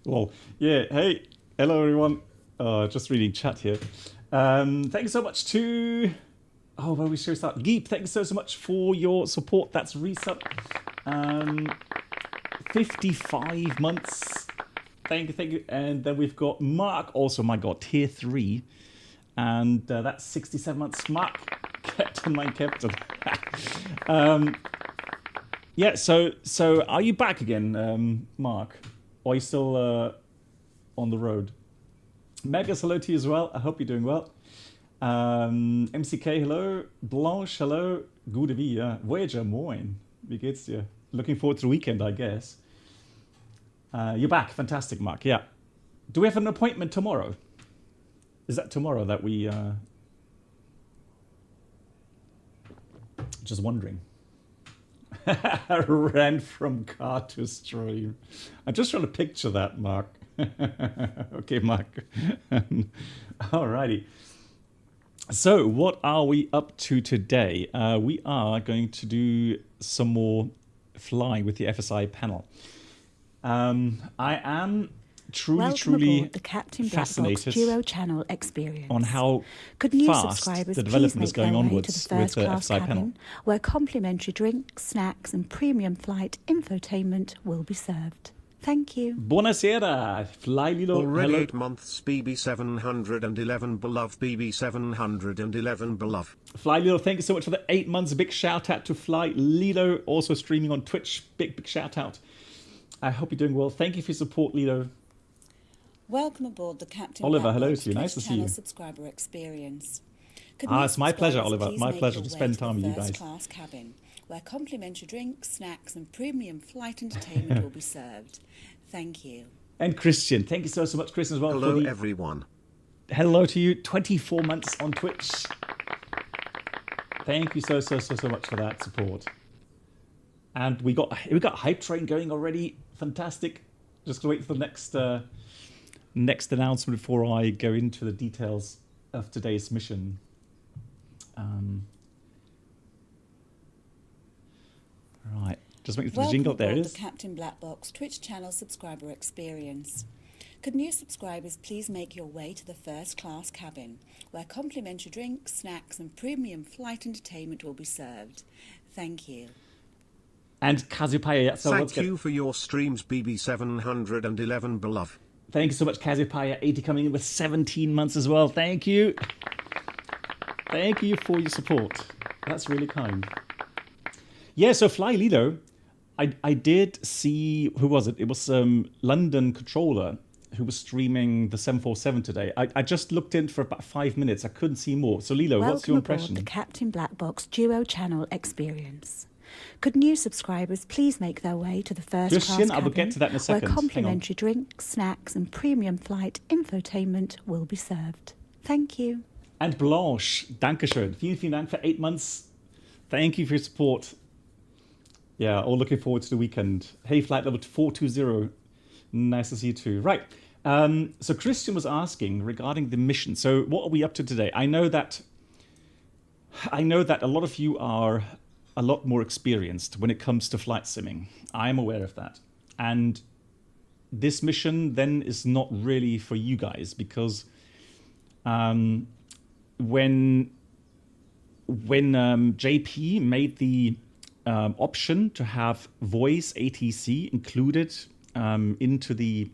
Well, yeah. Hey, hello everyone. Just reading chat here. Thank you so much to. Oh, well, we should start. Geep, thank you so much for your support. That's resub. 55 months. Thank you. And then we've got Mark, also, my God, tier 3. And that's 67 months. Mark, Captain, my Captain. Yeah, so are you back again, Mark? Or are you still on the road? Megas, hello to you as well. I hope you're doing well. MCK, hello. Blanche, hello. Gute wie, ja. Voyager, moin. Wie geht's dir? Looking forward to the weekend, I guess. You're back. Fantastic, Mark. Yeah. Do we have an appointment tomorrow? Is that tomorrow that we... Just wondering. Ran from car to stream. I'm just trying to picture that, Mark. Okay, Mark. Alrighty. So, what are we up to today? We are going to do some more flying with the FSiPanel. I am truly the Captain fascinated Duo channel experience. On how Could new fast subscribers the development is going onwards to the first with the class FSiPanel. cabin, where complimentary drinks, snacks, and premium flight infotainment will be served. Thank you. Buonasera, Fly Lilo. Already Hello. 8 months, BB711 beloved, BB711 beloved. Fly Lilo, thank you so much for the 8 months. Big shout out to Fly Lilo, also streaming on Twitch. Big shout out. I hope you're doing well. Thank you for your support, Lilo. Welcome aboard the Captain Oliver, hello Blackbox to you. Nice to see you. subscriber experience. Could It's my pleasure, subscribers Oliver. please My make pleasure your to way spend the time with you first guys. class cabin, where complimentary drinks, snacks, and premium flight entertainment will be served. Thank you. And Christian, thank you so much, Christian, as well. Hello, for the... everyone. Hello to you. 24 months on Twitch. Thank you so much for that support. And we got Hype Train going already. Fantastic. Just gonna wait for the next announcement before I go into the details of today's mission. Right, just waiting for the jingle. There it is. The Captain Blackbox Twitch channel subscriber experience. Could new subscribers please make your way to the first class cabin, where complimentary drinks, snacks, and premium flight entertainment will be served. Thank you. And Kazupaya, yeah, so Thank you for your streams, BB711 beloved. Thank you so much, Kazupaya. 80 coming in with 17 months as well. Thank you. Thank you for your support. That's really kind. Yeah, so Fly Lido, I did see, who was it? It was London Controller who was streaming the 747 today. I just looked in for about 5 minutes. I couldn't see more. So Lilo, what's your impression? Welcome aboard the Captain Blackbox Duo channel experience. Could new subscribers please make their way to the first Christian, class I cabin, will get to that in a second. where complimentary drinks, snacks, and premium flight infotainment will be served. Thank you. And Blanche, Dankeschön. Vielen Dank for 8 months. Thank you for your support. Yeah, all looking forward to the weekend. Hey, flight level 420. Nice to see you too. Right. So Christian was asking regarding the mission. So what are we up to today? I know that a lot of you are a lot more experienced when it comes to flight simming. I am aware of that. And this mission then is not really for you guys because when JP made the option to have voice ATC included into the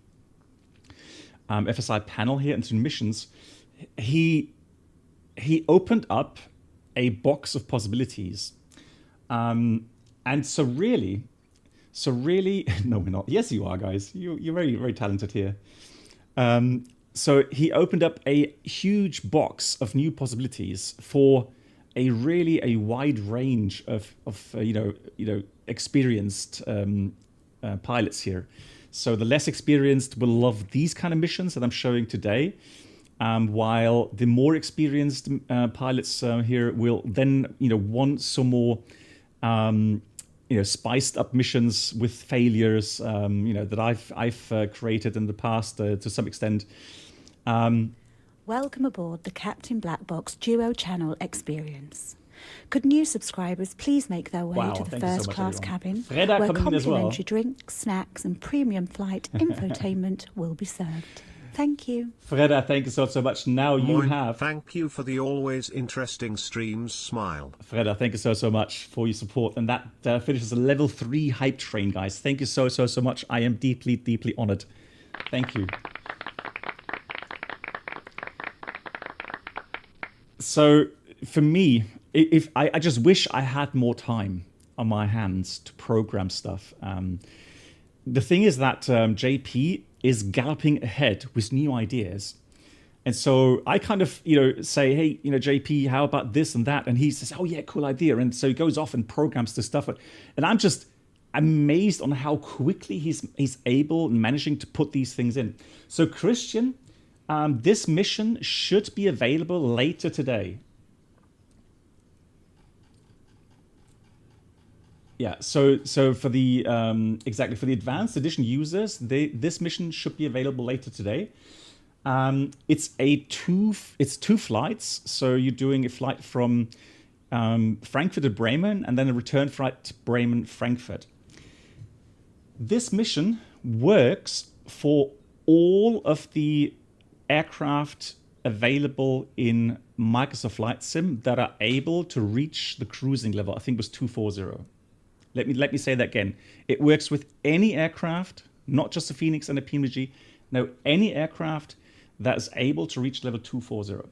FSiPanel here into missions, he opened up a box of possibilities. And so really, no, we're not. Yes, you are, guys. You're very, very talented here. So he opened up a huge box of new possibilities for a wide range of experienced pilots here. So the less experienced will love these kind of missions that I'm showing today, while the more experienced pilots here will then want some more spiced up missions with failures that I've created in the past to some extent. Welcome aboard the Captain Blackbox Duo channel experience. Could new subscribers please make their way Wow, to the thank you so first much, class everyone. cabin, Freda where coming in as well. complimentary drinks, snacks, and premium flight infotainment will be served. Thank you. Freda, thank you so much. Now you Moin, have... Thank you for the always interesting streams. Smile. Freda, thank you so much for your support. And that finishes a level 3 hype train, guys. Thank you so much. I am deeply honored. Thank you. So for me, if I just wish I had more time on my hands to program stuff. The thing is that JP is galloping ahead with new ideas. And so I kind of, say, hey, JP, how about this and that? And he says, oh yeah, cool idea. And so he goes off and programs the stuff. And I'm just amazed on how quickly he's able and managing to put these things in. So Christian, this mission should be available later today. Yeah, so for the exactly for the advanced edition users, this mission should be available later today. It's two flights, so you're doing a flight from Frankfurt to Bremen and then a return flight to Bremen, Frankfurt. This mission works for all of the aircraft available in Microsoft Flight Sim that are able to reach the cruising level. I think it was 240. Let me say that again. It works with any aircraft, not just a FENIX and a PMG. No, any aircraft that is able to reach level 240.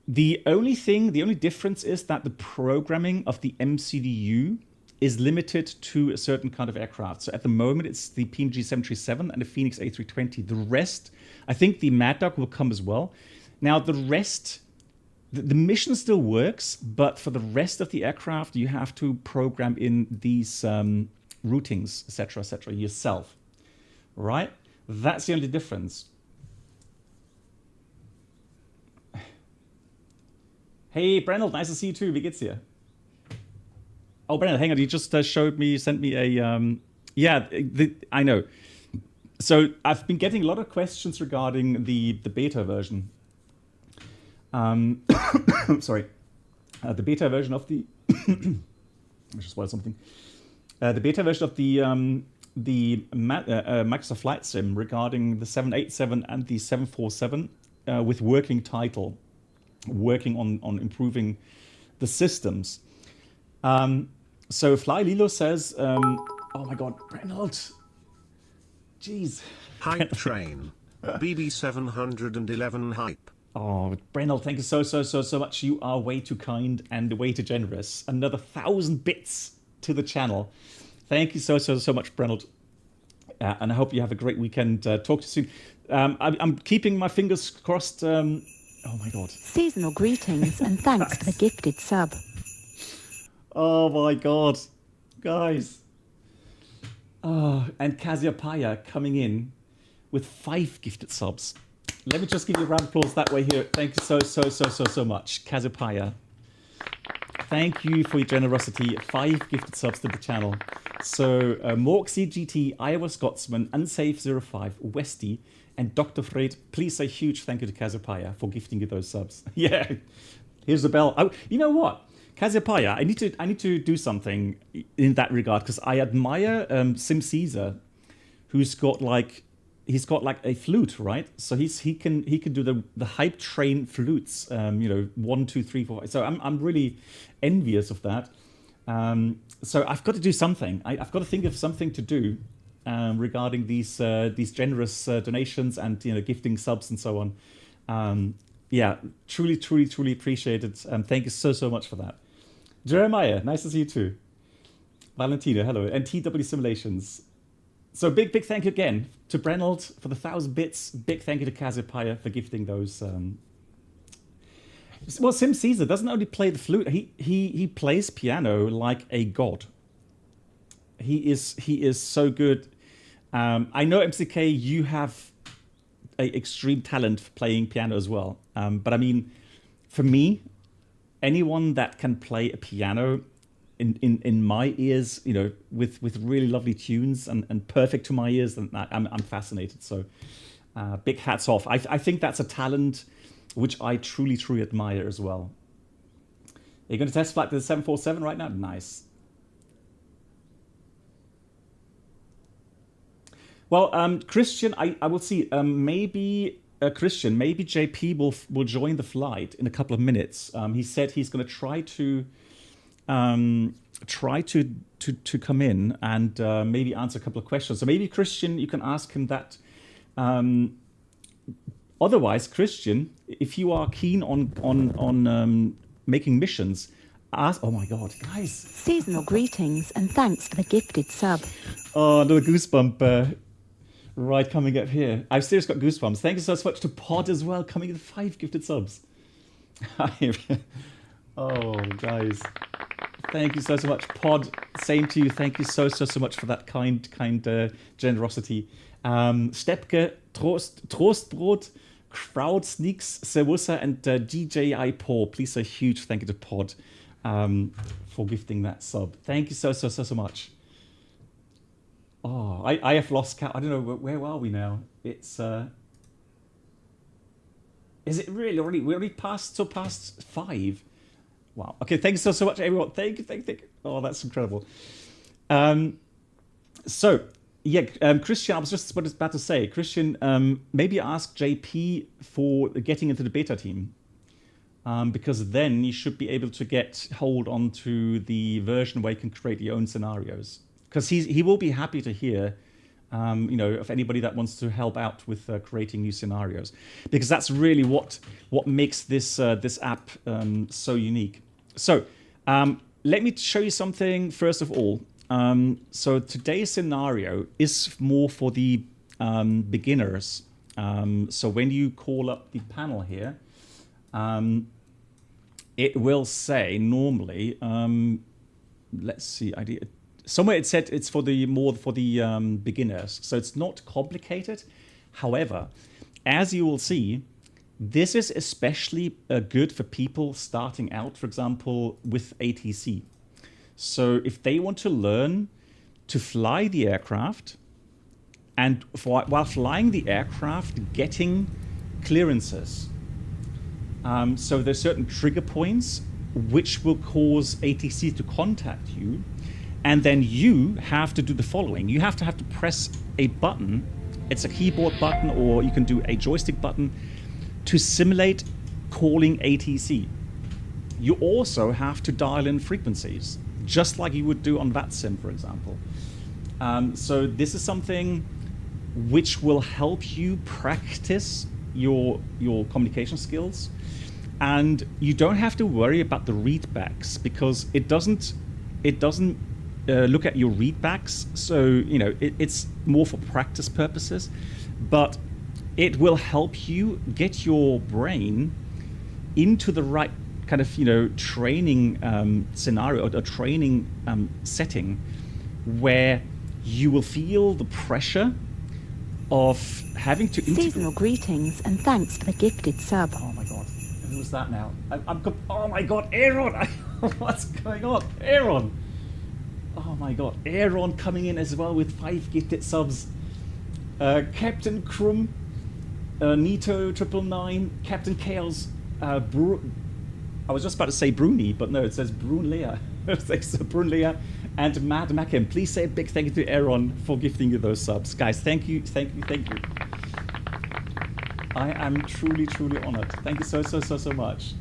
The only difference is that the programming of the MCDU is limited to a certain kind of aircraft. So at the moment, it's the PMG 737 and the FENIX A320. The rest, I think the Mad Dog will come as well. Now, the rest... The mission still works, but for the rest of the aircraft, you have to program in these routings, etc., yourself. Right? That's the only difference. Hey, Brennel, nice to see you too. Wie geht's dir? Oh, Brennel, hang on. You just sent me a... I know. So I've been getting a lot of questions regarding the beta version. Sorry, the beta version of the I just swallowed something. The beta version of the Microsoft Flight Sim regarding the 787 and the 747 with working title, working on improving the systems. So Fly Lilo says, oh my God, Reynold, jeez. Hype train, BB 711 hype. Oh, Brennel, thank you so much. You are way too kind and way too generous. Another 1,000 bits to the channel. Thank you so much, Brennel. And I hope you have a great weekend. Talk to you soon. I'm keeping my fingers crossed. Oh my God. Seasonal greetings and thanks for the gifted sub. Oh my God. Guys. Oh, and Cassiopeia coming in with 5 gifted subs. Let me just give you a round of applause that way here. Thank you so much, Cassiopeia. Thank you for your generosity. 5 gifted subs to the channel. So, Morksy GT, Iowa Scotsman, Unsafe05, Westy, and Dr. Fred, please say huge thank you to Cassiopeia for gifting you those subs. Yeah, here's the bell. Oh, you know what? Cassiopeia, I need to do something in that regard because I admire Sim Caesar, who's got like a flute, right? So he can do the hype train flutes, 1, 2, 3, 4, 5. So I'm really envious of that. So I've got to do something. I've got to think of something to do regarding these generous donations and gifting subs and so on. Yeah, truly appreciate it. Thank you so much for that. Jeremiah, nice to see you too. Valentina, hello, and TW Simulations. So big thank you again to Brennald for the 1,000 bits. Big thank you to Cassiopeia for gifting those. Well, Sim Caesar doesn't only play the flute; he plays piano like a god. He is so good. I know MCK, you have an extreme talent for playing piano as well. But I mean, for me, anyone that can play a piano in my ears, with really lovely tunes and perfect to my ears, and I'm fascinated. So big hats off. I think that's a talent which I truly admire as well. you going to test flight the 747 right now? Nice. Well, Christian, I will see. Maybe Christian, maybe JP will join the flight in a couple of minutes. He said he's going to try to come in and maybe answer a couple of questions. So maybe Christian, you can ask him that. Otherwise, Christian, if you are keen on making missions, ask. Oh my God, guys! Seasonal greetings and thanks for the gifted sub. Oh, little goosebump. Right, coming up here. I've seriously got goosebumps. Thank you so much to Pod as well, coming with 5 gifted subs. Oh, guys. Thank you so much. Pod, same to you. Thank you so much for that kind generosity. Stepke, Trostbrot, Crowd Sneaks, Sewusa, and DJI Paul. Please a huge thank you to Pod for gifting that sub. Thank you so much. Oh, I have lost count. I don't know, where are we now? It's is it really already? We're already past 5. Wow. Okay, thanks so much, everyone. Thank you. Oh, that's incredible. So yeah, Christian, I was just about to say, Christian, maybe ask JP for getting into the beta team. Because then you should be able to get hold onto the version where you can create your own scenarios. Because he will be happy to hear, of anybody that wants to help out with creating new scenarios, because that's really what makes this app so unique. So let me show you something first of all. So today's scenario is more for the beginners. So when you call up the panel here, it will say normally. Let's see, somewhere it said it's for the beginners, so it's not complicated. However, as you will see, this is especially good for people starting out, for example, with ATC. So if they want to learn to fly the aircraft, and while flying the aircraft, getting clearances. So there's certain trigger points which will cause ATC to contact you. And then you have to do the following. You have to press a button. It's a keyboard button, or you can do a joystick button to simulate calling ATC. You also have to dial in frequencies, just like you would do on VATSIM, for example. So this is something which will help you practice your communication skills. And you don't have to worry about the readbacks, because it doesn't look at your readbacks, so it's more for practice purposes, but it will help you get your brain into the right kind of training scenario, or training setting, where you will feel the pressure of having to Seasonal greetings and thanks for the gifted sub. Oh my God, who was that now? Oh my God, Aaron! What's going on, Aaron? Oh my God, Aaron coming in as well with 5 gifted subs. Captain Krum, Nito 999, Captain Chaos, I was just about to say Bruni, but no, it says Brunlea. Thanks to Brunlea and Mad Mackin. Please say a big thank you to Aaron for gifting you those subs. Guys, thank you. I am truly honored. Thank you so much.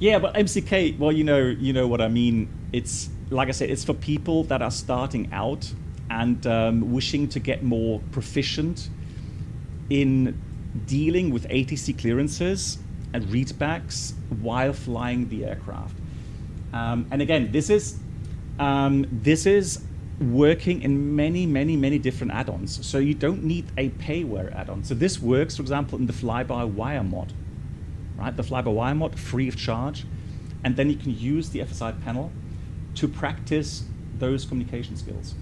Yeah, but MCK, well, you know what I mean. It's, like I said, it's for people that are starting out and wishing to get more proficient in dealing with ATC clearances and readbacks while flying the aircraft. And again, this is working in many different add-ons. So you don't need a payware add-on. So this works, for example, in the fly-by-wire mod. Right, the fly-by-wire mod, free of charge, and then you can use the FSiPanel to practice those communication skills.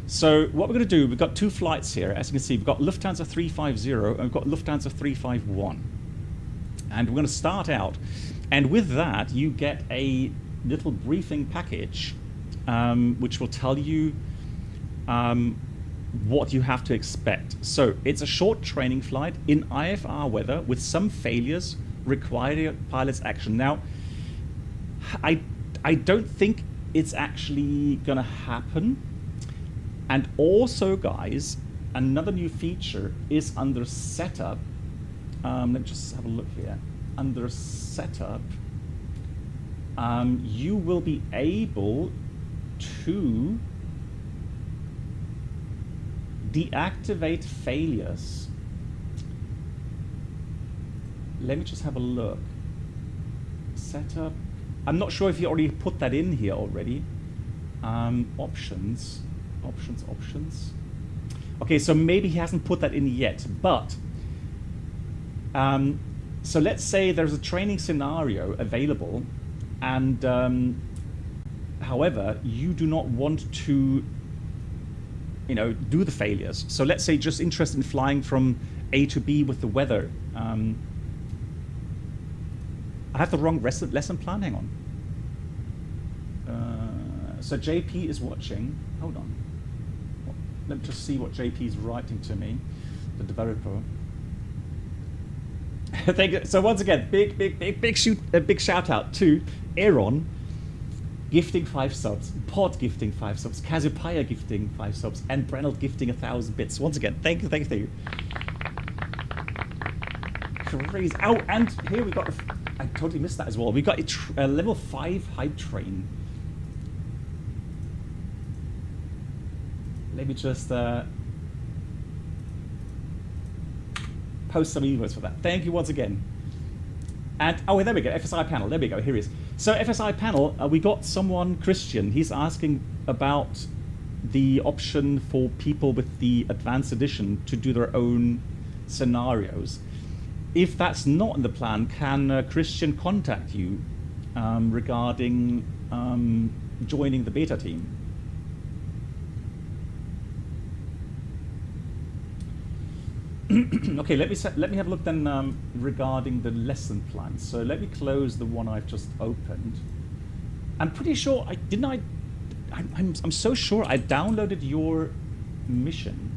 So what we're going to do, we've got 2 flights here. As you can see, we've got Lufthansa 350 and we've got Lufthansa 351. And we're going to start out, and with that, you get a little briefing package, which will tell you what you have to expect. So it's a short training flight in IFR weather with some failures require pilot's action. Now, I don't think it's actually going to happen. And also, guys, another new feature is under setup. Let's just have a look here. Under setup, you will be able to deactivate failures. Let me just have a look. Setup. I'm not sure if you already put that in here already. Options. Okay, so maybe he hasn't put that in yet, but so let's say there's a training scenario available, and however, you do not want to, do the failures. So let's say just interested in flying from A to B with the weather. I have the wrong lesson plan. Hang on. So JP is watching. Hold on. Let me just see what JP is writing to me, the developer. Thank you. So once again, big shout out to Aaron, gifting 5 subs, Pod gifting 5 subs, Cassiopeia gifting 5 subs, and Brennell gifting 1,000 bits. Once again, thank you. Crazy. Oh, and here we got. I totally missed that as well. We got a level 5 hype train. Let me just post some emails for that. Thank you once again. And oh, there we go. FSiPanel. There we go. Here he is. So FSiPanel, we got someone, Christian. He's asking about the option for people with the advanced edition to do their own scenarios. If that's not in the plan, can Christian contact you regarding joining the beta team? Okay, let me have a look then regarding the lesson plan. So let me close the one I've just opened. I'm pretty sure I'm so sure I downloaded your mission,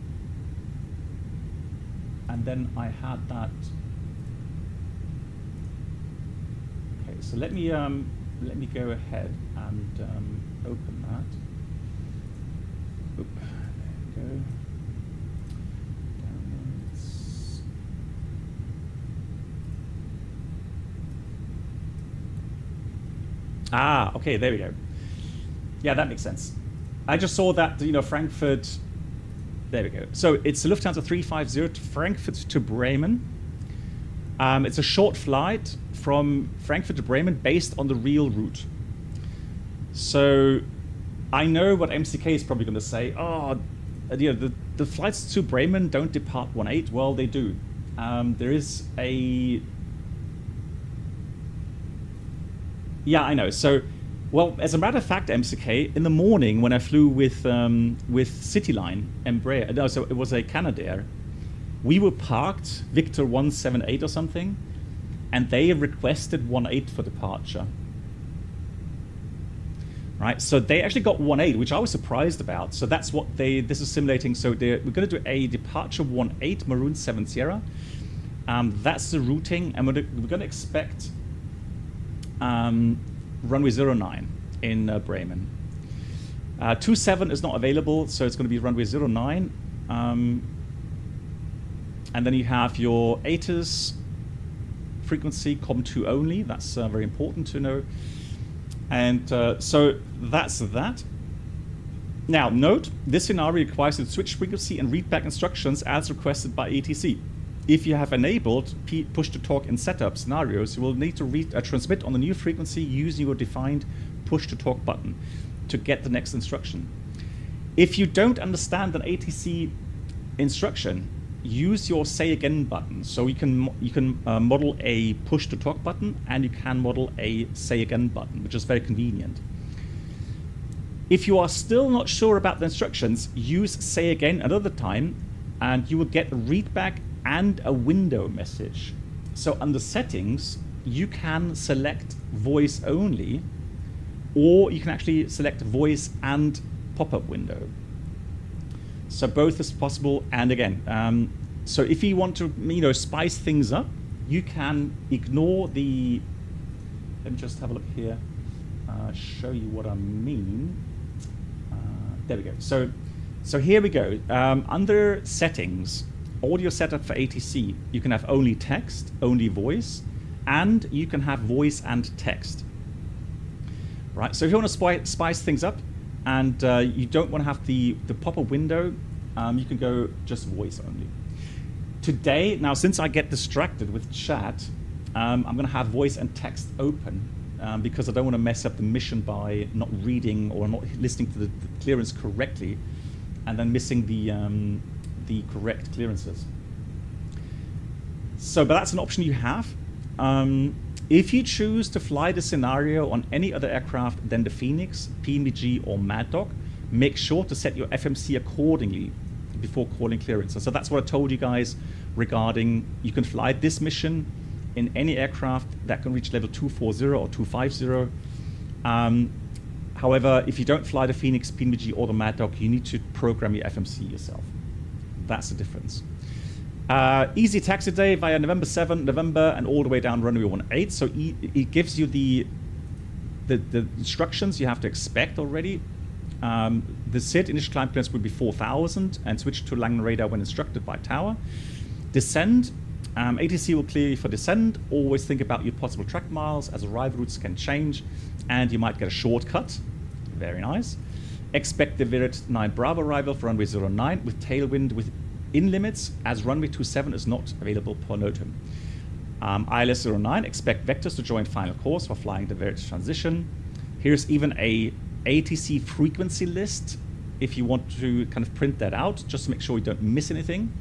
and then I had that. Okay, so let me go ahead and open that. Oop, there we go. Ah, okay, there we go. Yeah, that makes sense. I just saw that, Frankfurt. There we go. So it's a Lufthansa 350 to Frankfurt to Bremen. It's a short flight from Frankfurt to Bremen based on the real route. So I know what MCK is probably going to say. Oh, the flights to Bremen don't depart 18. Well, they do. There is a... Yeah, I know. So, well, as a matter of fact, MCK, in the morning when I flew with Cityline, Embraer, no, so it was a Canadair, we were parked, Victor 178 or something, and they requested 18 for departure. Right, so they actually got 18, which I was surprised about. So that's what this is simulating. So we're going to do a departure 18, Maroon 7 Sierra. That's the routing, and we're going to expect runway 09 in Bremen. 27 is not available, so it's going to be runway 09. And then you have your ATIS frequency, COM2 only. That's very important to know. And so that's that. Now, note, this scenario requires you to switch frequency and read back instructions as requested by ATC. If you have enabled push-to-talk in setup scenarios, you will need to transmit on the new frequency using your defined push-to-talk button to get the next instruction. If you don't understand an ATC instruction, use your say again button. So you can model a push-to-talk button, and you can model a say again button, which is very convenient. If you are still not sure about the instructions, use say again another time, and you will get a readback and a window message. So under settings, you can select voice only, or you can actually select voice and pop-up window. So both is possible. And again, so if you want to spice things up, you can ignore the, let me just have a look here, show you what I mean. There we go. So here we go. Under settings, audio setup for ATC, you can have only text, only voice, and you can have voice and text. Right, so if you want to spice things up and you don't want to have the pop-up window, you can go just voice only. Today, now since I get distracted with chat, I'm going to have voice and text open because I don't want to mess up the mission by not reading or not listening to the clearance correctly and then missing the correct clearances. So, but that's an option you have. If you choose to fly the scenario on any other aircraft than the FENIX, PNVG, or Mad Dog, make sure to set your FMC accordingly before calling clearance. So that's what I told you guys regarding you can fly this mission in any aircraft that can reach level 240 or 250. However, if you don't fly the FENIX, PNVG, or the Mad Dog, you need to program your FMC yourself. That's the difference. Easy taxi day via November 7, November, and all the way down runway 18. So it gives you the instructions you have to expect already. The SID initial climb clearance will be 4,000 and switch to Langley radar when instructed by tower. Descend, ATC will clear you for descend. Always think about your possible track miles as arrival routes can change and you might get a shortcut. Very nice. Expect the Viret 9 Bravo arrival for runway 09 with tailwind with in limits as runway 27 is not available per NOTAM. ILS 09, expect vectors to join final course for flying the Viret transition. Here's even a ATC frequency list if you want to kind of print that out, just to make sure you don't miss anything.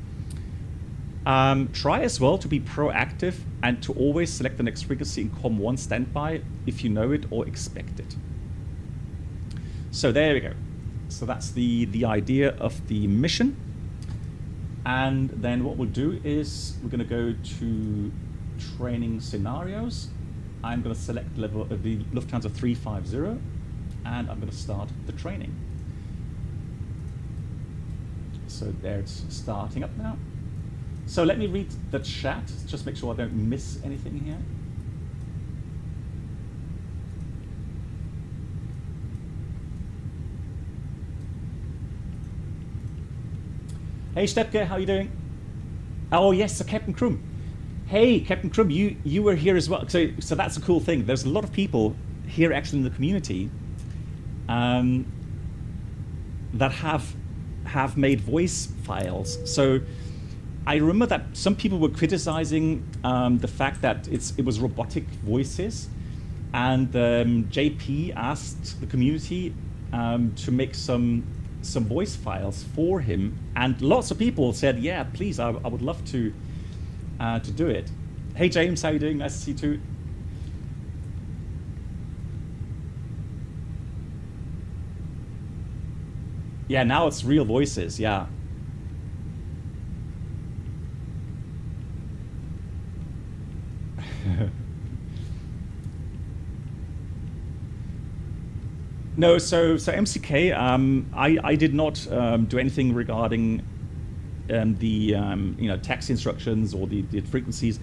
Try as well to be proactive and to always select the next frequency in COM1 standby if you know it or expect it. So there we go. So that's the idea of the mission. And then what we'll do is we're going to go to training scenarios. I'm going to select level of the Lufthansa 350 and I'm going to start the training. So there it's starting up now. So let me read the chat, just make sure I don't miss anything here. Hey Stepke, how are you doing? Oh yes, so Captain Krum. Hey Captain Krum, you were here as well. So that's a cool thing. There's a lot of people here actually in the community that have made voice files. So I remember that some people were criticizing the fact that it was robotic voices, and JP asked the community to make some voice files for him, and lots of people said, yeah, please, I would love to do it. Hey James, how you doing? Nice to see you too. Yeah, now it's real voices, yeah. No, so MCK, I did not do anything regarding the taxi instructions or the frequencies.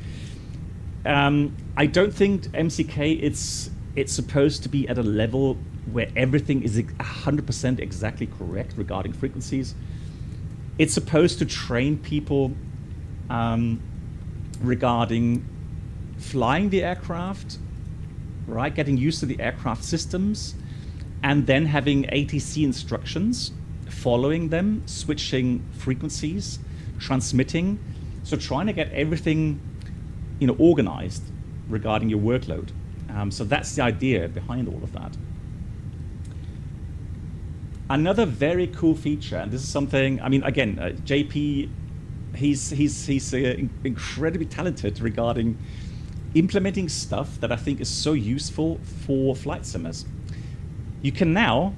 I don't think MCK it's supposed to be at a level where everything is 100% exactly correct regarding frequencies. It's supposed to train people regarding flying the aircraft, right? Getting used to the aircraft systems, and then having ATC instructions, following them, switching frequencies, transmitting. So trying to get everything, organized regarding your workload. So that's the idea behind all of that. Another very cool feature, and this is something, again, JP, he's incredibly talented regarding implementing stuff that I think is so useful for flight simmers. You can now,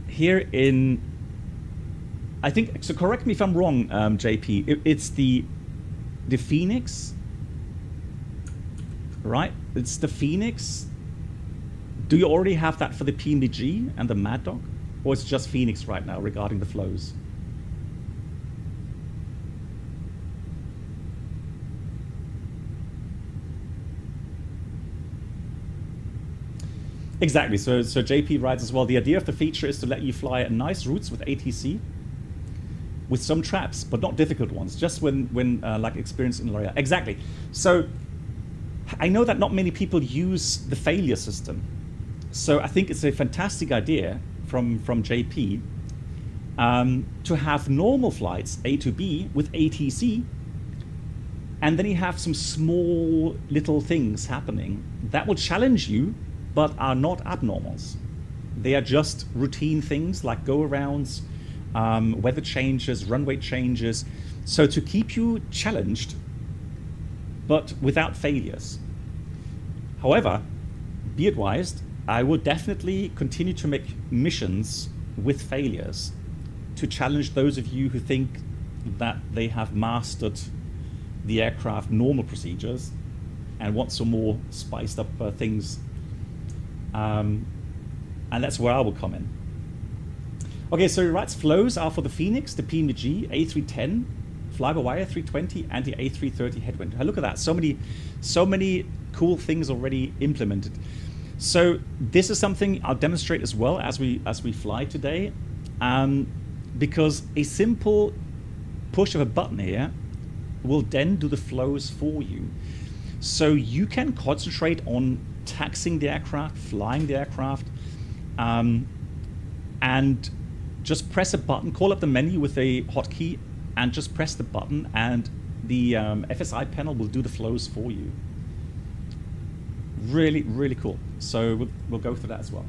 here in, I think, so correct me if I'm wrong, JP, it's the FENIX, right? It's the FENIX. Do you already have that for the PNVG and the Mad Dog? Or it's just FENIX right now regarding the flows? Exactly. So JP writes as well, the idea of the feature is to let you fly nice routes with ATC with some traps, but not difficult ones, just when like experienced in area. Exactly. So I know that not many people use the failure system. So I think it's a fantastic idea from JP to have normal flights A to B with ATC, and then you have some small little things happening that will challenge you but are not abnormals. They are just routine things like go-arounds, weather changes, runway changes. So to keep you challenged, but without failures. However, be advised, I will definitely continue to make missions with failures to challenge those of you who think that they have mastered the aircraft normal procedures and want some more spiced up things. And that's where I will come in. Okay, so he writes flows are for the FENIX, the PNG, A310, fly-by-wire 320, and the A330 headwind. Look at that, so many cool things already implemented. So this is something I'll demonstrate as well as we fly today, because a simple push of a button here will then do the flows for you. So you can concentrate on taxiing the aircraft, flying the aircraft, and just press a button, call up the menu with a hotkey, and just press the button, and the FSiPanel will do the flows for you. Really, really cool. So we'll go through that as well.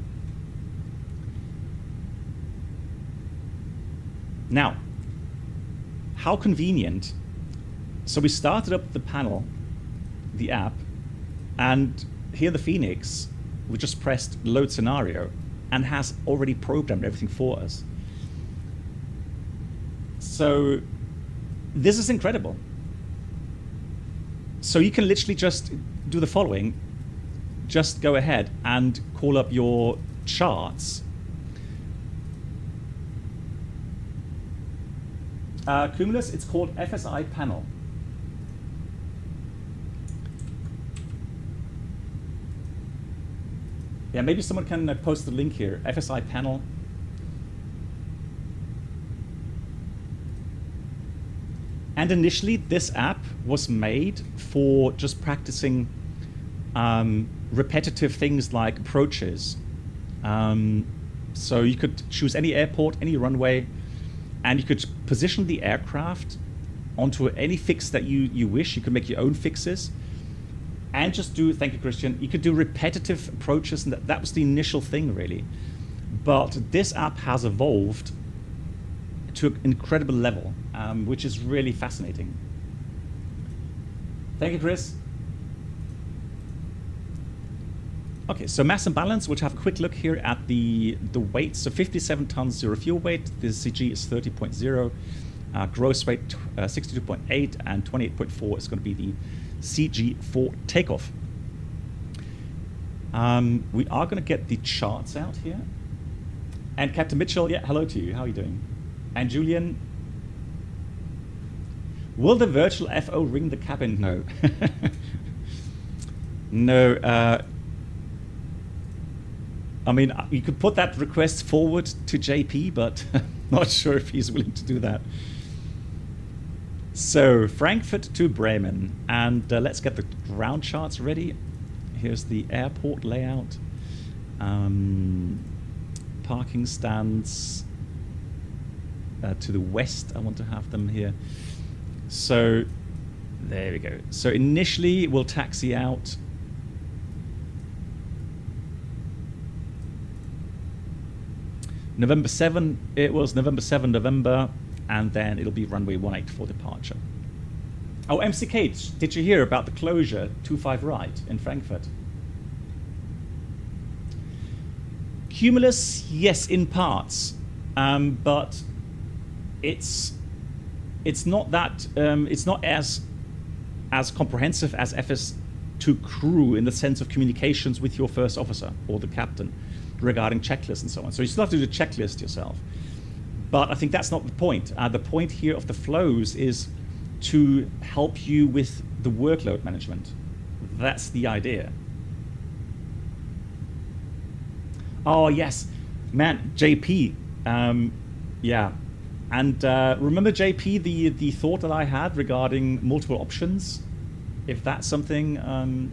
Now, how convenient. So we started up the panel, the app, and here the FENIX, we just pressed load scenario and has already programmed everything for us. So this is incredible. So you can literally just do the following. Just go ahead and call up your charts. Cumulus, it's called FSiPanel. Yeah, maybe someone can post the link here, FSiPanel. And initially, this app was made for just practicing repetitive things like approaches. So you could choose any airport, any runway, and you could position the aircraft onto any fix that you wish. You could make your own fixes. And just do, thank you, Christian, you could do repetitive approaches, and that was the initial thing, really. But this app has evolved to an incredible level, which is really fascinating. Thank you, Chris. Okay, so mass and balance, we'll have a quick look here at the weight. So 57 tons, zero fuel weight. The CG is 30.0. Gross weight 62.8, and 28.4 is going to be the CG for takeoff. We are going to get the charts out here. And Captain Mitchell, yeah, hello to you. How are you doing? And Julian, will the virtual FO ring the cabin? No. No. I mean, you could put that request forward to JP, but not sure if he's willing to do that. So, Frankfurt to Bremen, and let's get the ground charts ready. Here's the airport layout. Parking stands to the west, I want to have them here. So, there we go. So, initially, we'll taxi out. November 7, it was November 7, November. And then it'll be runway 18 for departure. Oh, MCK, did you hear about the closure 25 right in Frankfurt? Cumulus, yes, in parts, but it's not that it's not as comprehensive as FS2 crew in the sense of communications with your first officer or the captain regarding checklists and so on. So you still have to do the checklist yourself. But I think that's not the point. The point here of the flows is to help you with the workload management. That's the idea. Oh, yes. Man, JP. Yeah. And remember, JP, the thought that I had regarding multiple options? If that's something...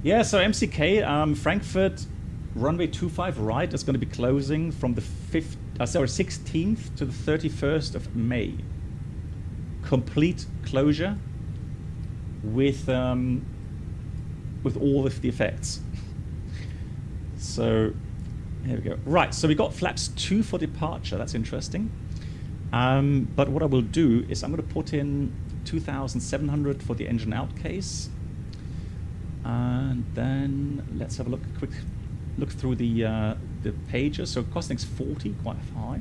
Yeah, so MCK, Frankfurt runway 25 right is going to be closing from the 16th to the 31st of May. Complete closure with all of the effects. So here we go. Right, so we got flaps 2 for departure. That's interesting. But what I will do is I'm going to put in 2,700 for the engine out case. And then let's have a quick look through the pages. So costing's 40, quite high.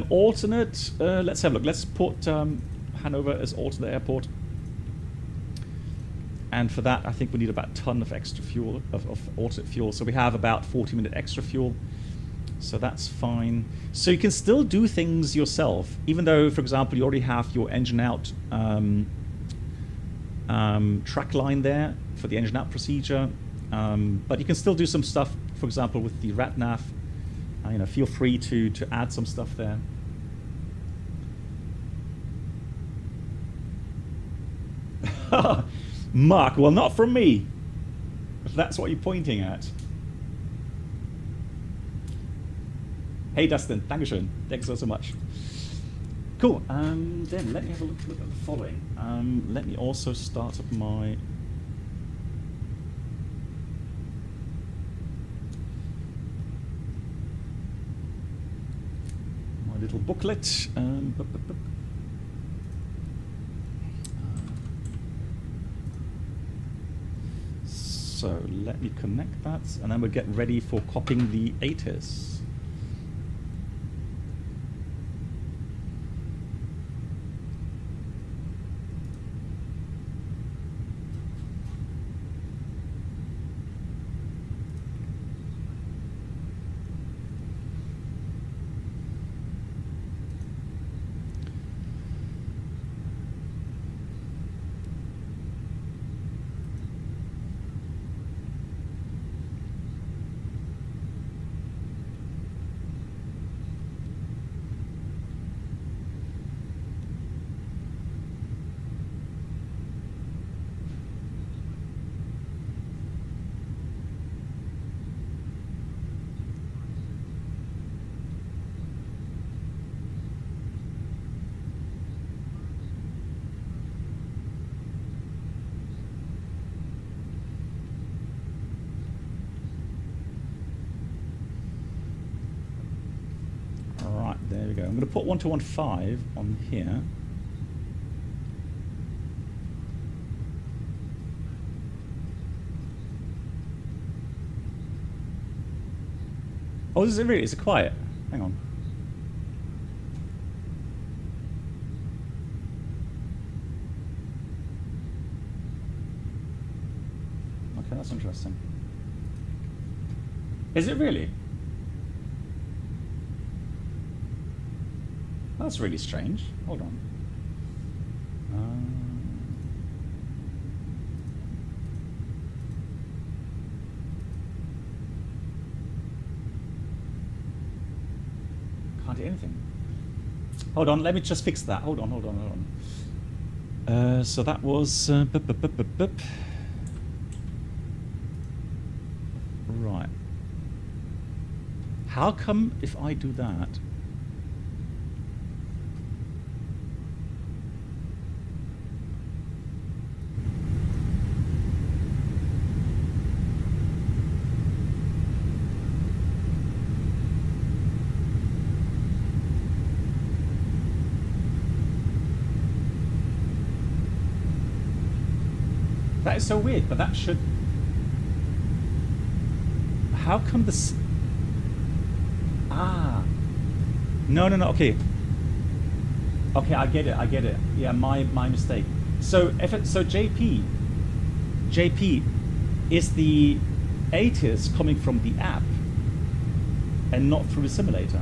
Alternate, let's have a look. Let's put Hanover as alternate airport. And for that, I think we need about a ton of extra fuel, of alternate fuel. So we have about 40-minute extra fuel. So that's fine. So you can still do things yourself, even though, for example, you already have your engine out track line there for the engine out procedure. But you can still do some stuff, for example, with the RATNAV. You know, feel free to add some stuff there. Mark, well, not from me, if that's what you're pointing at. Hey, Dustin, Dankeschön. Thanks so much. Cool. Then let me have a look at the following. Let me also start up my little booklet. So let me connect that, and then we'll get ready for copying the ATIS. There we go. I'm going to put 1215 on here. Oh, is it really? Is it quiet? Hang on. Okay, that's interesting. Is it really? That's really strange. Hold on. Can't do anything. Hold on, let me just fix that. Hold on. So that was... Right. How come if I do that... That is so weird, but that should... How come this... Ah. No, okay. Okay, I get it. Yeah, my mistake. So JP is the ATIS coming from the app and not through the simulator.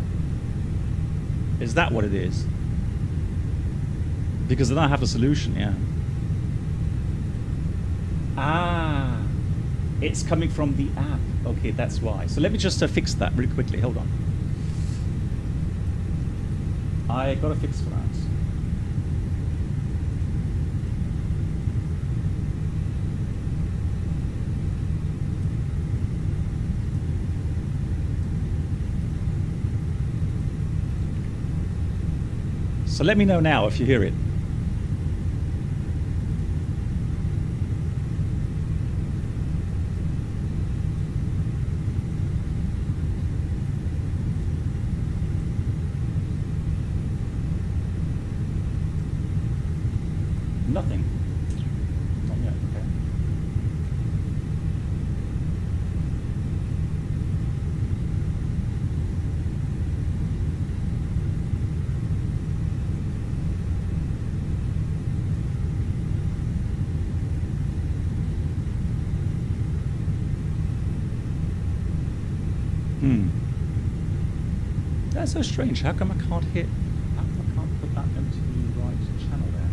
Is that what it is? Because then I have a solution, yeah. Ah, It's coming from the app. Okay, that's why. So let me just fix that really quickly. Hold on. I got a fix for that. So let me know now if you hear it. Nothing. Not yet, okay. That's so strange. How come I can't hit? How come I can't put that into the right channel there?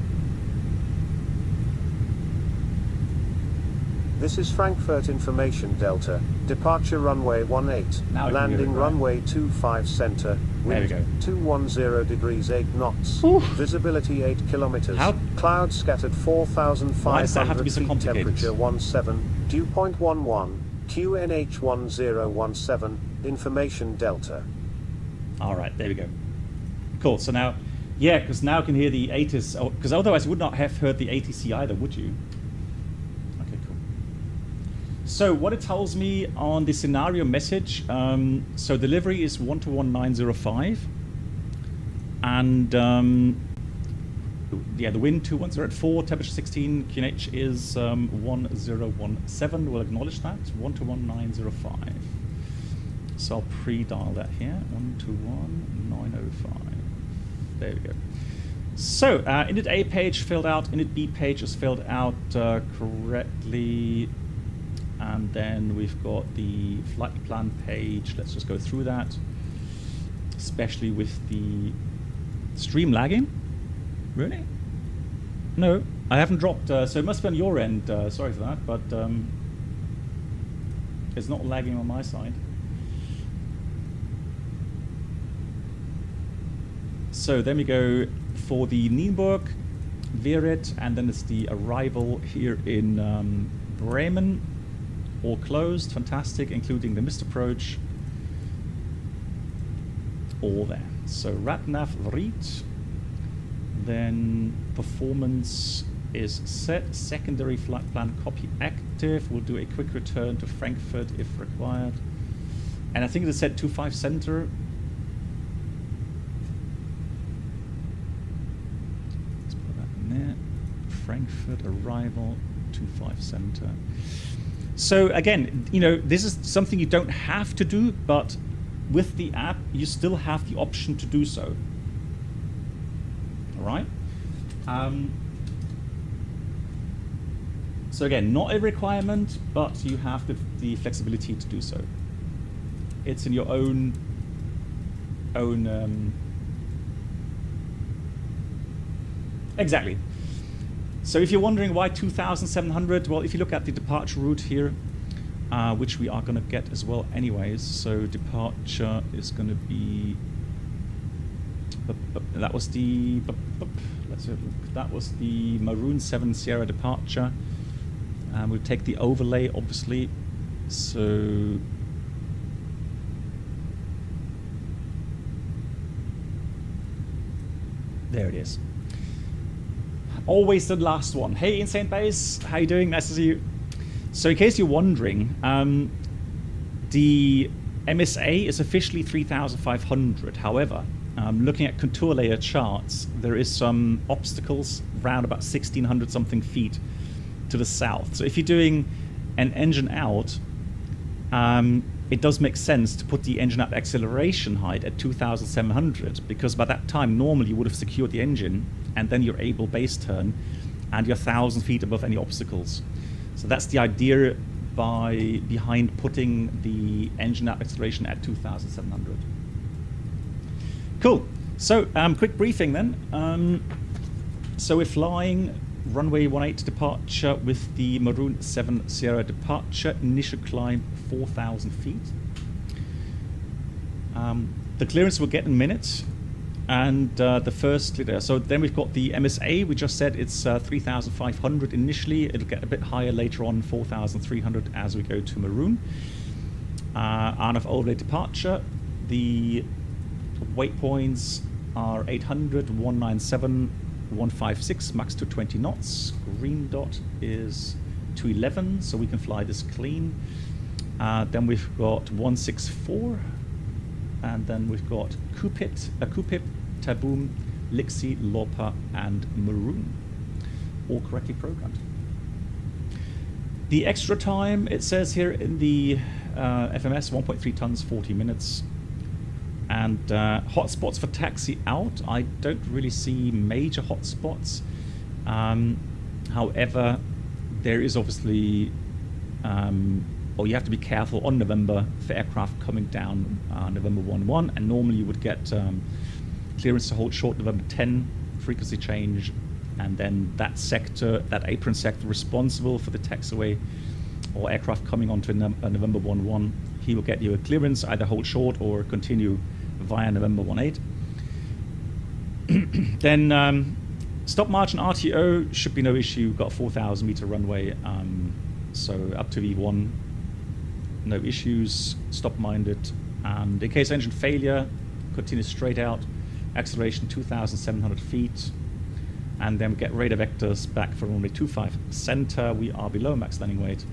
This is Frankfurt Information Delta. Departure runway 18. Now Landing runway 25 center. There we go. 210 degrees 8 knots. Oof. Visibility 8 kilometers. How- Clouds scattered 4,500 Why does that have to be so feet. complicated? Temperature 17. Dew point 11. QNH 1017. Information Delta. All right, there we go. Cool. So now, yeah, because now I can hear the ATIS. Because otherwise, you would not have heard the ATC either, would you? Okay, cool. So what it tells me on the scenario message, so delivery is 121.905, and yeah, the wind 210 at 4, temperature 16, QNH is 1017. We'll acknowledge that 121.905. So I'll pre-dial that here, 121.905. There we go. So init A page filled out, init B page is filled out correctly, and then we've got the flight plan page. Let's just go through that, especially with the stream lagging. Really? No, I haven't dropped, so it must be on your end. Sorry for that, but it's not lagging on my side. So then we go for the Nienburg, Virit, and then it's the arrival here in Bremen. All closed, fantastic, including the missed approach. All there. So RATNAV read. Then performance is set. Secondary flight plan copy active. We'll do a quick return to Frankfurt if required. And I think it said 25 center. Frankfurt arrival 25 center. So again, you know, this is something you don't have to do, but with the app you still have the option to do so. All right. So again, not a requirement, but you have the flexibility to do so. It's in your own exactly. So if you're wondering why 2,700, well, if you look at the departure route here, which we are going to get as well anyways, so departure is going to be, that was the, let's have a look, that was the Maroon 7 Sierra departure. We'll take the overlay, obviously, so there it is. Always the last one. Hey, Insane Base, how you doing? Nice to see you. So in case you're wondering, the MSA is officially 3,500. However, looking at contour layer charts, there is some obstacles around about 1,600 something feet to the south. So if you're doing an engine out, it does make sense to put the engine up acceleration height at 2,700, because by that time normally you would have secured the engine and then you're able base turn and you're 1,000 feet above any obstacles. So that's the idea behind putting the engine up acceleration at 2,700. Cool. So quick briefing then. So we're flying runway 18 departure with the Maroon 7 Sierra departure. Initial climb 4,000 feet. The clearance we'll get in minutes. And the first, so then we've got the MSA. We just said it's 3,500 initially. It'll get a bit higher later on, 4,300 as we go to Maroon. RNF overlay departure. The waypoints are 800, 197, 156, max to 20 knots. Green dot is 211, so we can fly this clean. Then we've got 164. And then we've got Cockpit, Taboom, Lixie, Lorpa, and Maroon. All correctly programmed. The extra time, it says here in the FMS, 1.3 tons, 40 minutes. And hotspots for taxi out, I don't really see major hotspots. However, there is obviously... you have to be careful on November for aircraft coming down November 1-1, and normally you would get clearance to hold short November 10, frequency change, and then that sector, that apron sector responsible for the taxiway or aircraft coming onto November 1-1, he will get you a clearance, either hold short or continue via November 1-8. Then stop margin RTO should be no issue, got a 4,000 meter runway, so up to V1. No issues, stop-minded, and in case engine failure, continue straight out, acceleration 2,700 feet, and then we get radar vectors back for runway 25 center. We are below max landing weight.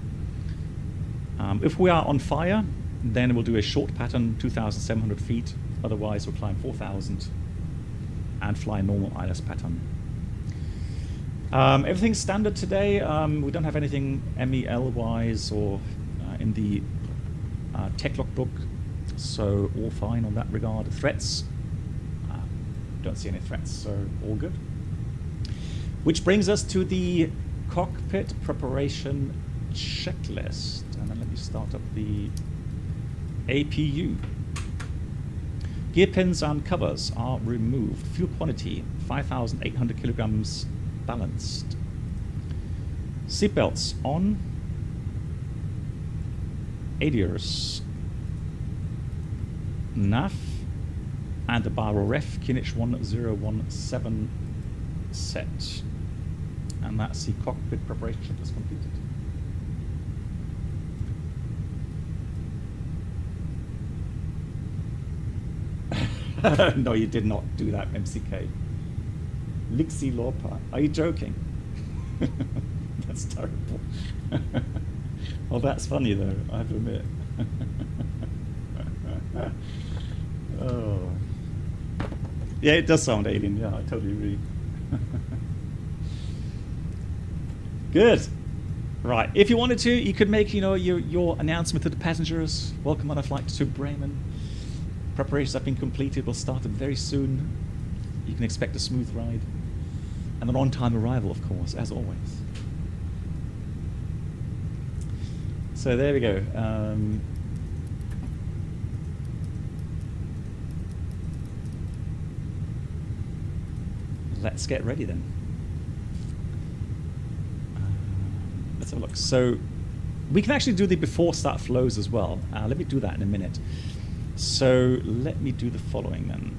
If we are on fire, then we'll do a short pattern, 2,700 feet, otherwise we'll climb 4,000 and fly a normal ILS pattern. Everything's standard today. We don't have anything MEL-wise or in the tech logbook, so all fine on that regard. Threats, don't see any threats, so all good. Which brings us to the cockpit preparation checklist, and then let me start up the APU. Gear pins and covers are removed. Fuel quantity 5,800 kilograms balanced. Seatbelts on. ATIS, NAF, and the Baro Ref QNH 1017 set. And that's the cockpit preparation checklist completed. No, you did not do that, MCK. Lixie Lorpa. Are you joking? That's terrible. Well, that's funny though, I have to admit. Oh. Yeah, it does sound alien, yeah, I totally agree. Good. Right, if you wanted to, you could make, your announcement to the passengers. Welcome on a flight to Bremen. Preparations have been completed, we'll start them very soon. You can expect a smooth ride. And an on-time arrival, of course, as always. So there we go. Let's get ready then. Let's have a look. So we can actually do the before start flows as well. Let me do that in a minute. So let me do the following then.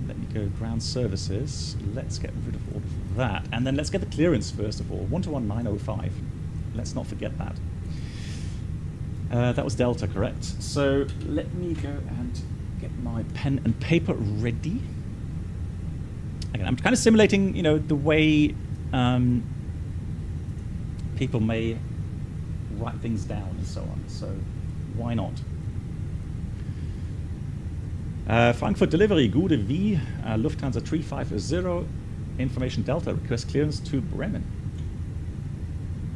Let me go ground services. Let's get rid of all of that. And then let's get the clearance first of all. 121905. Let's not forget that. That was Delta, correct? So let me go and get my pen and paper ready. Again, I'm kind of simulating, the way people may write things down and so on. So why not? Frankfurt delivery, Gude V, Lufthansa 350, information Delta, request clearance to Bremen.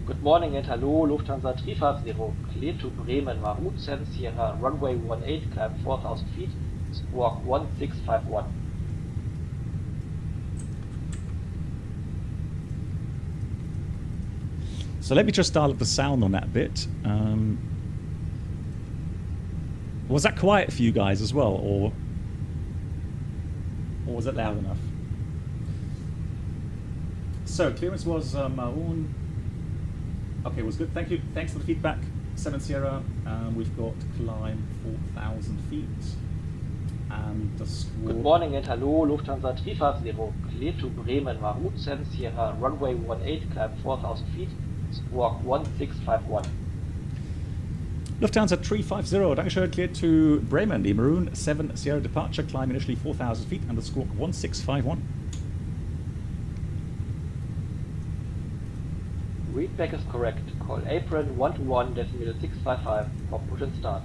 Good morning and hello, Lufthansa 350, clear to Bremen, Maroon 7 Sierra, runway 18, climb 4,000 feet, squawk 1651. So let me just dial up the sound on that bit. Was that quiet for you guys as well, or was it loud enough? So clearance was Maroon. Okay, was good. Thank you. Thanks for the feedback. 7 Sierra. We've got climb 4,000 feet. And the squawk. Good morning and hello, Lufthansa 350, clear to Bremen, Maroon 10 Sierra, runway 18, climb 4,000 feet, squawk 1651. Lufthansa 350, Dankeschön, cleared to Bremen, the Maroon 7 Sierra departure, climb initially 4,000 feet and the squawk 1651. Readback is correct. Call apron 121.655 for push and start.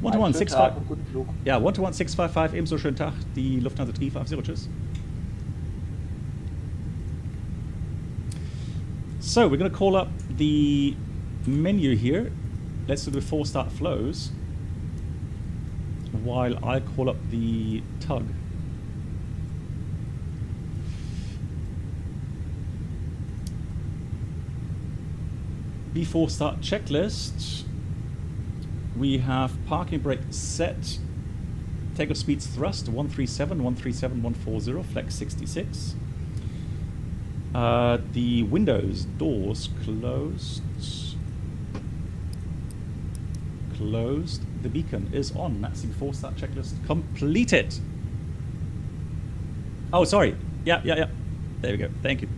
121.655. Guten Flug. Ja, 121.655, ebenso schönen Tag, die Lufthansa 350, tschüss. So, we're going to call up the menu here. Let's do the 4-start flows while I call up the tug. Before start checklist, we have parking brake set, takeoff speeds thrust 137, 137, 140, flex 66. The windows, doors closed. Closed. The beacon is on. That's the before start checklist completed. Oh, sorry. Yeah. There we go. Thank you.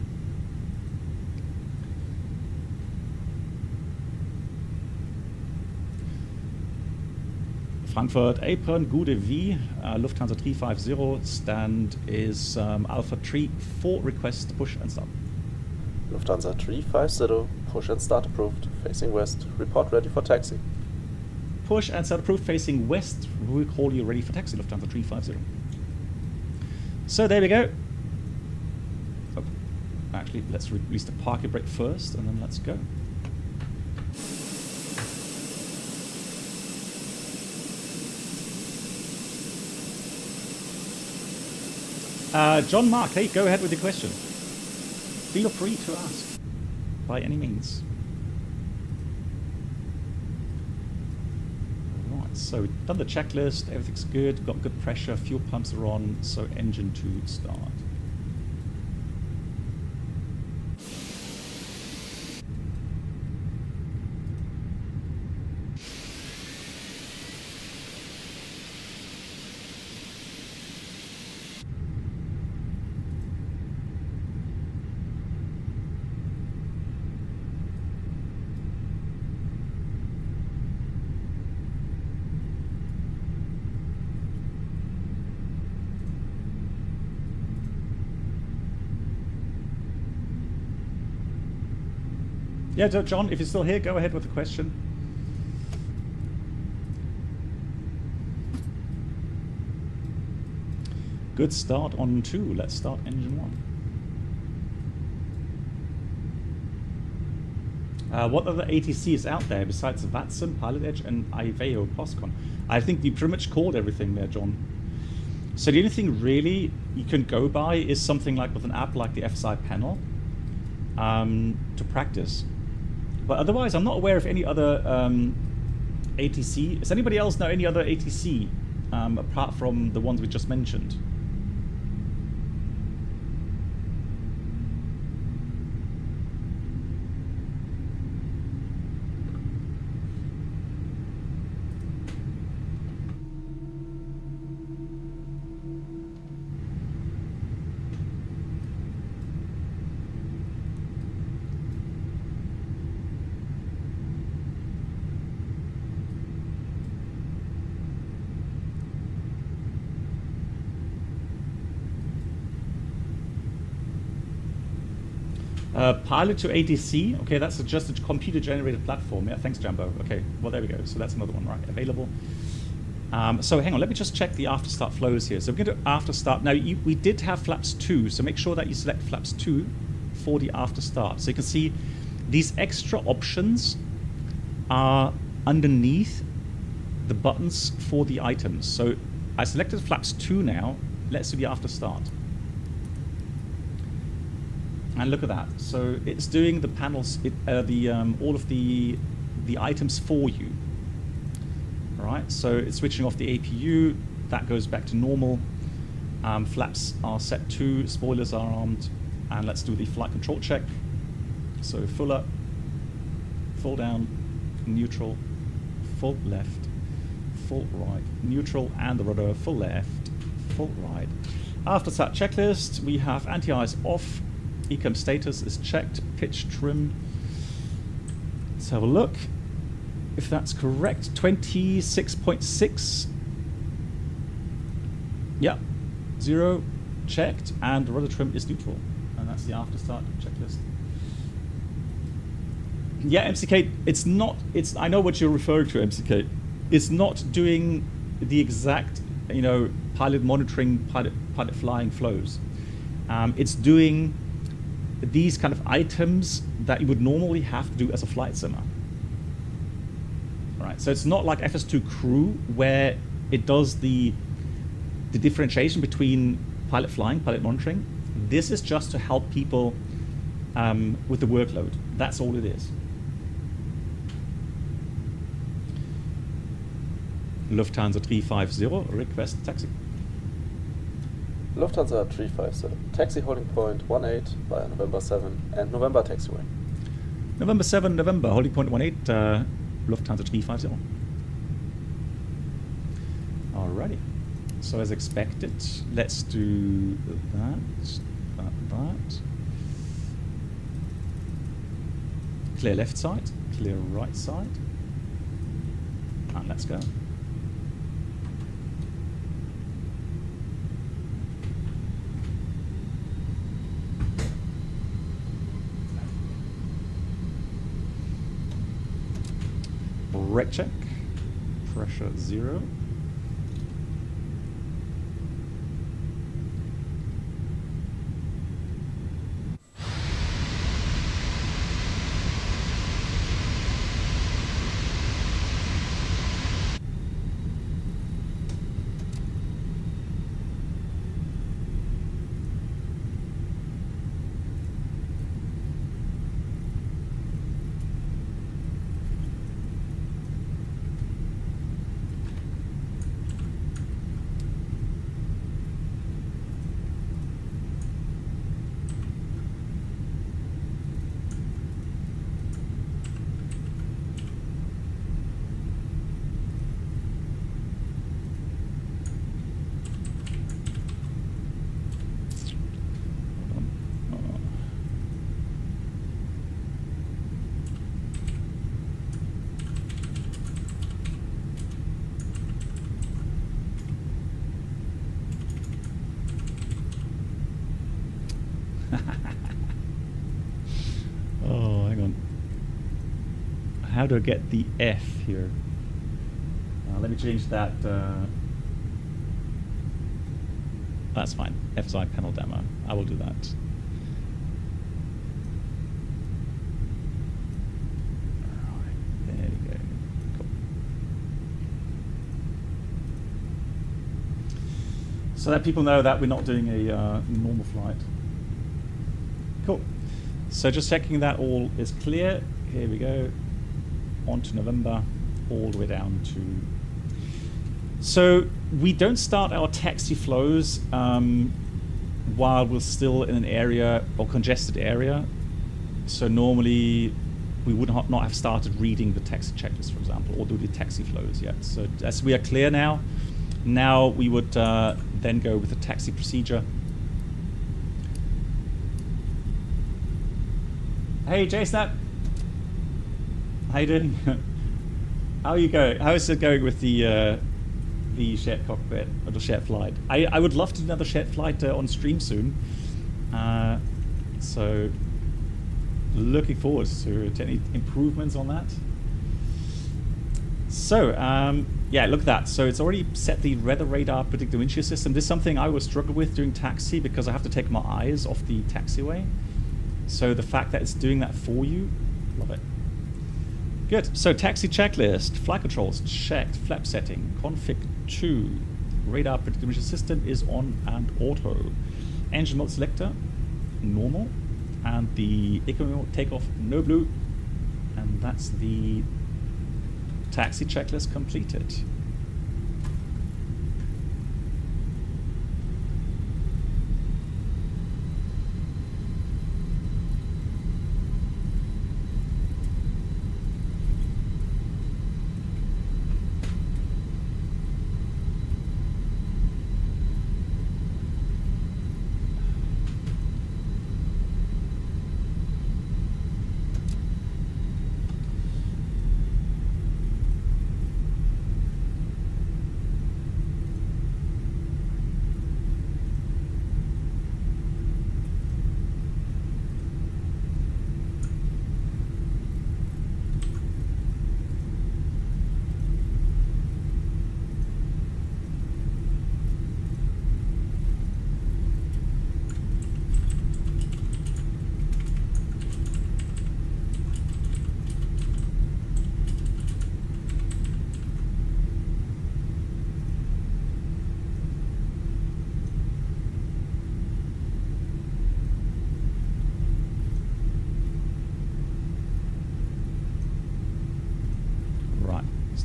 Frankfurt apron, Gute V, Lufthansa 350, stand is Alpha 3, 4 request, push and start. Lufthansa 350, push and start approved, facing west, report ready for taxi. Push and start approved, facing west, we'll call you ready for taxi, Lufthansa 350. So there we go. Oh, actually, let's release the parking brake first and then let's go. John Mark, hey, go ahead with your question. Feel free to ask, by any means. Right, so we've done the checklist, everything's good, got good pressure, fuel pumps are on, so engine to start. Yeah, John, if you're still here, go ahead with the question. Good start on 2. Let's start engine 1. What other ATCs out there besides Watson, Pilot Edge, and Iveo Postcon? I think you pretty much called everything there, John. So the only thing really you can go by is something like with an app like the FSiPanel to practice. But otherwise, I'm not aware of any other ATC. Does anybody else know any other ATC apart from the ones we just mentioned? Pilot to ATC. Okay, that's just a computer-generated platform. Yeah, thanks, Jambo. Okay, well, there we go. So that's another one, right? Available. So hang on, let me just check the after start flows here. So we're going to after start. Now, we did have flaps 2, so make sure that you select flaps 2 for the after start. So you can see these extra options are underneath the buttons for the items. So I selected flaps 2 now. Let's do the after start. And look at that. So it's doing the panels, all of the items for you. All right. So it's switching off the APU. That goes back to normal. Flaps are set to. Spoilers are armed. And let's do the flight control check. So full up, full down, neutral, full left, full right, neutral, and the rudder full left, full right. After that checklist, we have anti-ice off, ecam status is checked, pitch trim. Let's have a look if that's correct. 26.6. Yeah, 0 checked, and the rudder trim is neutral. And that's the after start checklist. Yeah, MCK, it's not, I know what you're referring to, MCK. It's not doing the exact, you know, pilot monitoring, pilot flying flows. It's doing these kind of items that you would normally have to do as a flight simmer. Right, so it's not like FS2 Crew where it does the differentiation between pilot flying, pilot monitoring. This is just to help people with the workload. That's all it is. Lufthansa 350, request taxi. Lufthansa 350, taxi holding point 18 via November 7 and November taxiway. November 7, November, holding point 18, Lufthansa 350. Alrighty. So as expected, let's do that. Clear left side, clear right side, and let's go. Brake check, pressure 0. Oh, hang on. How do I get the F here? Let me change that. That's fine. FSiPanel demo. I will do that. Alright, there we go. Cool. So that people know that we're not doing a normal flight. Cool. So just checking that all is clear. Here we go. On to November, all the way down to... So we don't start our taxi flows while we're still in an area or congested area. So normally we would not have started reading the taxi checklist, for example, or do the taxi flows yet. So as we are clear now we would then go with the taxi procedure. Hey, JSnap. How you doing? How are you going? How is it going with the shared cockpit or the shared flight? I would love to do another shared flight on stream soon. So looking forward to any improvements on that. So yeah, look at that. So it's already set the weather radar predictive wind shear system. This is something I always struggle with doing taxi because I have to take my eyes off the taxiway. So the fact that it's doing that for you, love it. Good. So taxi checklist, flight controls checked, flap setting, config 2, radar predictive wind shear system is on and auto, engine mode selector normal, and the economy mode takeoff no blue, and that's the taxi checklist completed.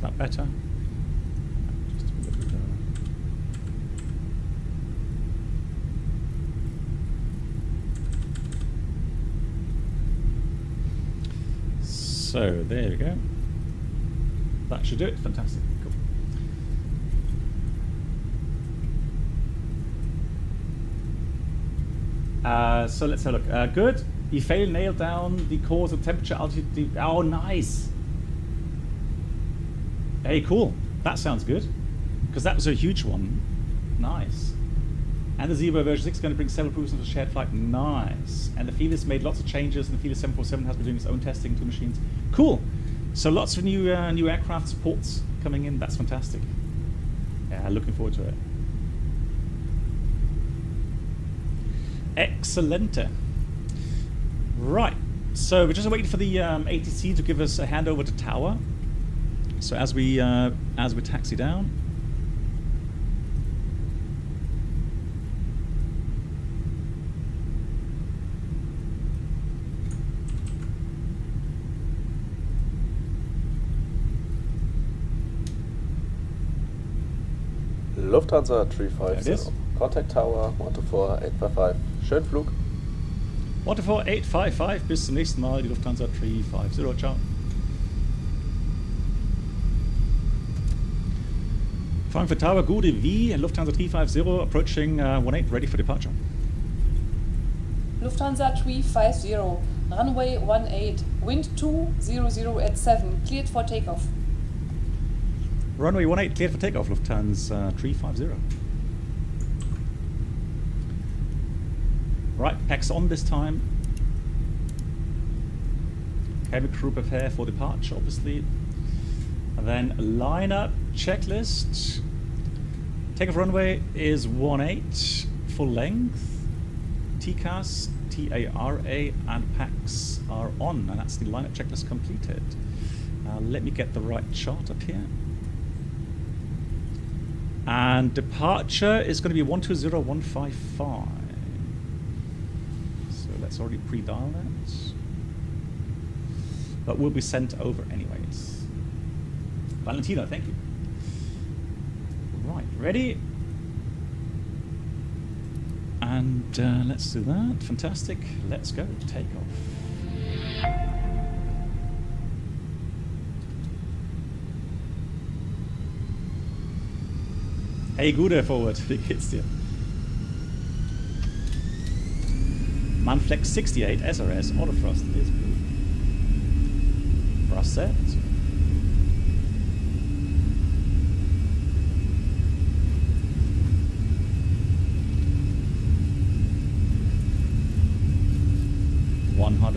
that better? Just a little bit, So there we go. That should do it. Fantastic. Cool. So let's have a look. Good. You failed nail down the cause of temperature, altitude. Oh, nice. Hey, cool. That sounds good. Because that was a huge one. Nice. And the Zebra version 6 is going to bring several improvements for shared flight. Nice. And the Felis made lots of changes, and the Felis 747 has been doing its own testing, 2 machines. Cool. So lots of new aircraft supports coming in. That's fantastic. Yeah, looking forward to it. Excellente. Right. So we're just waiting for the ATC to give us a handover to tower. So as we taxi down. Lufthansa There it 350. is. Contact Tower 124-855. Schönen Flug. 124-855, bis zum nächsten Mal, die Lufthansa 350. Ciao. Frankfurt Tower, Gute V, Lufthansa 350, approaching 18, ready for departure. Lufthansa 350, runway 18, wind 200 at 7, cleared for takeoff. Runway 18, cleared for takeoff, Lufthansa 350. Right, PAX on this time. Cabin crew prepare for departure, obviously. And then lineup checklist. Takeoff runway is 18, full length. TCAS, TARA, and PAX are on, and that's the lineup checklist completed. Let me get the right chart up here. And departure is going to be 120155. So let's already pre-dial that. But we'll be sent over anyways. Valentino, thank you. Right, ready? And let's do that. Fantastic. Let's go. Take off. Hey, Gude forward. Wie geht's dir? Manflex 68 SRS autothrust is blue. Thrust set.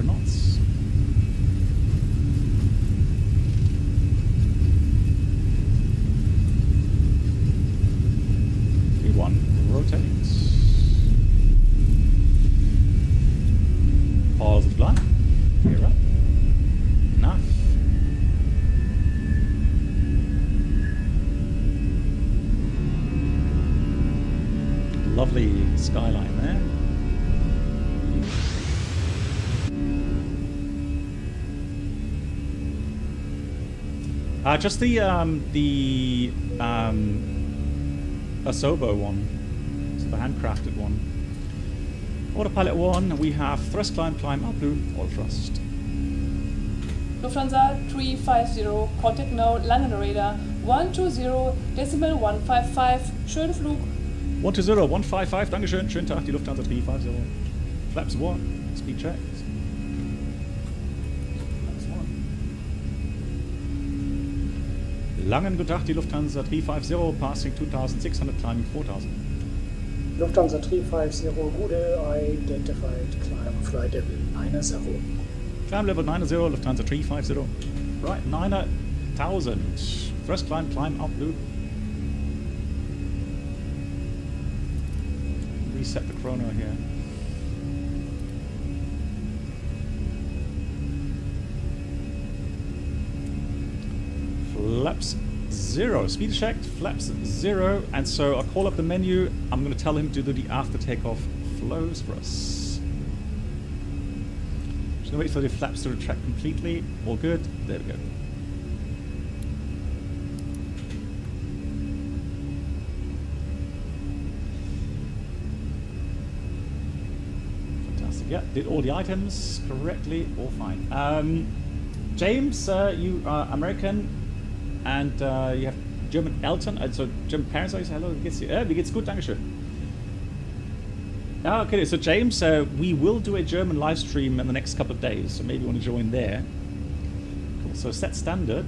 knots. V1 rotates. Pause the flight. Gear up. Enough. Lovely skyline there. Just the Asobo one, so the handcrafted one. Autopilot 1, we have thrust climb, up blue, all thrust. Lufthansa 350, contact now, landing radar 120.155, schönen Flug. 120.155, Dankeschön, schönen Tag, die Lufthansa 350. Flaps 1, speed check. Flaps 1. Langen guten Tag, die Lufthansa 350, passing 2,600, climbing 4,000. Lufthansa 350, Gude, identified, climb flight level 90. Climb level 90, Lufthansa 350. Right, 9,000. First climb up loop. Reset the chrono here. Flaps 0. Speed checked, flaps 0. And so I'll call up the menu. I'm going to tell him to do the after takeoff flows for us. Just going to wait for the flaps to retract completely. All good. There we go. Yeah, did all the items correctly, all fine. James, you are American and you have German Eltern, also German parents. So hello, wie geht's dir? Wie geht's gut, Dankeschön. Okay, so James, we will do a German live stream in the next couple of days, so maybe you want to join there. Cool. So set standard.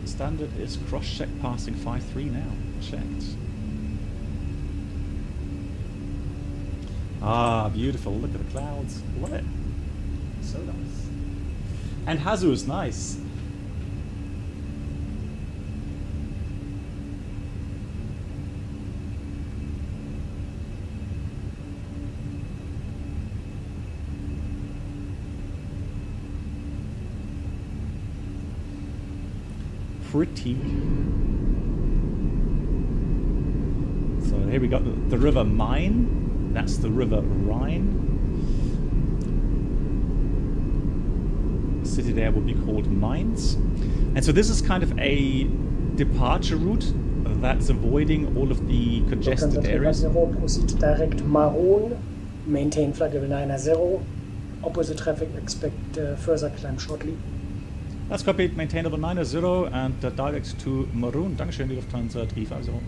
Standard is cross-check passing 5-3 now. Checked. Ah, beautiful. Look at the clouds. Love it. So nice. And Jesus, nice. Pretty. So here we got the river Main. That's the river Rhine. The city there will be called Mainz. And so this is kind of a departure route that's avoiding all of the congested areas. Proceed direct Maroon, maintain flight level 9-0. Opposite traffic, expect further climb shortly. That's copied, maintain level 9-0 and direct to Maroon. Dankeschön, die Lufthansa 350.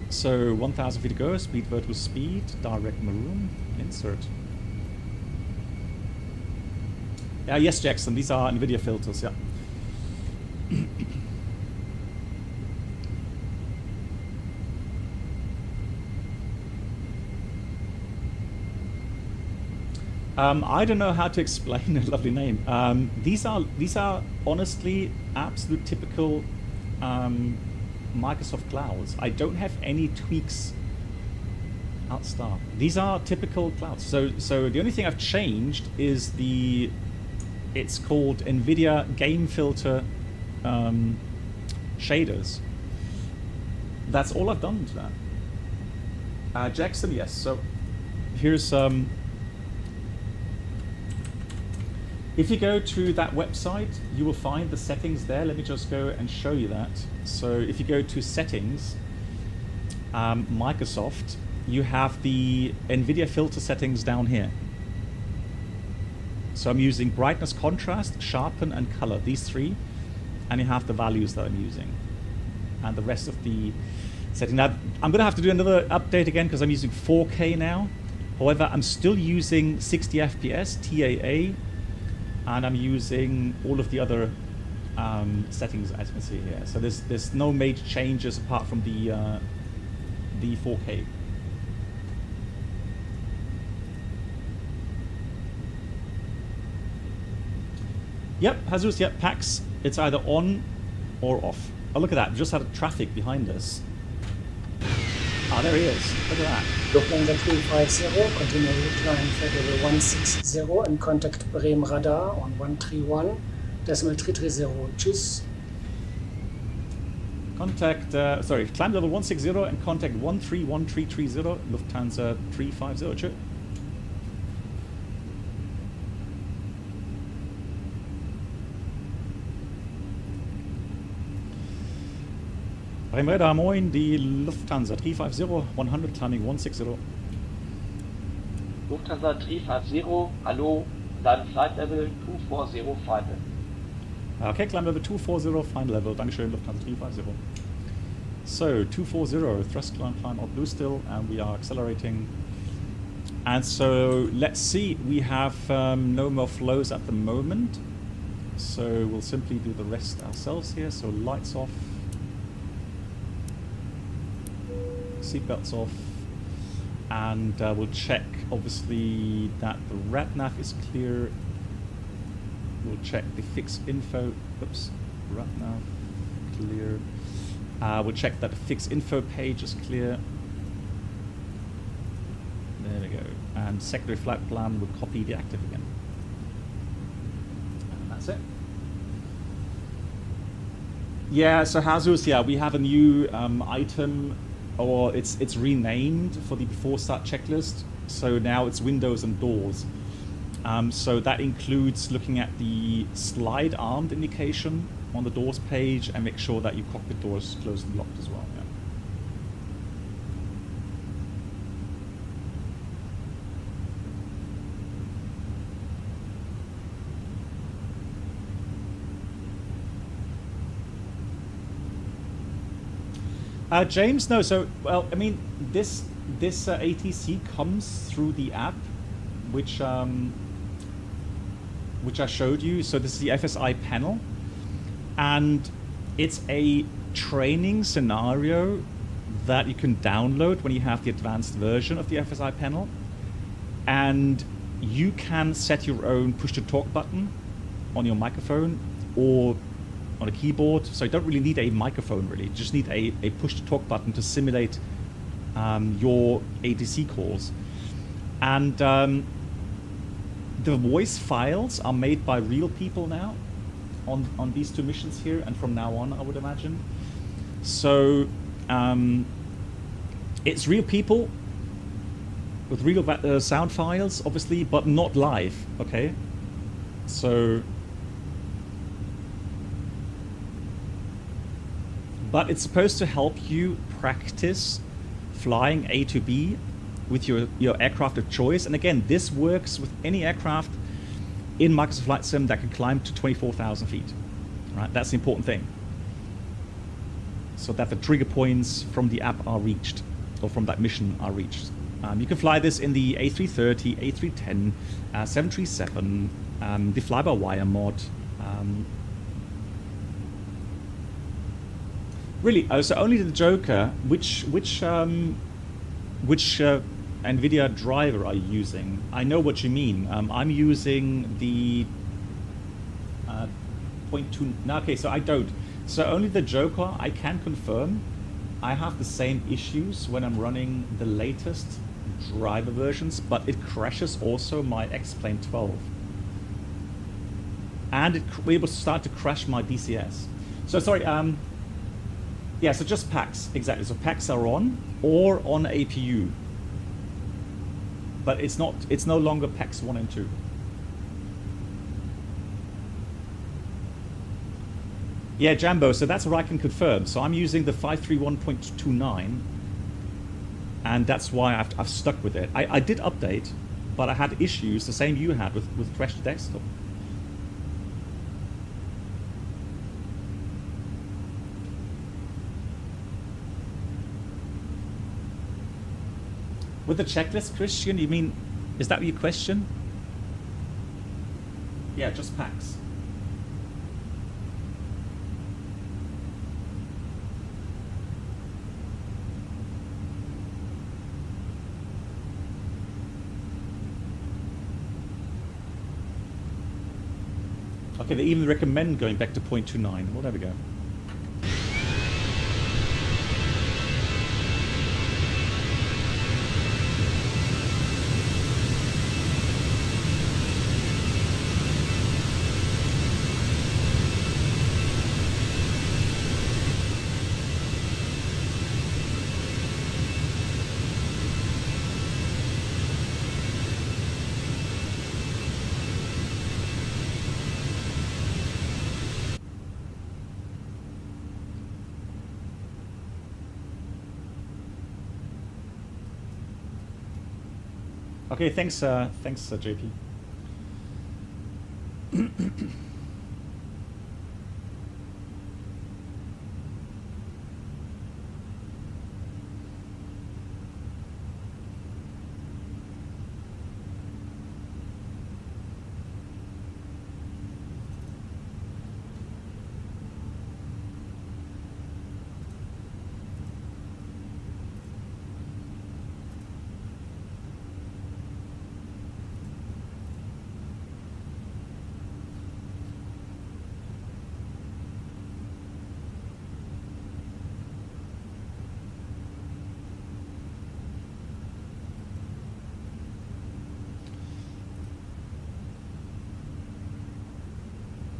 So 1,000 feet to go, speed vertical speed, direct Maroon, insert. Yeah, yes, Jackson, these are NVIDIA filters, yeah. I don't know how to explain a lovely name. These are honestly absolute typical Microsoft clouds. I don't have any tweaks. Outstart. These are typical clouds. So the only thing I've changed is it's called NVIDIA Game Filter shaders. That's all I've done to that. Jackson, yes. So here's if you go to that website, you will find the settings there. Let me just go and show you that. So if you go to settings, Microsoft, you have the NVIDIA filter settings down here. So I'm using brightness, contrast, sharpen, and color, these three. And you have the values that I'm using. And the rest of the setting. Now, I'm going to have to do another update again because I'm using 4K now. However, I'm still using 60 FPS, TAA, and I'm using all of the other settings as you can see here. So there's no major changes apart from the 4K. Yep, Jesus, yep, PAX, it's either on or off. Oh, look at that, we just had traffic behind us. Ah, there he is, look at that. Lufthansa 350, continue climb flight level 160 and contact Bremen radar on 131, decimal 330, tschüss. Contact, climb level 160 and contact 131330, Lufthansa 350, tschüss. Bremen radar, moin, die Lufthansa 350, 100, climbing 160. Lufthansa 350, hallo, dann Flight Level 240 final. Okay, climb level 240, final level, Dankeschön, Lufthansa 350. So, 240, thrust climb on blue still, and we are accelerating. And so, let's see, we have no more flows at the moment. So, we'll simply do the rest ourselves here, so lights off. Seatbelts off, and we'll check obviously that the RATNAV is clear. We'll check the fixed info. Oops, RATNAV clear. We'll check that the fixed info page is clear. There we go. And secondary flight plan, we'll copy the active again. And that's it. Yeah, so Jesus, yeah, we have a new item. Or it's renamed for the before start checklist. So now it's windows and doors. So that includes looking at the slide armed indication on the doors page and make sure that your cockpit door is closed and locked as well. James, no. So, well, I mean, this ATC comes through the app, which I showed you. So this is the FSiPanel, and it's a training scenario that you can download when you have the advanced version of the FSiPanel, and you can set your own push-to-talk button on your microphone or on a keyboard. So you don't really need a microphone, really. You just need a push-to-talk button to simulate your ATC calls. And the voice files are made by real people now on these two missions here, and from now on, I would imagine. So it's real people with real sound files, obviously, but not live, okay? So, but it's supposed to help you practice flying A to B with your aircraft of choice. And again, this works with any aircraft in Microsoft Flight Sim that can climb to 24,000 feet, right? That's the important thing. So that the trigger points from the app are reached, or from that mission are reached. You can fly this in the A330, A310, 737, the fly-by-wire mod. Really, so only the Joker. Which NVIDIA driver are you using? I know what you mean. I'm using the 0.2. No, okay, so I don't. So only the Joker. I can confirm. I have the same issues when I'm running the latest driver versions, but it crashes also my X-Plane 12. And it will start to crash my DCS. So sorry, yeah, so just packs, exactly. So packs are on, or on APU. But it's no longer packs 1 and 2. Yeah, Jambo, so that's what I can confirm. So I'm using the 531.29, and that's why I've stuck with it. I did update, but I had issues, the same you had with Crash to Desktop. With the checklist, Christian, you mean, is that your question? Yeah, just packs. Okay, they even recommend going back to 0.29. Well, there we go. Okay, thanks, JP.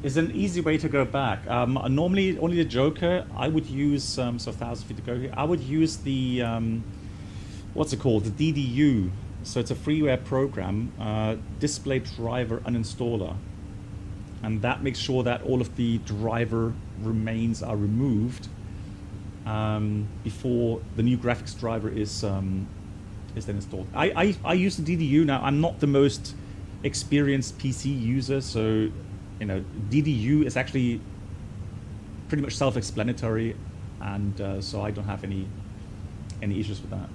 Is an easy way to go back. Normally, only the Joker. I would use so 1,000 feet to go here. I would use the what's it called? The DDU. So it's a freeware program, display driver uninstaller, and that makes sure that all of the driver remains are removed before the new graphics driver is then installed. I use the DDU now. I'm not the most experienced PC user, so. You know, DDU is actually pretty much self-explanatory. and so I don't have any issues with that.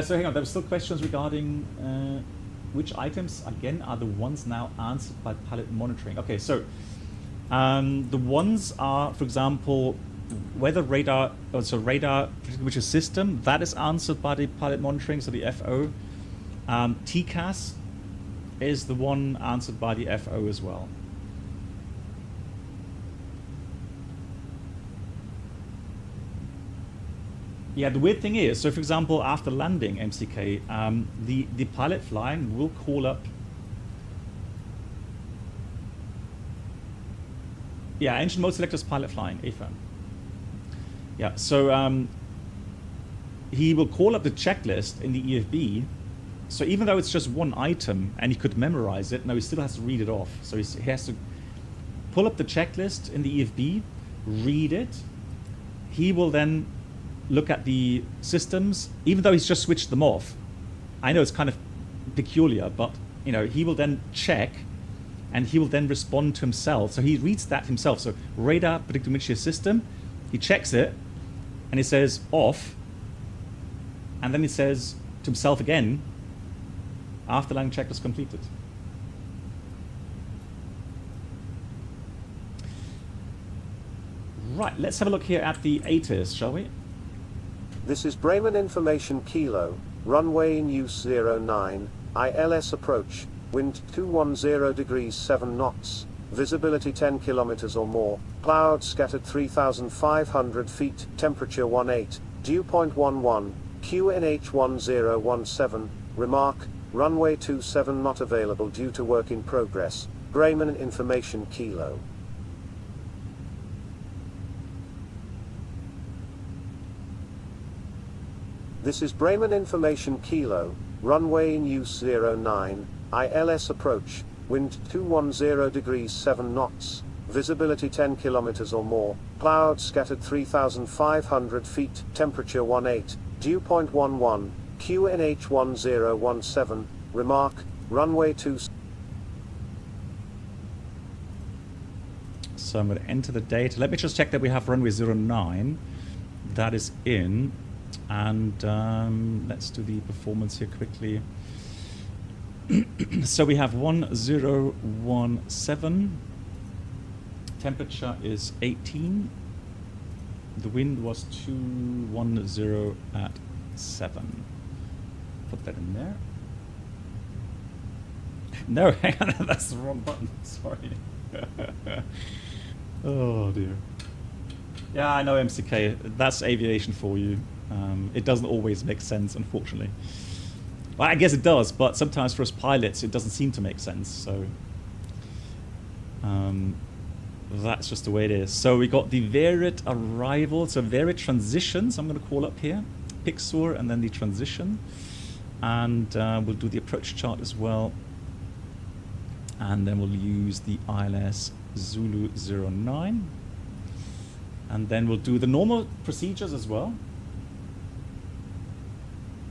So hang on, there were still questions regarding which items, again, are the ones now answered by pilot monitoring. Okay, so the ones are, for example, weather radar, so radar, which is system, that is answered by the pilot monitoring, so the FO. TCAS is the one answered by the FO as well. Yeah, the weird thing is, so for example, after landing MCK, the pilot flying will call up. Yeah, engine mode selectors pilot flying, AFIRM. Yeah, so he will call up the checklist in the EFB. So even though it's just one item and he could memorize it, no, he still has to read it off. So he has to pull up the checklist in the EFB, read it. He will then look at the systems, even though he's just switched them off. I know it's kind of peculiar, but you know, he will then check and he will then respond to himself. So he reads that himself. So radar predictive mixture system, he checks it and he says off, and then he says to himself again, after landing check was completed. Right, let's have a look here at the ATIS, shall we? This is Bremen Information Kilo, runway in use 09, ILS approach, wind 210 degrees 7 knots, visibility 10 kilometers or more, clouds scattered 3,500 feet, temperature 18, dew point 11, QNH 1017, remark, runway 27 not available due to work in progress, Bremen Information Kilo. This is Bremen Information Kilo, runway in use 09, ILS approach, wind 210 degrees 7 knots, visibility 10 kilometers or more, clouds scattered 3,500 feet, temperature 18, dew point 11, QNH 1017, remark, runway 27. So I'm going to enter the data. Let me just check that we have runway 09. That is in. And let's do the performance here quickly. So we have 1017. Temperature is 18. The wind was 210 at 7. Put that in there. No, hang on, that's the wrong button. Sorry. Oh dear. Yeah, I know MCK. That's aviation for you. It doesn't always make sense, unfortunately. Well, I guess it does, but sometimes for us pilots, it doesn't seem to make sense. So that's just the way it is. So we got the varied arrival, so varied transitions. I'm going to call up here, Pixur, and then the transition, and we'll do the approach chart as well, and then we'll use the ILS Zulu 09, and then we'll do the normal procedures as well.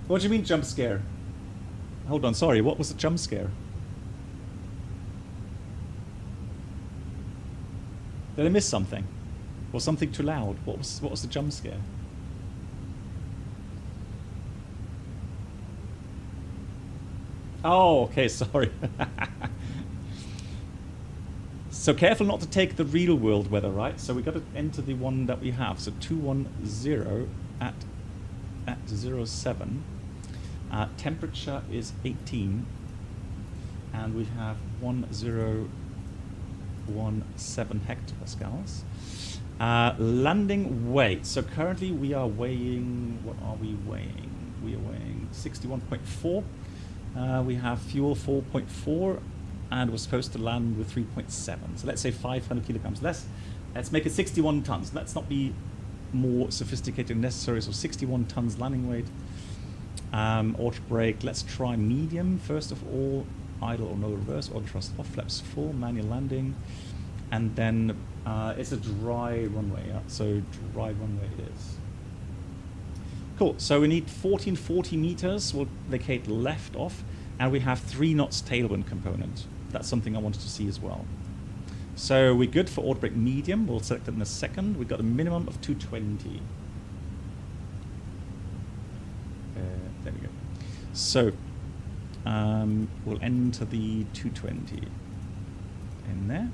What do you mean jump scare? Hold on, sorry, what was the jump scare? Did I miss something? Was something too loud? What was the jump scare? Oh, okay, sorry. So careful not to take the real world weather, right? So we got to enter the one that we have. So 210 at 07. Temperature is 18, and we have 1017 hectopascals. Landing weight. So currently we are weighing, what are we weighing? We are weighing 61.4. We have fuel 4.4, and we're supposed to land with 3.7. So let's say 500 kilograms less. Let's make it 61 tons. Let's not be more sophisticated than necessary. So 61 tons landing weight. Auto brake, let's try medium first of all, idle or no reverse, auto thrust off, flaps full, manual landing, and then it's a dry runway, yeah? So dry runway it is. Cool, so we need 1440 meters, we'll vacate left off, and we have 3 knots tailwind component. That's something I wanted to see as well. So we're good for auto brake medium. We'll select it in a second. We've got a minimum of 220. There we go. So we'll enter the 220 in there.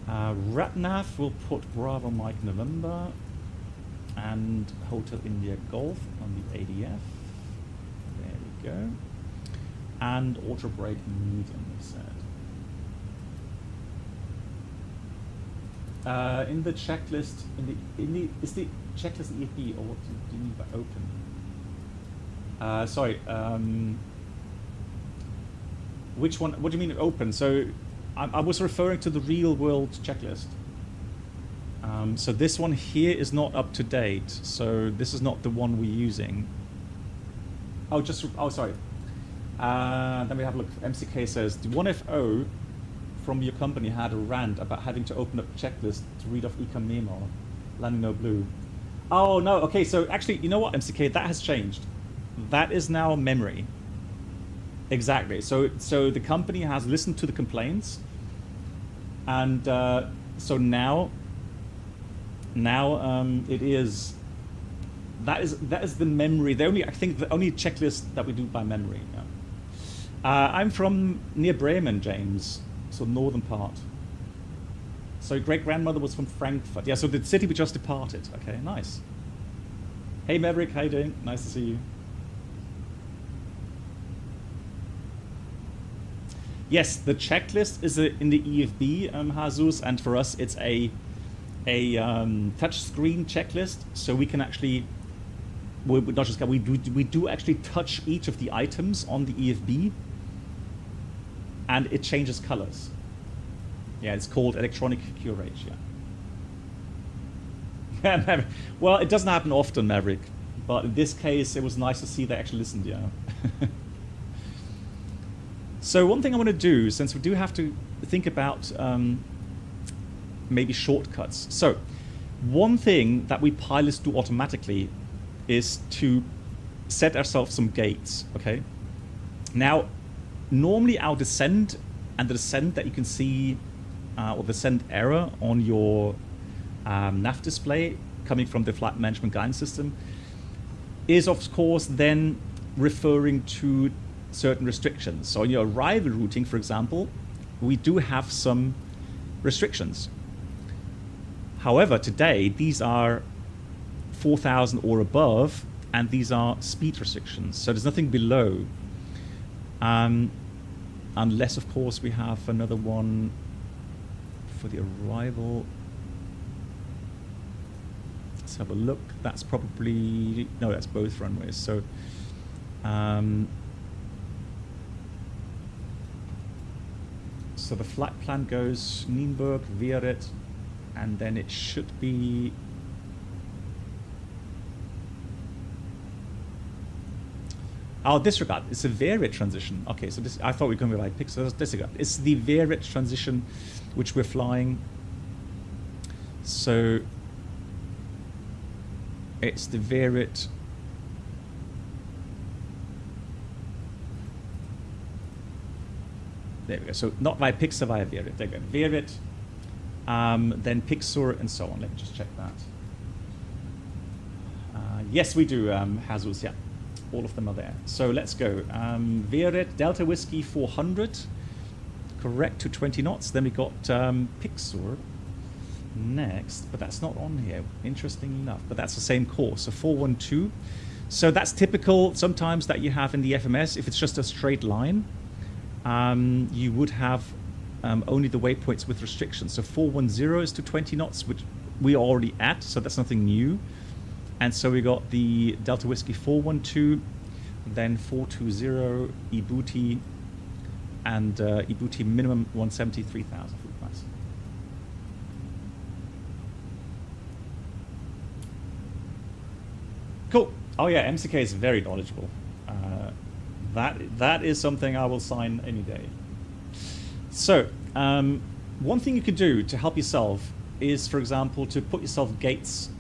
RatNav, we'll put Bravo Mike November and Hotel India Golf on the ADF. There we go. And auto brake medium, we said. In the checklist, is the checklist EFB, or what do you mean by open? Sorry, which one? What do you mean open? So I was referring to the real world checklist. So this one here is not up to date. So this is not the one we're using. Oh, sorry. Then we have a look. MCK says the 1FO from your company had a rant about having to open up a checklist to read off Econ Memo, landing no blue. Oh no, okay, so actually, you know what, MCK, that has changed. That is now memory. Exactly, so the company has listened to the complaints, and so now it is, that is the memory, I think the only checklist that we do by memory. Yeah. I'm from near Bremen, James. So northern part. So great-grandmother was from Frankfurt. Yeah, so the city we just departed. Okay, nice. Hey Maverick, how you doing? Nice to see you. Yes, the checklist is in the EFB, Jesus, and for us it's a touch screen checklist, so we can actually, we do actually touch each of the items on the EFB, and it changes colors. Yeah, it's called electronic curate, yeah. Well, it doesn't happen often, Maverick, but in this case, it was nice to see they actually listened, yeah. So one thing I want to do, since we do have to think about maybe shortcuts. So one thing that we pilots do automatically is to set ourselves some gates, okay? Now, normally our descent and the descent that you can see, or the descent error on your nav display coming from the flight management guidance system is of course then referring to certain restrictions. So in your arrival routing, for example, we do have some restrictions. However, today these are 4,000 or above, and these are speed restrictions. So there's nothing below. Unless, of course, we have another one for the arrival. Let's have a look. That's probably, no, that's both runways. So, so the flight plan goes Nienburg, Vieret, and then it should be oh, disregard. It's a Vieret transition. Okay, so this, I thought we were going to be like pixels. Disregard. It's the Vieret transition which we're flying. So it's the Vieret. There we go. So not via Pixar, via Vieret. There we go. Vieret, then Pixar, and so on. Let me just check that. Yes, we do, Jesus, yeah. All of them are there. So let's go. Vieret, Delta Whiskey 400, correct to 20 knots. Then we got Pixar next, but that's not on here, interestingly enough. But that's the same course, so 412. So that's typical sometimes that you have in the FMS. If it's just a straight line, you would have only the waypoints with restrictions. So 410 is to 20 knots, which we are already at, so that's nothing new. And so we got the Delta Whiskey 412, then 420, Ibuti, and Ibuti minimum 173,000 foot price. Cool. Oh yeah, MCK is very knowledgeable. That is something I will sign any day. So one thing you could do to help yourself is, for example, to put yourself gates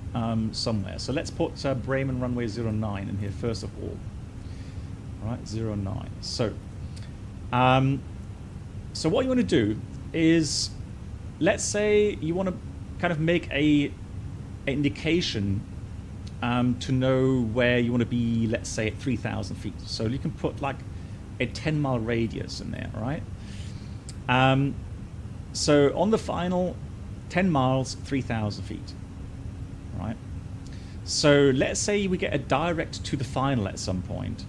somewhere. So let's put Bremen runway 09 in here first of all. All right, 09. So, so what you want to do is let's say you want to kind of make a indication to know where you want to be, let's say at 3,000 feet. So you can put like a 10-mile radius in there, right? So on the final, 10 miles, 3,000 feet, right? So let's say we get a direct to the final at some point,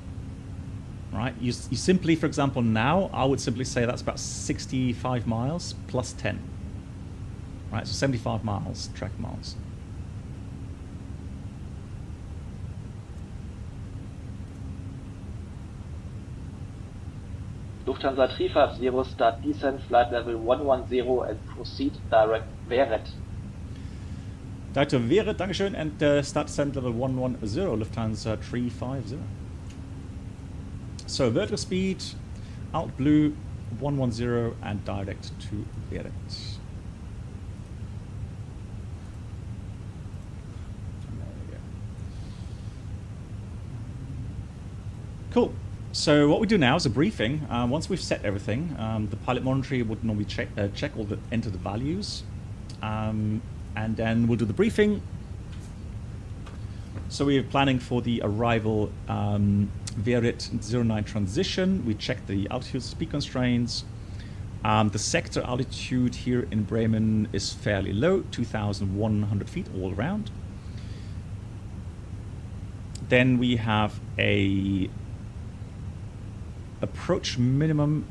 right? You simply, for example, now, I would simply say that's about 65 miles plus 10, right? So 75 miles, track miles. Lufthansa 350, start descent flight level 110 and proceed direct Weret. Director Weret, Dankeschön, and start descent level 110, Lufthansa 350. So vertical speed, out blue, 110 and direct to Weret. Cool. So what we do now is a briefing. Once we've set everything, the pilot monitoring would normally check all the enter the values, and then we'll do the briefing. So we are planning for the arrival Weret 09 transition. We check the altitude speed constraints. The sector altitude here in Bremen is fairly low, 2,100 feet all around. Then we have a approach minimum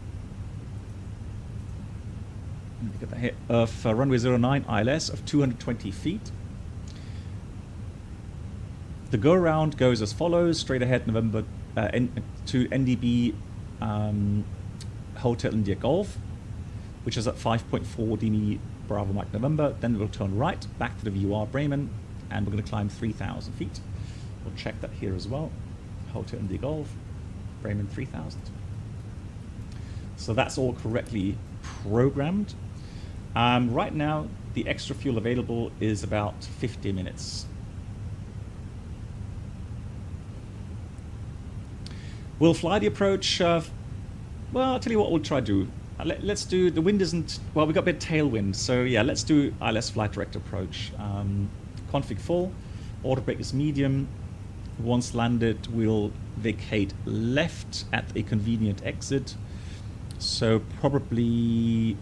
get that here, of runway 09 ILS of 220 feet. The go around goes as follows: straight ahead November to NDB Hotel India Golf, which is at 5.4 dm Bravo Mike November. Then we'll turn right back to the VUR Bremen, and we're going to climb 3,000 feet. We'll check that here as well. Hotel India Golf, Bremen 3,000. So that's all correctly programmed. Right now, the extra fuel available is about 50 minutes. We'll fly the approach. Well, I'll tell you what we'll try to do. Let's do, the wind isn't, well, we've got a bit of tailwind. So yeah, let's do ILS flight direct approach. Config full, auto brake is medium. Once landed, we'll vacate left at a convenient exit. So probably,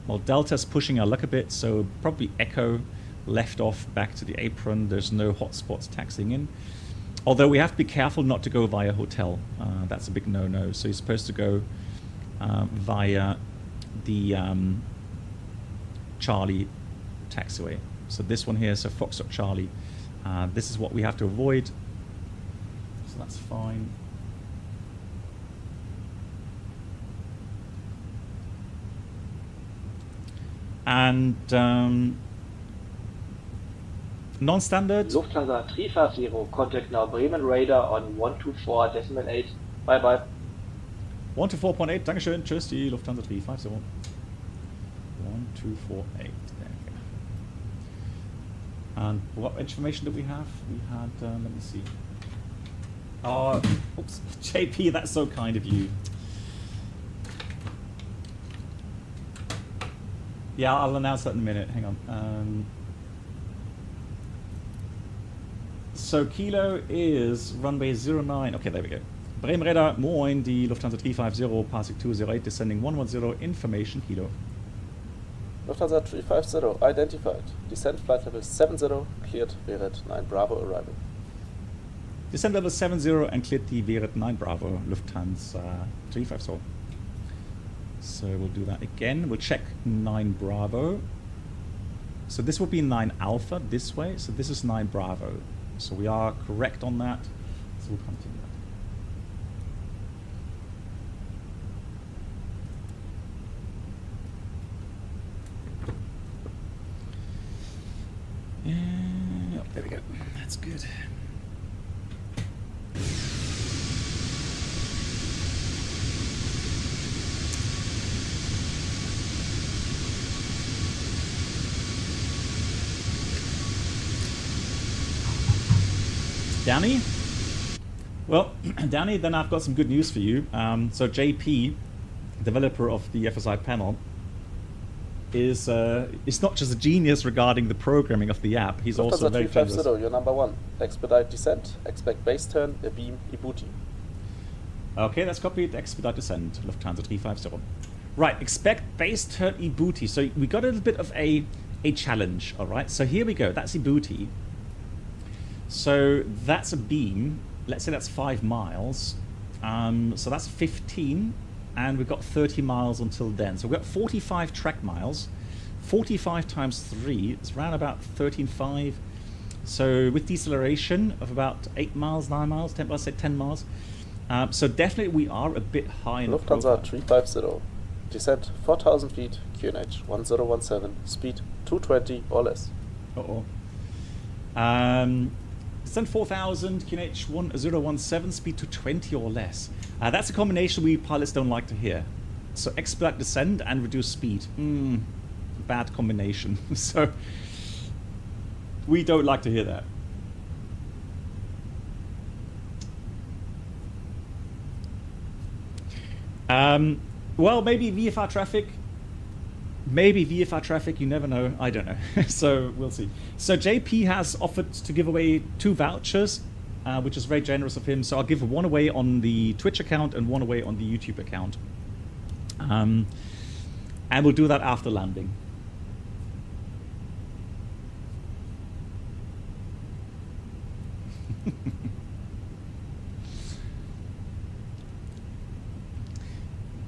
well, Delta's pushing our luck a bit, so probably echo left off back to the apron. There's no hotspots taxiing in. Although we have to be careful not to go via hotel. That's a big no-no. So you're supposed to go via the Charlie taxiway. So this one here, so Foxtrot Charlie. This is what we have to avoid. So that's fine. And non-standard. Lufthansa 350, contact now Bremen radar on 124.8. Bye bye. 124.8, Dankeschön, tschüss, die Lufthansa 350. 1248, there we go. And what information did we have? We had, let me see. Oh, oops, JP, that's so kind of you. Yeah, I'll announce that in a minute, hang on. So Kilo is runway 09, okay, there we go. Bremen radar, moin, die Lufthansa 350, passing 208, descending 110, information, Kilo. Lufthansa 350, identified. Descent flight level 70, cleared Weret 9 Bravo arrival. Descent level 70 and cleared the Weret 9 Bravo, Lufthansa 350. So we'll do that again. We'll check 9 Bravo. So this will be 9 Alpha this way. So this is 9 Bravo. So we are correct on that. So we'll continue. Yeah, there we go. That's good. Danny? Well, Danny, then I've got some good news for you. So JP, developer of the FSiPanel, is not just a genius regarding the programming of the app, he's also Lufthansa very 350, famous. you're number 1. Expedite descent. Expect base turn, a beam, a booty. Okay, that's copied. Expedite descent, Lufthansa 350. Right, expect base turn e-booty. So we got a little bit of a challenge, all right? So here we go. That's e-booty. So that's a beam. Let's say that's 5 miles. So that's 15, and we've got 30 miles until then. So we've got 45 track miles. 45 times 3 is around about 13.5. So with deceleration of about 8 miles, 9 miles, 10, let's say 10 miles. So definitely we are a bit high in the profile. Lufthansa 350. Descent 4,000 feet, QNH 1017, speed 220 or less. Uh-oh. Descent 4,000, QNH 1017, speed 220 or less. That's a combination we pilots don't like to hear. So expedite descent and reduce speed. Bad combination. So we don't like to hear that. Well, maybe VFR traffic. Maybe VFR traffic, you never know. I don't know. So we'll see. So JP has offered to give away 2 vouchers, which is very generous of him. So I'll give one away on the Twitch account and one away on the YouTube account. And we'll do that after landing.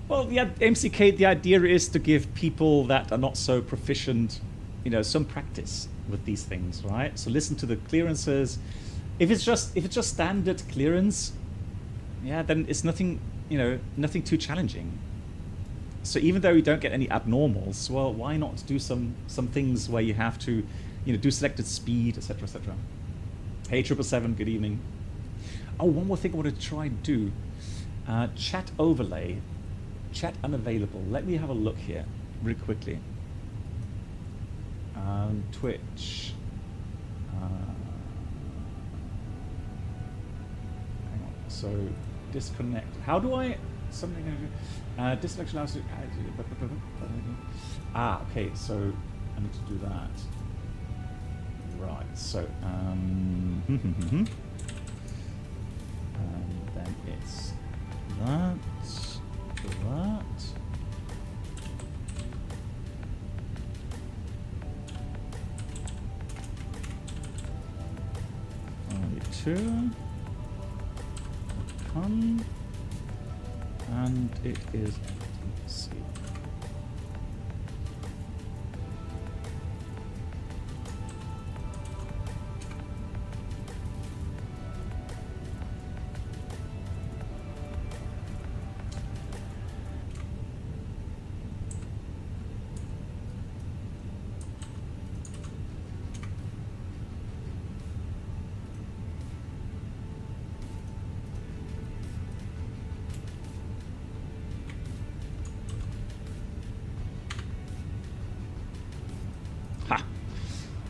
Well, yeah, MCK, the idea is to give people that are not so proficient, some practice with these things, right? So listen to the clearances. If it's just standard clearance, yeah, then it's nothing, nothing too challenging. So even though you don't get any abnormals, well, why not do some things where you have to, do selected speed, etc., etc. Hey, 777, good evening. Oh, one more thing I want to try and do. Chat overlay. Chat unavailable. Let me have a look here, really quickly. Twitch. Hang on. So, disconnect. How do I... disconnection allows you... okay. So, I need to do that. Right. So, and then it's that. That. Only 2. Come. And it is. Let's see.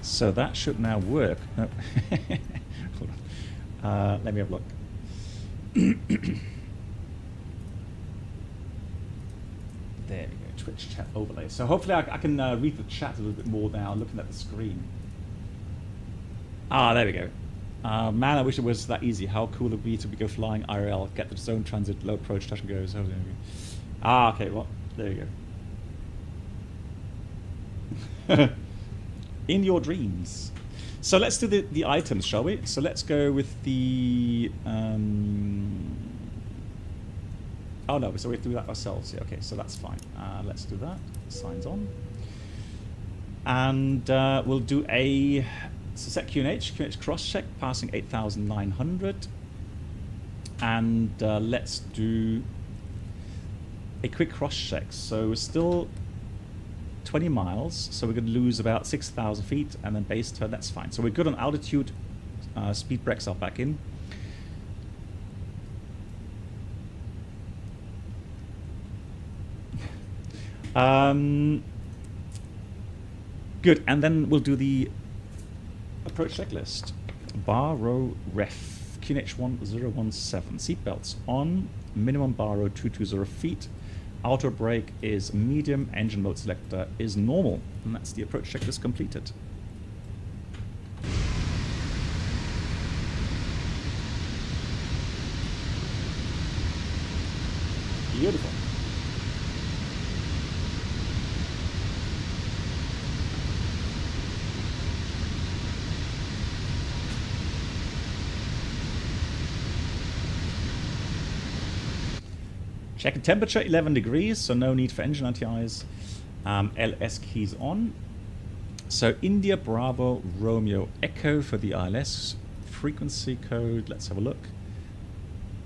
So that should now work. No. Hold on. Let me have a look. There we go. Twitch chat overlay. So hopefully I can read the chat a little bit more now, looking at the screen. There we go. Man, I wish it was that easy. How cool it would be to go flying IRL, get the zone transit, low approach, touch and goes. Okay. Well, there you go. In your dreams. So let's do the items, shall we? So let's go with the... Oh no, so we have to do that ourselves. Yeah, okay, so that's fine. Let's do that. Signs on. And we'll do a... So set QNH cross-check, passing 8,900. And let's do a quick cross-check. So we're still... 20 miles, so we're going to lose about 6,000 feet, and then base turn, that's fine. So we're good on altitude, speed brakes are back in. Good, and then we'll do the approach checklist. Bar row ref, QNH 1017, seatbelts on, minimum bar row 220 feet, Auto brake is medium, engine mode selector is normal. And that's the approach checklist completed. Beautiful. Check temperature, 11 degrees, so no need for engine ATIS. LS keys on. So India, Bravo, Romeo, Echo for the ILS. Frequency code, let's have a look.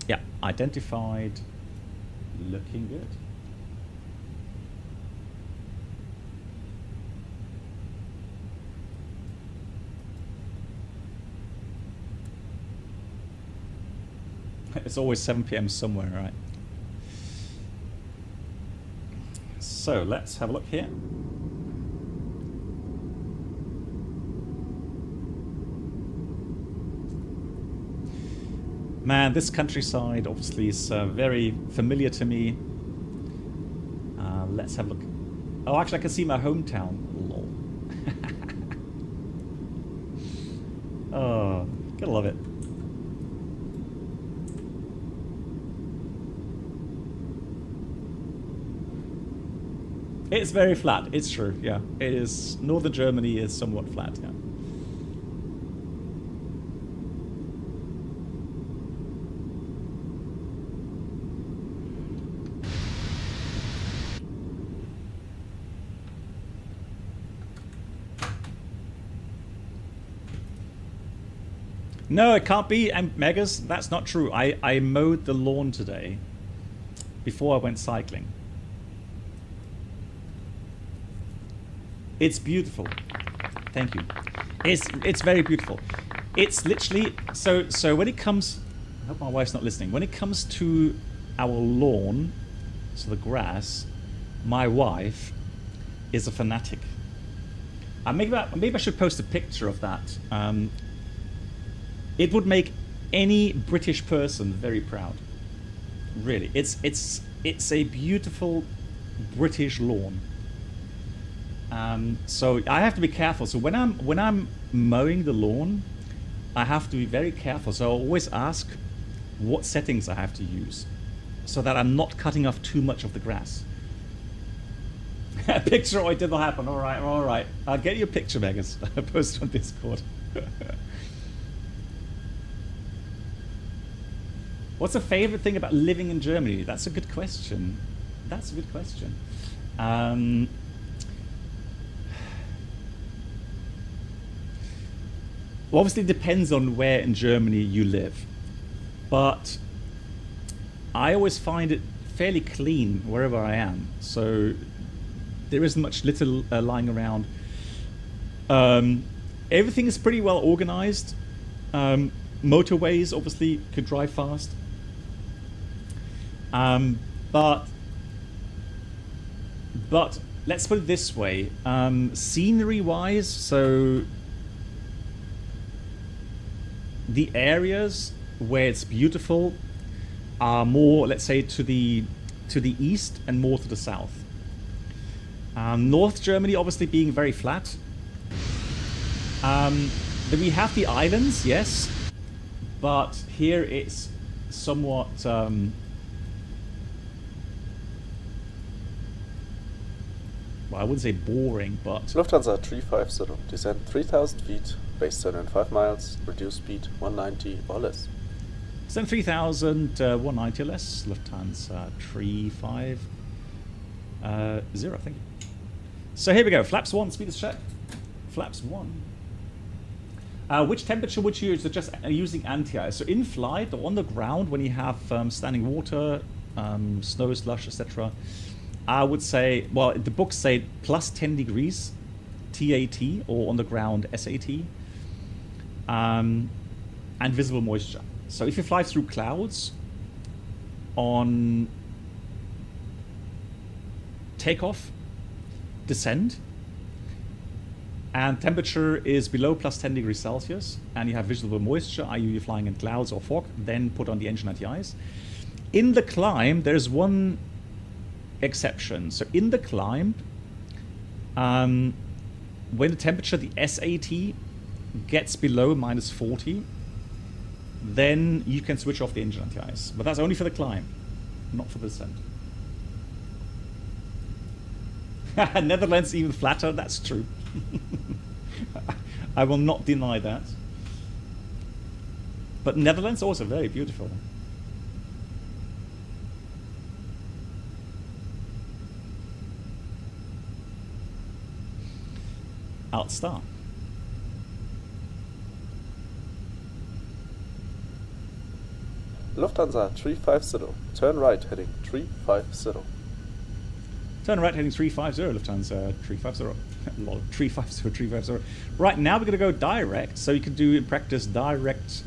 Yeah, identified. Looking good. It's always 7 p.m. somewhere, right? So let's have a look here. Man, this countryside obviously is very familiar to me. Let's have a look. Oh, actually I can see my hometown. Lol. Oh, gotta love it. It's very flat, it's true, yeah. It is, northern Germany is somewhat flat, yeah. No, it can't be, Megas, that's not true. I mowed the lawn today before I went cycling. It's beautiful. Thank you. It's very beautiful. It's literally so when it comes, I hope my wife's not listening. When it comes to our lawn, so the grass, my wife is a fanatic. Maybe I should post a picture of that. It would make any British person very proud. Really, it's a beautiful British lawn. So I have to be careful. So when I'm mowing the lawn, I have to be very careful. So I always ask what settings I have to use, so that I'm not cutting off too much of the grass. A picture, oh, it did not happen. All right, all right. I'll get you a picture, Vegas. I'll post it on Discord. What's the favorite thing about living in Germany? That's a good question. That's a good question. Well, obviously it depends on where in Germany you live, but I always find it fairly clean wherever I am, so there isn't much litter lying around. Everything is pretty well organized. Motorways obviously could drive fast, but let's put it this way, scenery wise, so the areas where it's beautiful are more, let's say, to the east and more to the south. North Germany obviously being very flat. Then we have the islands, yes, but here it's somewhat well, I wouldn't say boring, but Lufthansa 350, descend 3,000 feet, base 705 miles, reduce speed 190 or less. Descend 3,000, 190 or less, Lufthansa 350, thank you. So here we go, flaps 1, speed is check. Flaps 1. Which temperature would you use? So just using anti-ice. So in flight or on the ground, when you have standing water, snow, slush, etc., I would say, well, the books say plus 10 degrees, TAT, or on the ground, SAT, and visible moisture. So if you fly through clouds on takeoff, descend, and temperature is below plus 10 degrees Celsius, and you have visible moisture, i.e. you're flying in clouds or fog, then put on the engine anti-ice. In the climb, there's one exception. So in the climb, when the temperature, the SAT, gets below -40, then you can switch off the engine anti-ice. But that's only for the climb, not for the descent. Netherlands even flatter, that's true. I will not deny that. But Netherlands also very beautiful. Outstar. Lufthansa 350, turn right heading 350. Turn right heading 350, Lufthansa 350. Lol, 350, 350. Right, now we're going to go direct, so you can do in practice direct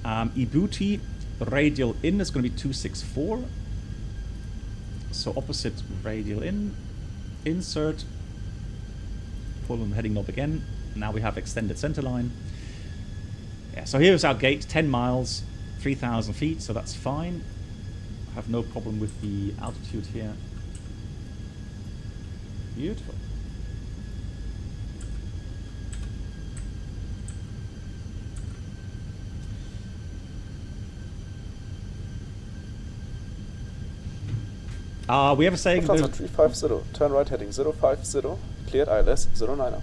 Ibuti radial in is going to be 264. So opposite radial in, insert, pull on the heading knob again. Now we have extended center line. Yeah, so here's our gate, 10 miles, 3,000 feet, so that's fine. I have no problem with the altitude here. Beautiful. We have a saying... Lufthansa 350, turn right heading 050, cleared ILS 09er.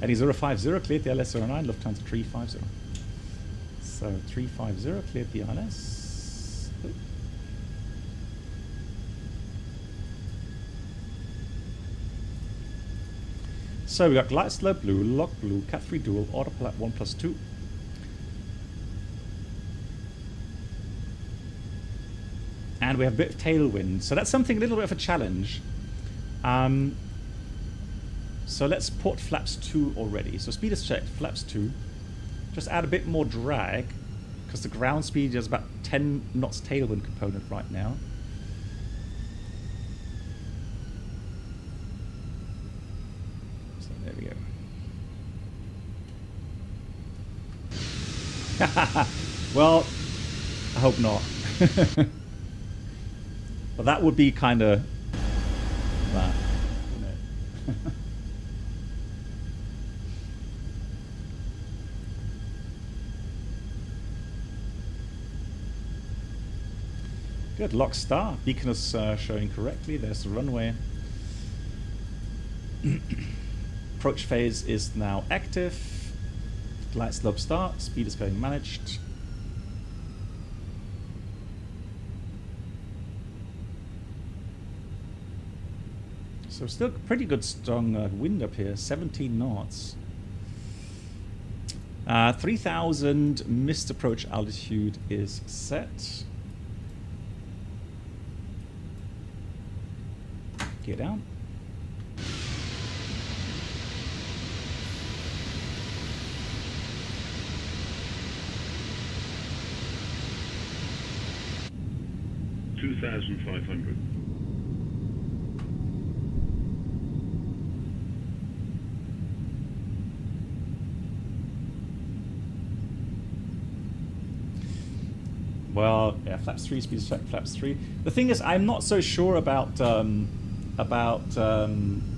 Heading 050, cleared the ILS 09, Lufthansa 350. So 350, cleared the ILS. So we got glide slope blue, lock blue, cat 3 dual, autopilot 1+2. And we have a bit of tailwind, so that's something a little bit of a challenge. So let's put flaps 2 already. So speed is checked, flaps 2. Just add a bit more drag, because the ground speed is about 10 knots tailwind component right now. So there we go. Well, I hope not. But that would be kind of that, wouldn't it? Good, lock star. Beacon is showing correctly. There's the runway. Approach phase is now active. Glide slope start. Speed is going managed. So still pretty good strong wind up here, 17 knots. 3,000 missed approach altitude is set. Gear down. $2,500. Well, yeah, flaps 3, speed is check, flaps 3. The thing is, I'm not so sure about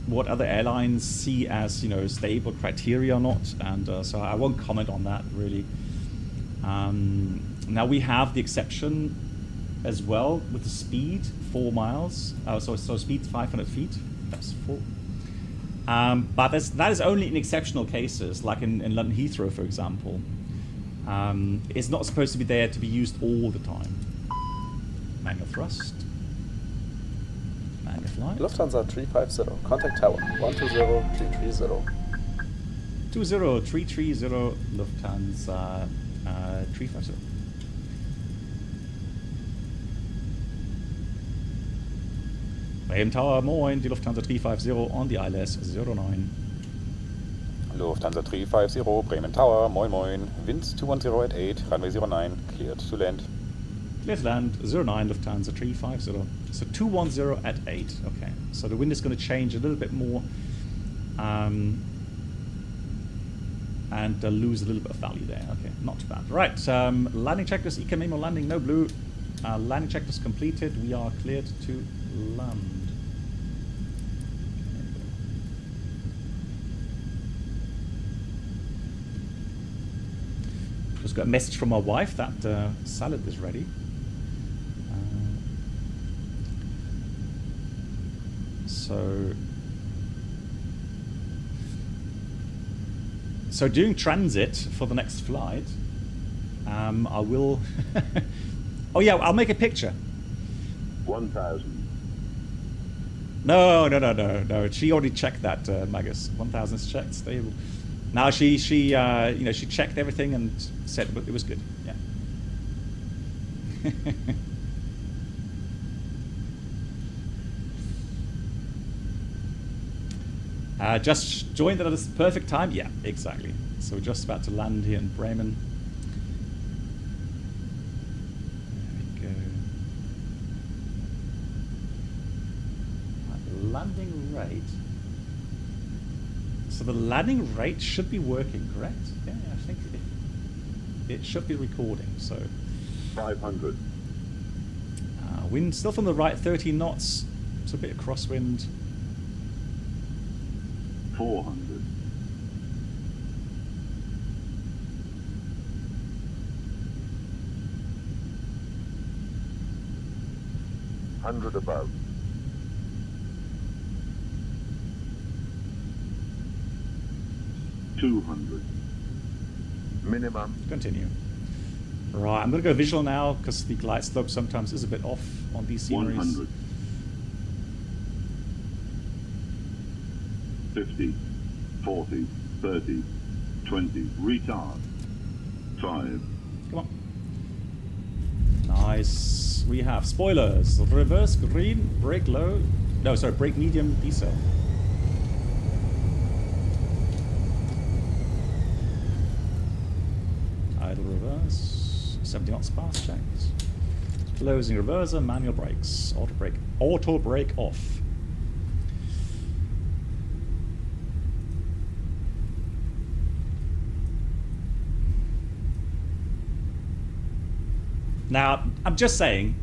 what other airlines see as, you know, stable criteria or not, and so I won't comment on that really. Now we have the exception as well with the speed, 4 miles. So speed 500 feet. That's 4. But that is only in exceptional cases, like in London Heathrow, for example. It's not supposed to be there to be used all the time. Manual thrust. Manual flight. Lufthansa 350, contact tower 120330. 20330 Lufthansa 350. Bremen Tower, moin, die Lufthansa 350 on the ILS 09. Lufthansa 350, Bremen Tower, moin moin, wind 210 at 8, runway 09, cleared to land. Cleared to land, 09 Lufthansa 350. So 210 at 8, okay. So the wind is going to change a little bit more and lose a little bit of value there, okay, not too bad. Right, landing checklist, EK memo landing, no blue, Landing checklist completed. We are cleared to land. Just got a message from my wife that salad is ready. So during transit for the next flight, I will. Oh yeah, I'll make a picture. 1,000. No. She already checked that, Magus. 1,000 is checked. Stable. Now she checked everything and said it was good. Yeah. Just joined at this perfect time. Yeah, exactly. So we're just about to land here in Bremen. There we go. Right, landing rate. So the landing rate should be working, correct? Yeah, I think it should be recording. So 500. Wind still from the right, 30 knots. It's a bit of crosswind. 400. 100 above. 200. Minimum. Continue. Right, I'm going to go visual now because the glide slope sometimes is a bit off on these sceneries. 100. 50, 40, 30, 20, retard. 5. Come on. Nice. We have spoilers. Reverse green, brake low. No, sorry, brake medium, decel. Idle reverse. 70 knots pass checks. Closing reverser, manual brakes. Auto brake off. Now, I'm just saying,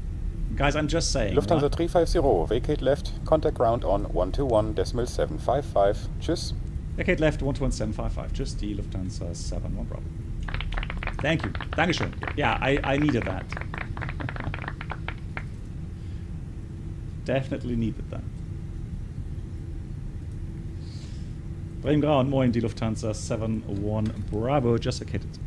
guys, I'm just saying. Lufthansa 350, vacate left, contact ground on 121.755. Tschüss. Vacate left, 121.755. Just die Lufthansa 71 Bravo. Thank you. Dankeschön. Yeah, I needed that. Definitely needed that. Bremen ground, moin, die Lufthansa 71 Bravo, just vacated.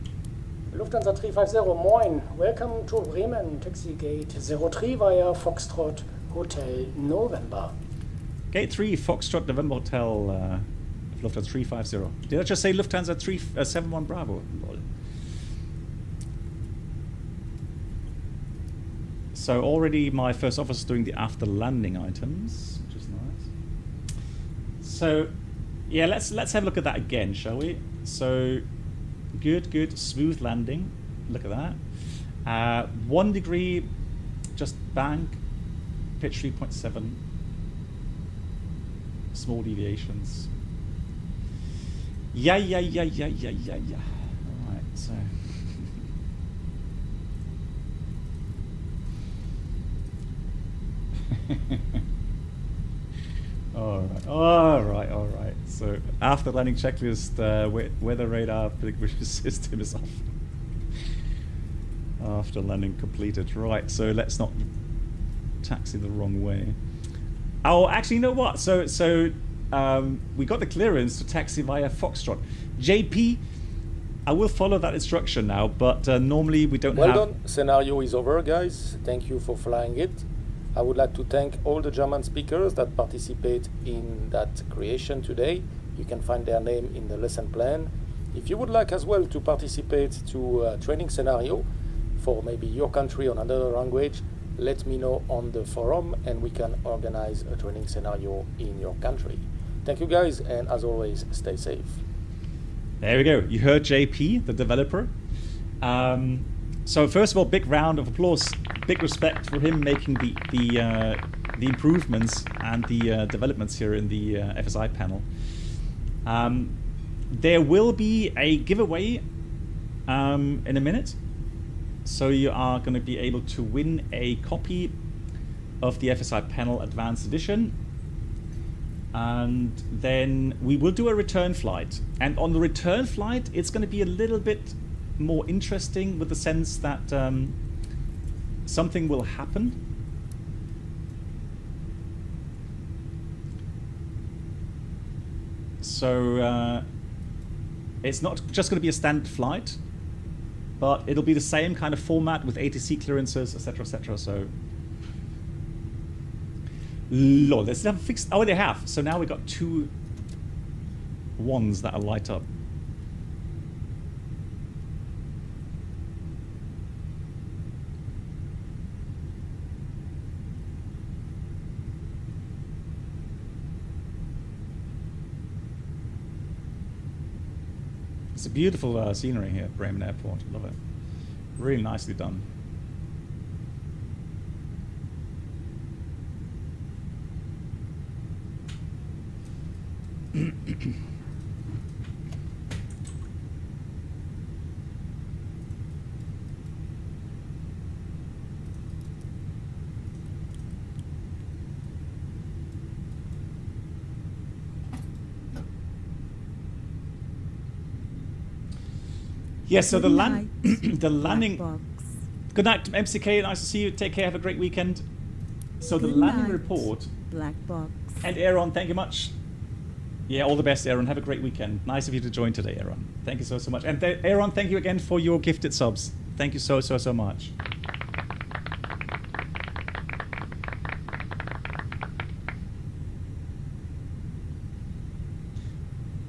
Lufthansa 350, moin. Welcome to Bremen, taxi gate 03 via Foxtrot Hotel November. Gate 3, Foxtrot November Hotel, Lufthansa 350. Did I just say Lufthansa 71 Bravo? Lol. So already my first officer is doing the after landing items, which is nice. So yeah, let's have a look at that again, shall we? So good, smooth landing. Look at that. 1 degree, just bank, pitch 3.7. Small deviations. Yeah. Alright, so. Alright. So after landing checklist, weather radar prediction system is off. After landing completed. Right, so let's not taxi the wrong way. Oh, actually, you know what? So we got the clearance to taxi via Foxtrot. JP, I will follow that instruction now, but normally we don't have... Well done. Scenario is over, guys. Thank you for flying it. I would like to thank all the German speakers that participate in that creation today. You can find their name in the lesson plan. If you would like as well to participate to a training scenario for maybe your country or another language, let me know on the forum and we can organize a training scenario in your country. Thank you guys, and as always, stay safe. There we go. You heard JP, the developer. So first of all, big round of applause. Big respect for him making the improvements and the developments here in the FSiPanel. There will be a giveaway in a minute. So you are going to be able to win a copy of the FSiPanel Advanced Edition. And then we will do a return flight. And on the return flight, it's going to be a little bit more interesting with the sense that something will happen. So it's not just going to be a standard flight, but it'll be the same kind of format with ATC clearances, etc., etc. So, lol, let's have fixed. Oh, they have. So now we've got 2 ones that are light up. It's a beautiful scenery here at Bremen Airport. Love it. Really nicely done. Yes, so the landing. Good night, MCK. Nice to see you. Take care. Have a great weekend. So the landing report. Black box. And Aaron, thank you much. Yeah, all the best, Aaron. Have a great weekend. Nice of you to join today, Aaron. Thank you so much. And Aaron, thank you again for your gifted subs. Thank you so much.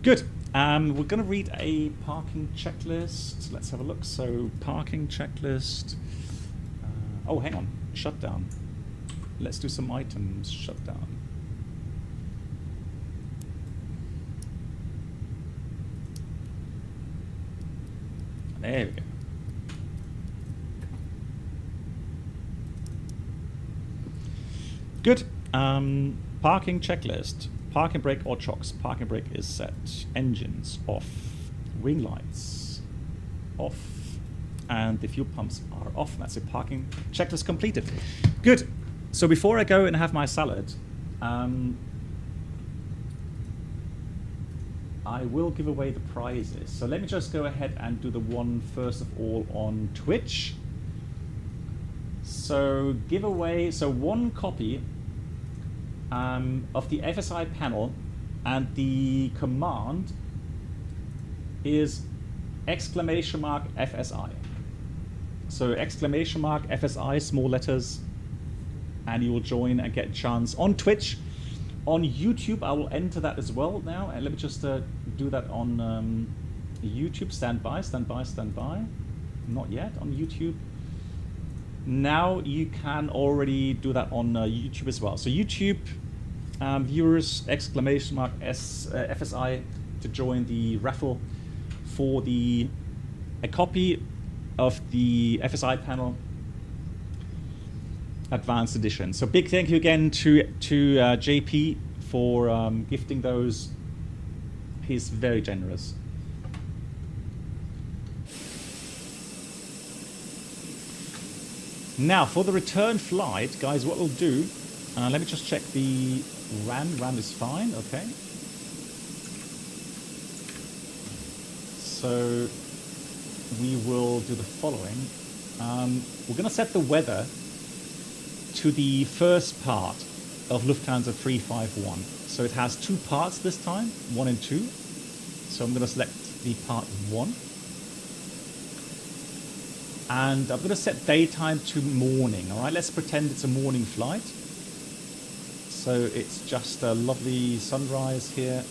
Good. We're going to read a parking checklist. Let's have a look. So, parking checklist. Oh, hang on. Shutdown. Let's do some items. Shutdown. There we go. Good. Parking checklist. Parking brake or chocks. Parking brake is set. Engines off. Wing lights off. And the fuel pumps are off. That's it. Parking checklist completed. Good. So before I go and have my salad, I will give away the prizes. So let me just go ahead and do the one first of all on Twitch. So giveaway. So 1 copy of the FSiPanel, and the command is !FSI. So !FSI, small letters, and you will join and get a chance on Twitch. On YouTube, I will enter that as well now, and let me just do that on YouTube. Stand by. Not yet on YouTube. Now you can already do that on YouTube as well. So YouTube viewers, !FSI to join the raffle for a copy of the FSiPanel Advanced Edition. So big thank you again to JP for gifting those. He's very generous. Now, for the return flight, guys, what we'll do, let me just check the RAM. RAM is fine, okay. So we will do the following. We're going to set the weather to the first part of Lufthansa 351. So it has 2 parts this time, 1 and 2. So I'm going to select the part 1. And I'm going to set daytime to morning. All right, let's pretend it's a morning flight. So it's just a lovely sunrise here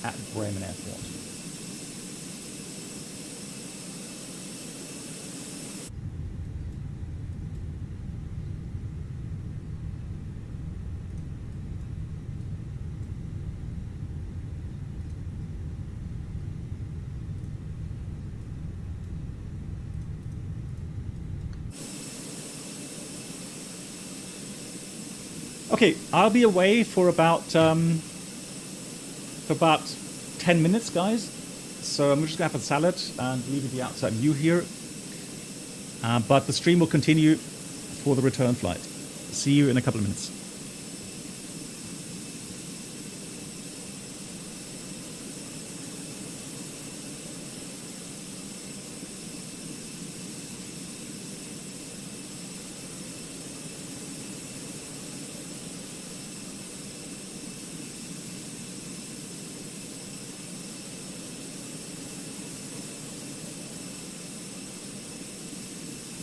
at Bremen Airport. Okay, I'll be away for about 10 minutes, guys. So I'm just gonna have a salad and leave the outside view here. But the stream will continue for the return flight. See you in a couple of minutes.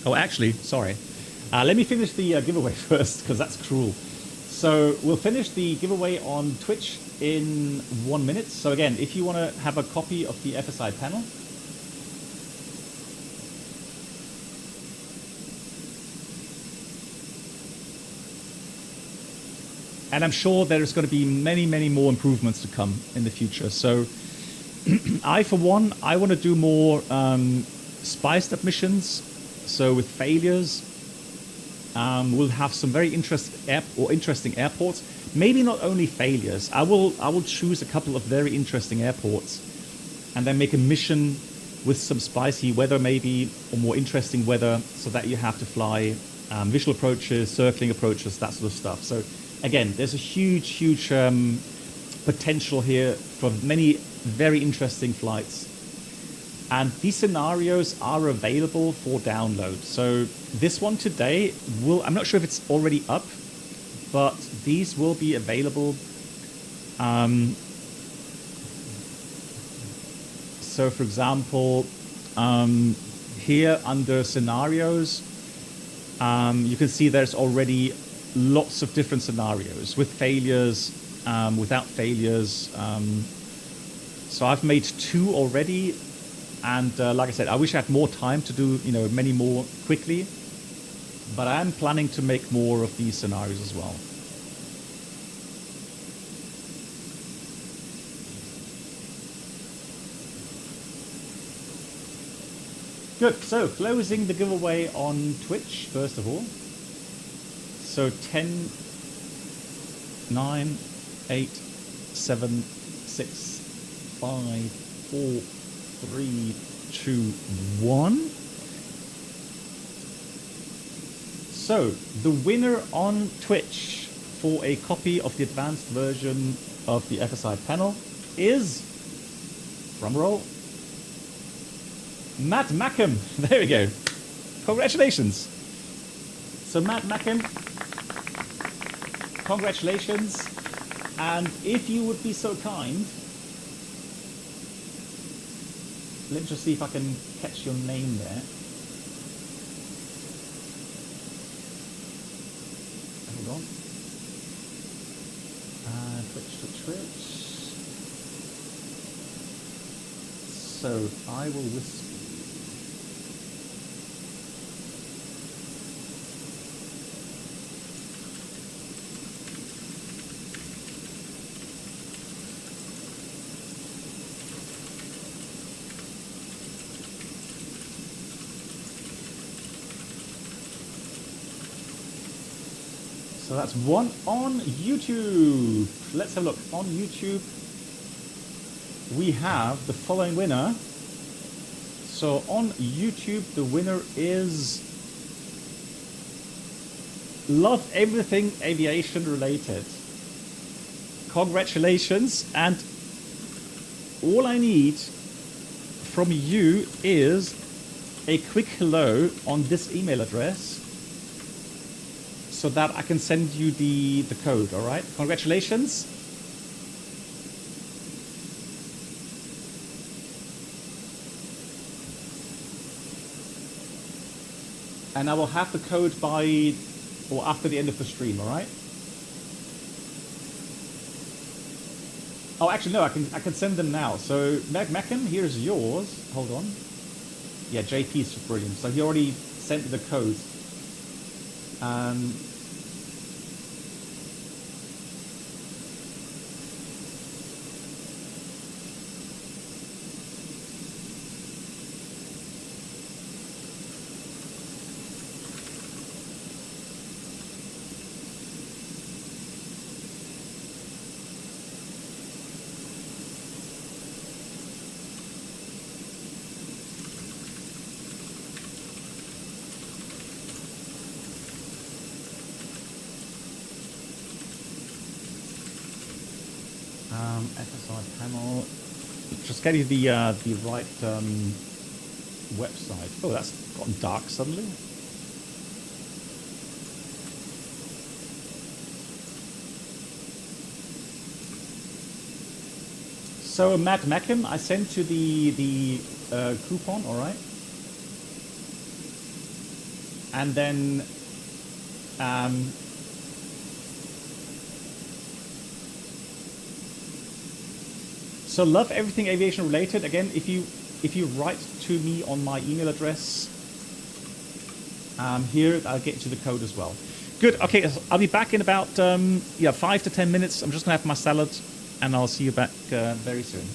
Oh, actually, sorry. Let me finish the giveaway first, because that's cruel. So we'll finish the giveaway on Twitch in 1 minute. So again, if you want to have a copy of the FSiPanel, and I'm sure there's going to be many, many more improvements to come in the future. So I, for one, I want to do more spiced up missions. So with failures, we'll have some very interesting airports. Maybe not only failures. I will choose a couple of very interesting airports, and then make a mission with some spicy weather, maybe, or more interesting weather, so that you have to fly visual approaches, circling approaches, that sort of stuff. So again, there's a huge potential here for many very interesting flights. And these scenarios are available for download. So this one today I'm not sure if it's already up, but these will be available. So for example, here under scenarios, you can see there's already lots of different scenarios with failures, without failures. So I've made 2 already. And like I said, I wish I had more time to do, many more quickly. But I am planning to make more of these scenarios as well. Good. So closing the giveaway on Twitch, first of all. So 10, 9, 8, 7, 6, 5, 4, 3, 2, 1. So the winner on Twitch for a copy of the advanced version of the FSiPanel is, drumroll, Matt Mackham. There we go. Congratulations. So Matt Mackham, congratulations. And if you would be so kind, let me just see if I can catch your name there. Hold on. Twitch. So I will whisper. So that's one on YouTube. Let's have a look. On YouTube, we have the following winner. So on YouTube, the winner is Love Everything Aviation Related. Congratulations. And all I need from you is a quick hello on this email address, so that I can send you the code, all right? Congratulations. And I will have the code by, or after the end of the stream, all right? Oh, actually, no, I can send them now. So, Mackham, here's yours. Hold on. Yeah, JP's brilliant. So he already sent me the code. FSiPanel. Just getting the right website. Oh, that's gotten dark suddenly. So Matt Mackham, I sent you the coupon, all right? And then so love everything aviation related. Again, if you write to me on my email address here, I'll get you the code as well. Good. Okay, so I'll be back in about 5 to 10 minutes. I'm just gonna have my salad, and I'll see you back very soon.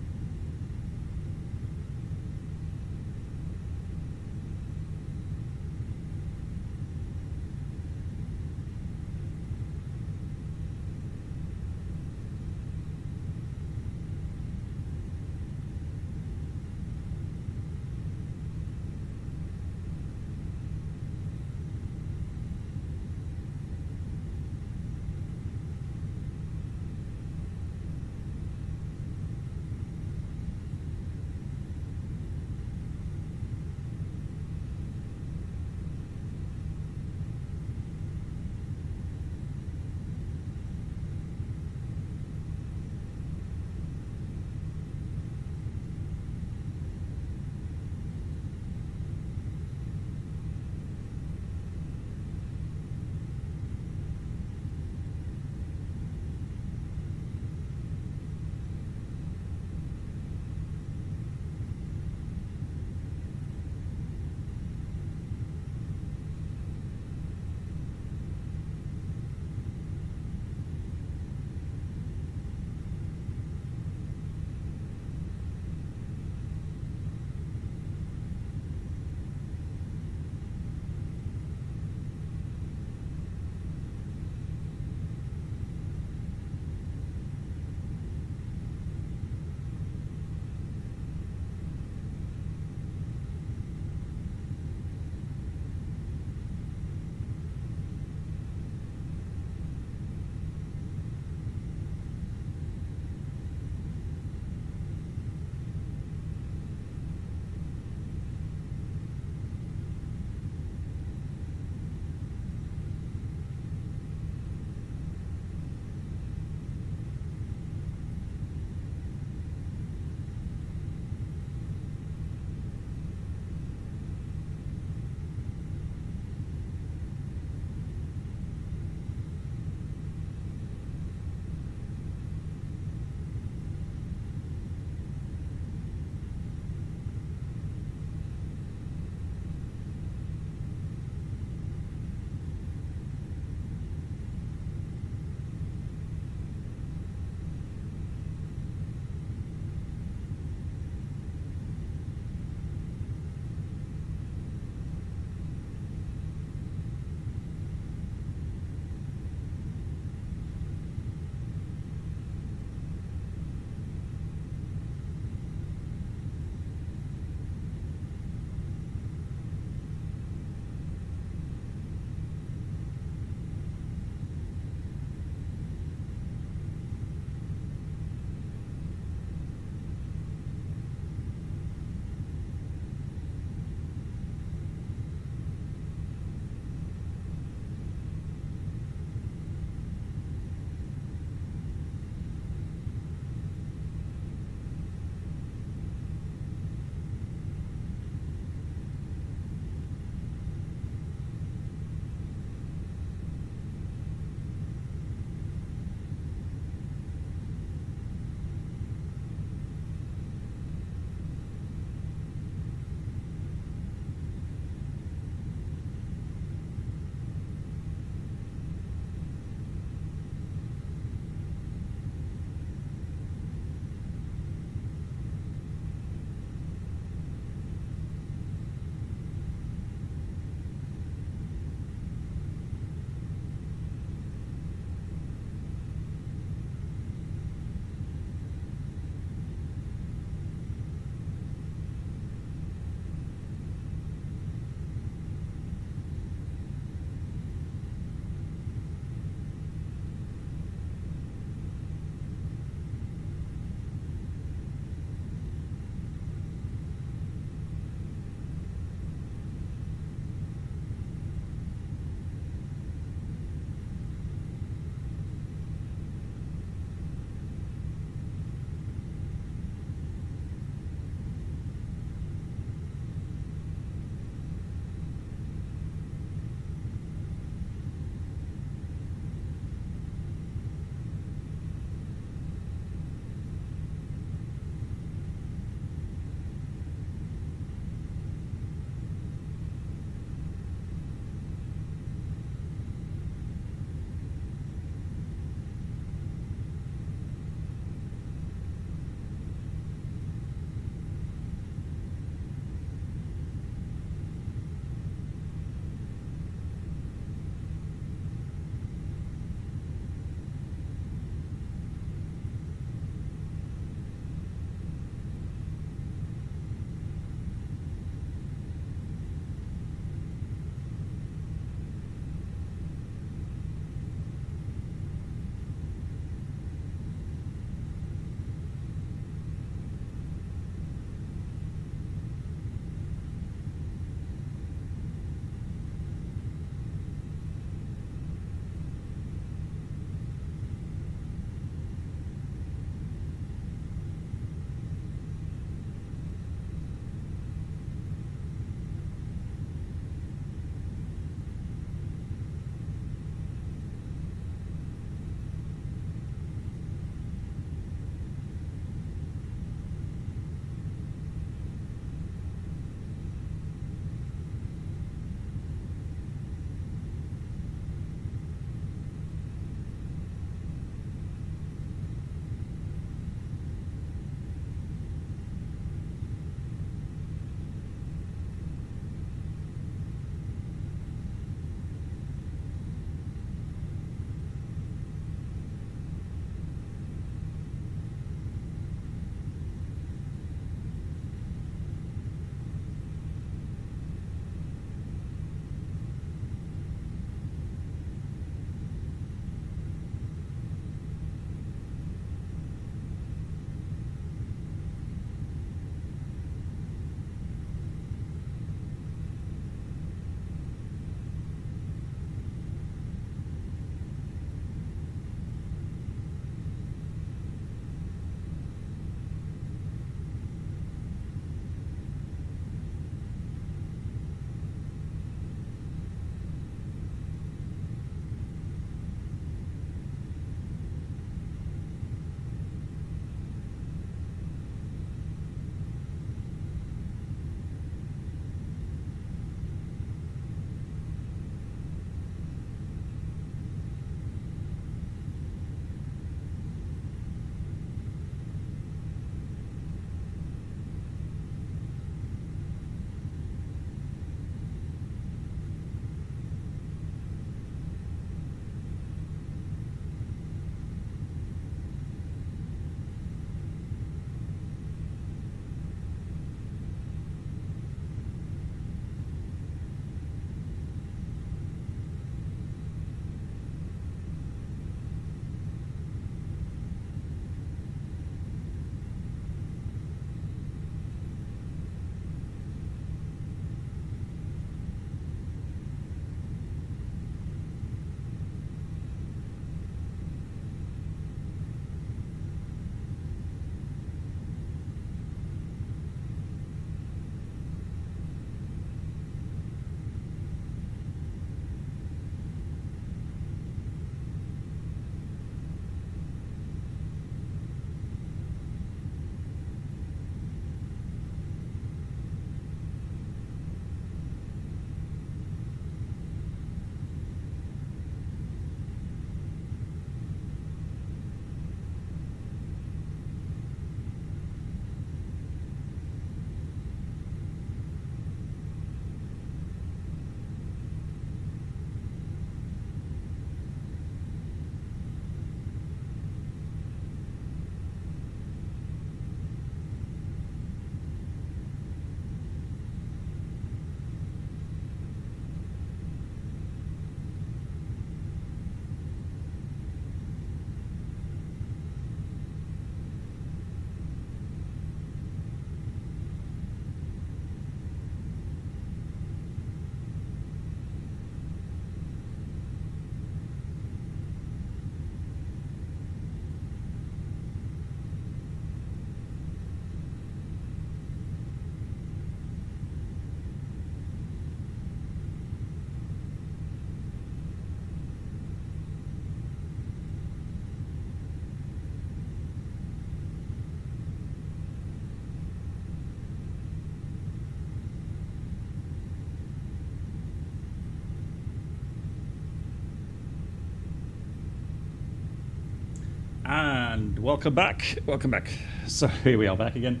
And welcome back. Welcome back. So here we are back again.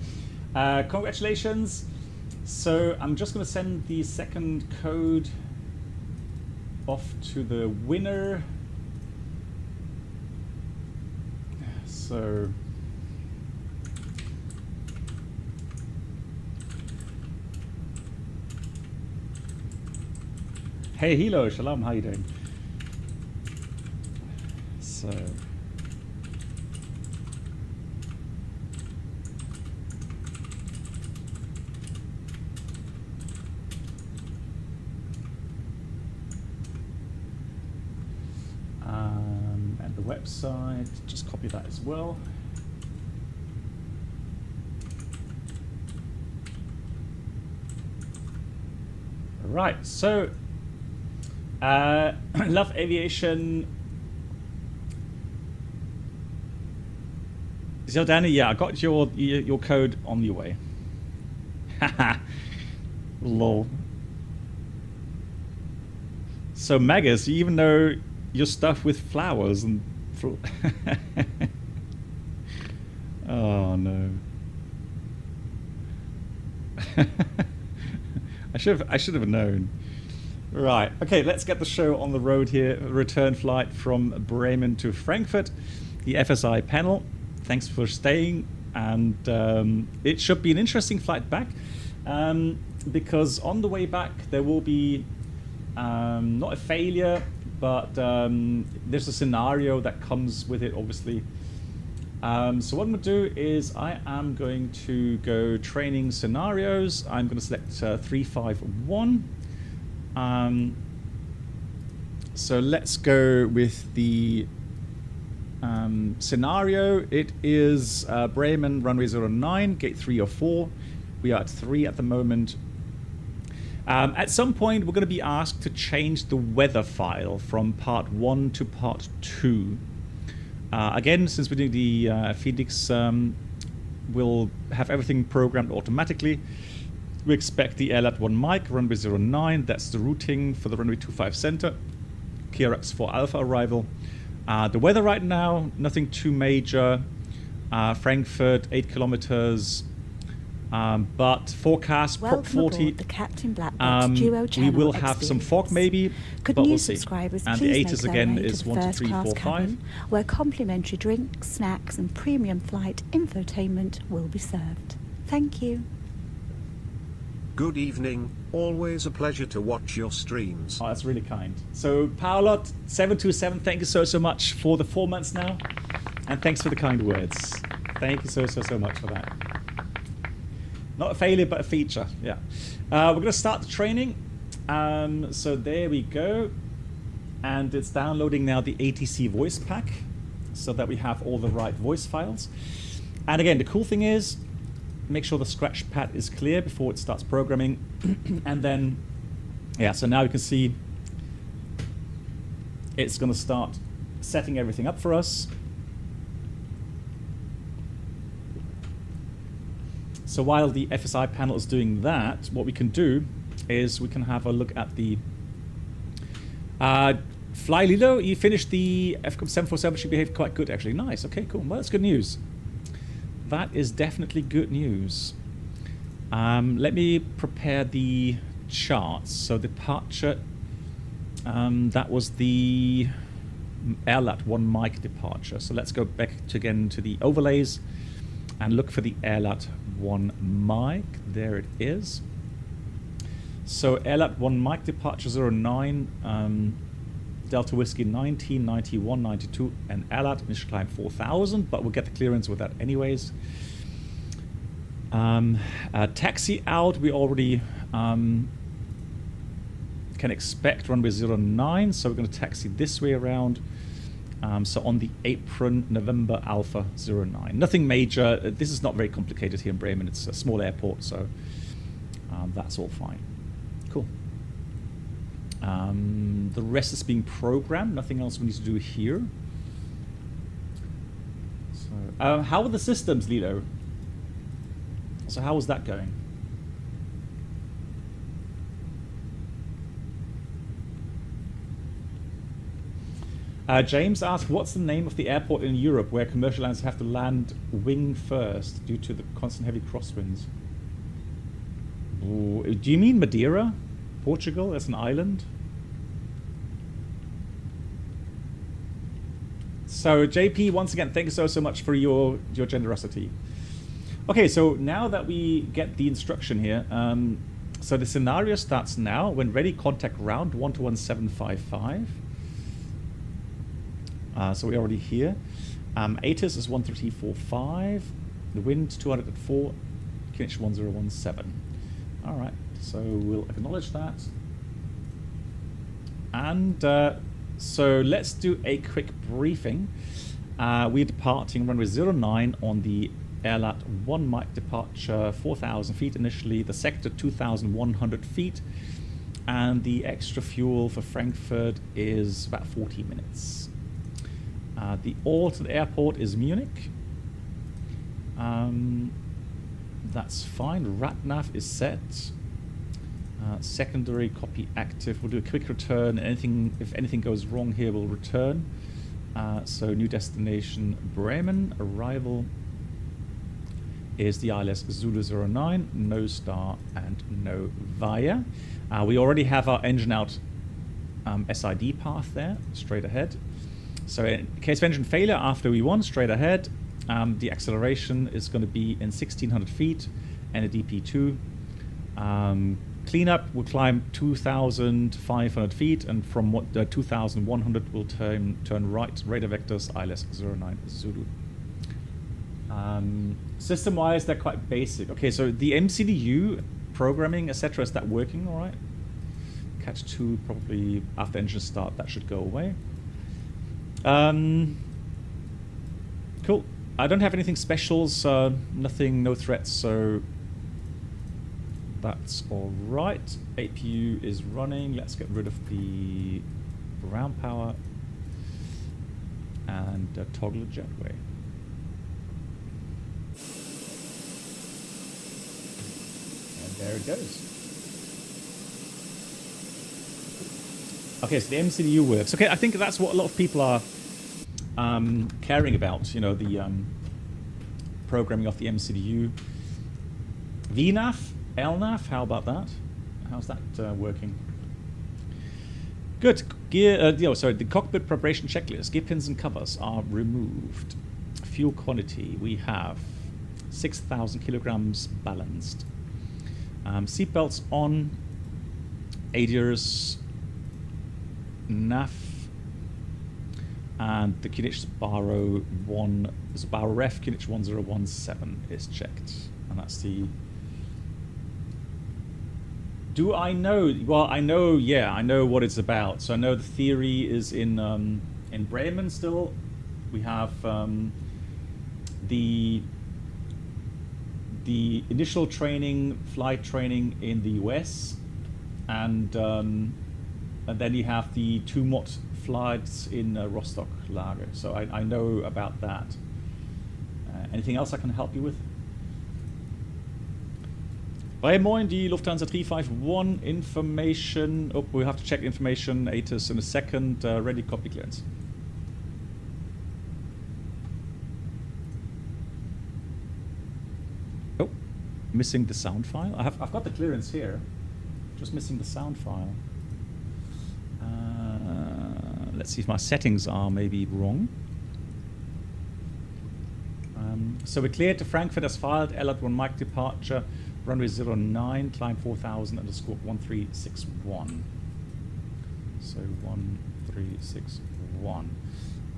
Congratulations. So I'm just going to send the second code off to the winner. So hey Hilo, Shalom, how you doing? So and the website, just copy that as well. Right, so love aviation. So Danny, yeah, I got your code on your way. Haha, lol. So Magus, you even know your stuff with flowers and. Oh no. I should have known. Right. Okay, let's get the show on the road here. Return flight from Bremen to Frankfurt. The FSiPanel. Thanks for staying, and it should be an interesting flight back, because on the way back there will be not a failure, but there's a scenario that comes with it, obviously. So what I'm going to do is I am going to go training scenarios. I'm going to select 351. So let's go with the scenario. It is Bremen, runway 09, gate 3 or 4. We are at 3 at the moment. At some point, we're going to be asked to change the weather file from part 1 to part 2. Again, since we're doing the FENIX, we'll have everything programmed automatically. We expect the airline 1 mic, runway 09, that's the routing for the runway 25 center, KRX 4 Alpha arrival. The weather right now, nothing too major. Frankfurt, 8 kilometers. But forecast prop 40. The Captain Black Box Duo we will have some fog maybe, Could but new we'll see. Subscribers And the please ATIS make their again way is to the 1, 2, first 3, class 4, 5. cabin, where complimentary drinks, snacks and premium flight infotainment will be served. Thank you. Good evening, always a pleasure to watch your streams. Oh, that's really kind. So Paolot727, thank you so much for the 4 months now, and thanks for the kind words. Thank you so much for that. Not a failure, but a feature. Yeah. We're going to start the training. So there we go, and it's downloading now the ATC voice pack, so that we have all the right voice files. And again, the cool thing is, make sure the scratch pad is clear before it starts programming. And then, yeah, so now you can see it's going to start setting everything up for us. So while the FSiPanel is doing that, what we can do is we can have a look at the Fly Lilo. You finished the FCOM 747, she behaved quite good actually. Nice, okay, cool. Well, that's good news. That is definitely good news. Let me prepare the charts. So departure, that was the airline 1 mic departure. So let's go back again to the overlays and look for the airline 1 mic. There it is. So airline 1 mic departure 09, Delta Whiskey 19, 91, 92, and airline initial climb 4000, but we'll get the clearance with that anyways. Taxi out, we already can expect runway 09, so we're going to taxi this way around. So on the apron, November Alpha 09. Nothing major. This is not very complicated here in Bremen. It's a small airport, so that's all fine. Cool. The rest is being programmed. Nothing else we need to do here. So, how are the systems, Lilo? So how was that going? James asked, what's the name of the airport in Europe where commercial airlines have to land wing first due to the constant heavy crosswinds? Ooh, do you mean Madeira? Portugal as an island? So JP, once again, thank you so much for your generosity. Okay, so now that we get the instruction here, so the scenario starts now. When ready, contact ground 121755. So we're already here. ATIS is 13345. The wind 204. QNH 1017. All right, so we'll acknowledge that. And so let's do a quick briefing. We're departing runway 09 on the airlat 1 Mike departure, 4,000 feet initially, the sector 2,100 feet, and the extra fuel for Frankfurt is about 40 minutes. The alternate airport is Munich. That's fine. RatNav is set. Secondary copy active. We'll do a quick return. If anything goes wrong here, we'll return. So new destination Bremen. Arrival is the ILS Zulu 09, no star and no via. We already have our engine out SID path there, straight ahead. So in case of engine failure after V1, straight ahead. The acceleration is going to be in 1,600 feet and a DP2. Cleanup will climb 2,500 feet, and from 2,100 will turn right, radar vectors ILS 09 Zulu. System-wise, they're quite basic. Okay, so the MCDU programming, etc., is that working all right? Catch 2 probably after engine start, that should go away. Cool. I don't have anything specials, nothing, no threats, so that's all right. APU is running. Let's get rid of the ground power and toggle the jetway. And there it goes. Okay, so the MCDU works. Okay, I think that's what a lot of people are caring about, you know, the programming of the MCDU. VNAV, LNAV, how about that? How's that working? Good. Gear, the cockpit preparation checklist. Gear pins and covers are removed. Fuel quantity, we have 6,000 kilograms balanced. Seatbelts on. ADIRS, NAF, and the QNH Sbarro Ref QNH 1017 is checked, and that's the. Do I know? Well, I know. Yeah, I know what it's about. So I know the theory is in Bremen still. We have the initial training, flight training in the US, and then you have the 2 mod flights in Rostock Lager. So I know about that. Anything else I can help you with? Moin, die Lufthansa 351 information. Oh, we have to check information. ATIS in a second. Ready, copy, clearance. Oh, missing the sound file. I've got the clearance here. Just missing the sound file. Let's see if my settings are maybe wrong. So we're cleared to Frankfurt as filed. LAT 1 Mike departure. Runway 09, climb 4000 underscore 1361. So 1361.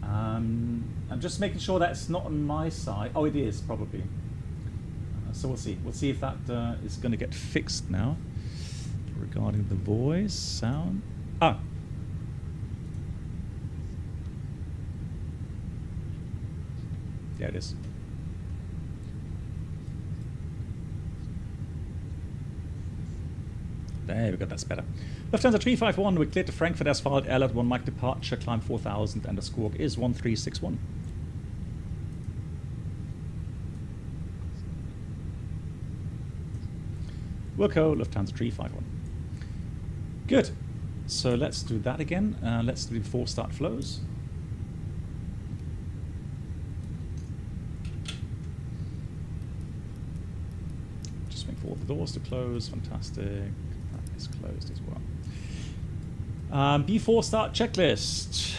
I'm just making sure that's not on my side. Oh, it is probably. So we'll see. We'll see if that is going to get fixed now. Regarding the voice, sound. Ah. There it is. There we go, that's better. Lufthansa 351, we're cleared to Frankfurt as filed. LAT 1 Mike departure, climb 4000 and the score is 1361. Wilco, Lufthansa 351. Good. So let's do that again. Let's do the before start flows. doors to close. Fantastic. That is closed as well. B4 start checklist.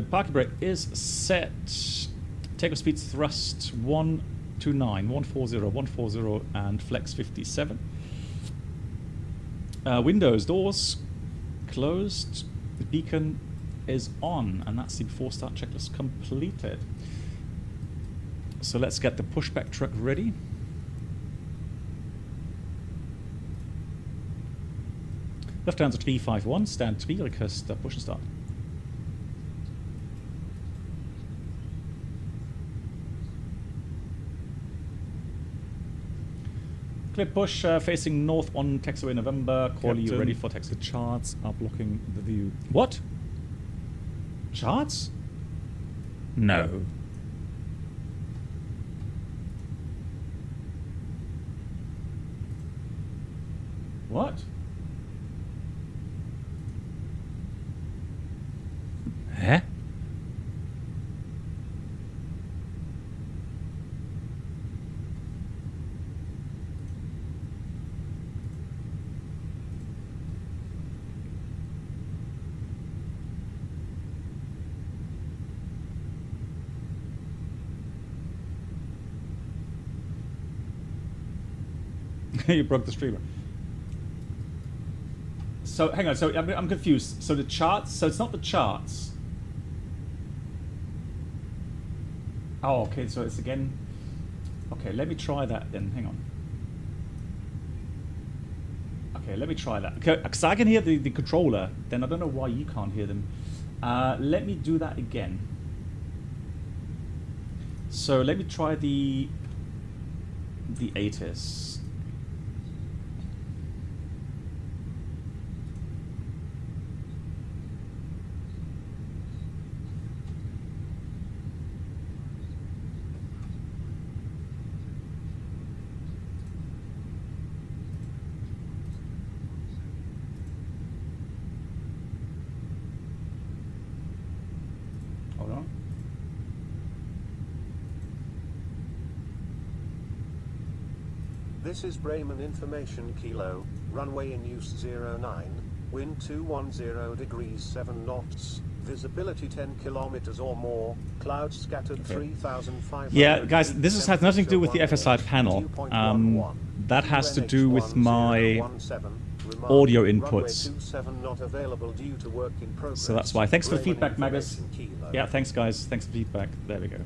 Parking brake is set. Takeoff speed thrust 129, 140, 140, and flex 57. Windows, doors closed. The beacon is on, and that's the before start checklist completed. So let's get the pushback truck ready. Lufthansa 351, stand 2, request push and start. Clear push facing north on taxiway November. Call you ready for taxi. Charts are blocking the view. What? Charts? No. What? Huh? You broke the streamer. So hang on. So I'm confused. So the charts. So it's not the charts. Oh, okay. So it's again. Okay, let me try that then. Hang on. Okay, let me try that. Okay, because I can hear the controller. Then I don't know why you can't hear them. Let me do that again. So let me try the ATIS. This is Bremen Information Kilo, runway in use 09, wind 210 degrees 7 knots, visibility 10 kilometers or more, clouds scattered 3,500. Yeah, guys, this has nothing to do with the FSiPanel. That has to do with my audio inputs. So that's why. Thanks for the feedback, Magus. Yeah, thanks, guys. Thanks for the feedback. There we go.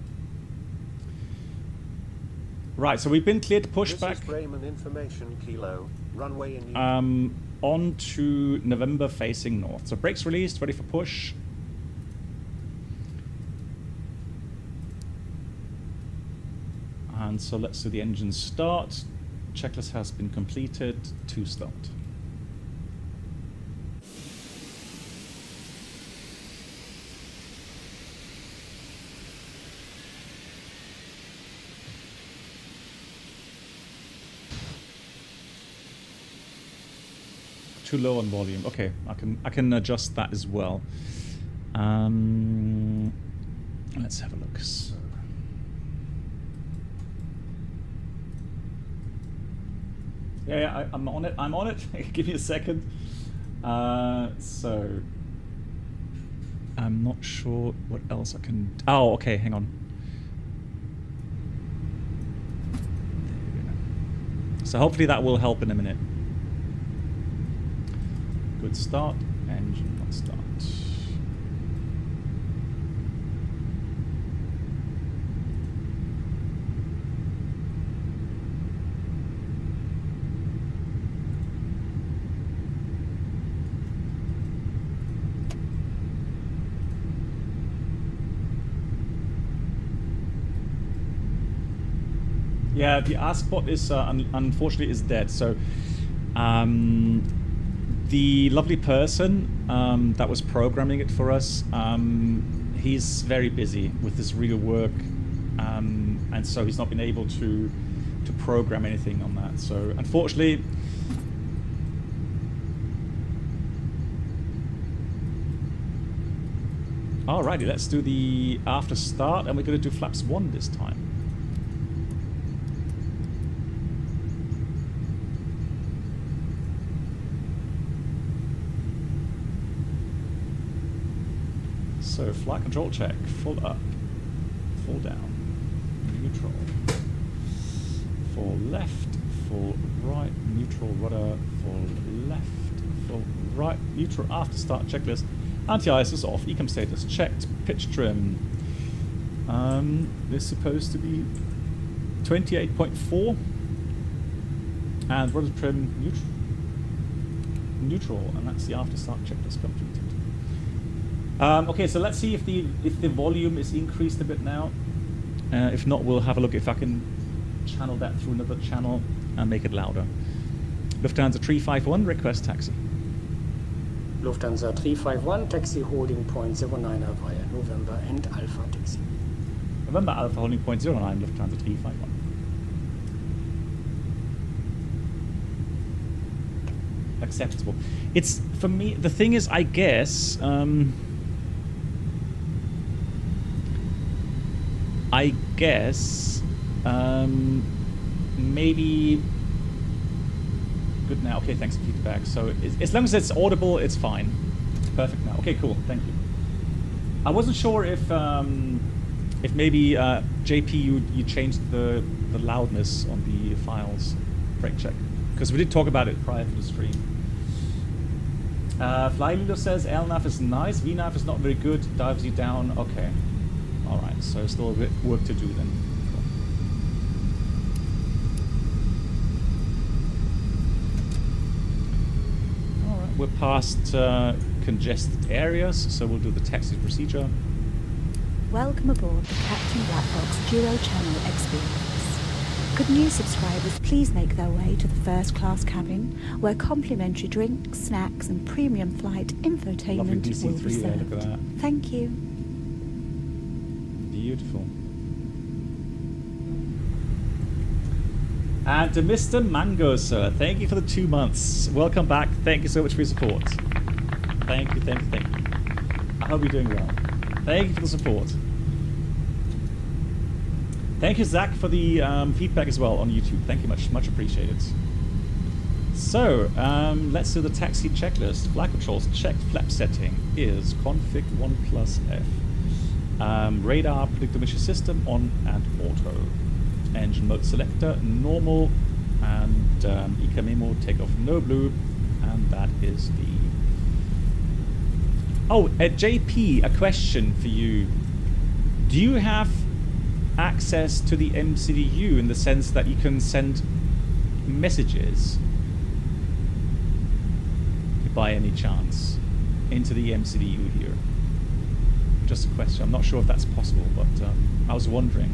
Right, so we've been cleared to pushback. Bremen Information Kilo, runway in on to November facing north. So brakes released, ready for push. And so let's do the engine start. Checklist has been completed to start. Too low on volume. Okay, I can adjust that as well. Let's have a look. So, yeah, I'm on it. I'm on it. Give me a second. So I'm not sure what else I can. Oh, okay. Hang on. There we go. So hopefully that will help in a minute. Good start, engine not start. Yeah, the ask bot is unfortunately is dead. So the lovely person that was programming it for us, he's very busy with his real work, and so he's not been able to program anything on that. So unfortunately, alrighty, let's do the after start, and we're going to do flaps 1 this time. So flight control check, full up, full down, neutral, full left, full right, neutral rudder, full left, full right, neutral after start checklist. Anti-ice is off, ecom status checked, pitch trim. This is supposed to be 28.4 and rudder trim neutral, and that's the after start checklist completed. Okay, so let's see if the volume is increased a bit now. If not, we'll have a look if I can channel that through another channel and make it louder. Lufthansa 351, request taxi. Lufthansa 351, taxi holding point 09 via November and Alpha taxi. November Alpha holding point 09, Lufthansa 351. Acceptable. It's, for me, the thing is, I guess, maybe good now. Okay, thanks for feedback. So as long as it's audible, it's fine. It's perfect now. Okay, cool. Thank you. I wasn't sure if maybe JP you changed the loudness on the files. Break check, because we did talk about it prior to the stream. Flyleader says LNAV is nice, VNAV is not very good, dives you down. Okay. Alright, so still a bit work to do then. Cool. Alright, we're past congested areas, so we'll do the taxi procedure. Welcome aboard the Captain Blackbox Duo Channel Experience. Could new subscribers please make their way to the first class cabin, where complimentary drinks, snacks and premium flight infotainment will be served. There, look at that. Thank you. Beautiful. And to Mr. Mango, sir, thank you for the 2 months. Welcome back. Thank you so much for your support. Thank you, thank you, thank you. I hope you're doing well. Thank you for the support. Thank you, Zach, for the feedback as well on YouTube. Thank you much, much appreciated. So, let's do the taxi checklist. Flight controls checked. Flap setting is config 1+F. Radar predictor mission system on and auto. Engine mode selector normal, and ECA memo takeoff no blue, and that is the. Oh, JP, a question for you. Do you have access to the MCDU in the sense that you can send messages by any chance into the MCDU here? Just a question. I'm not sure if that's possible, but I was wondering.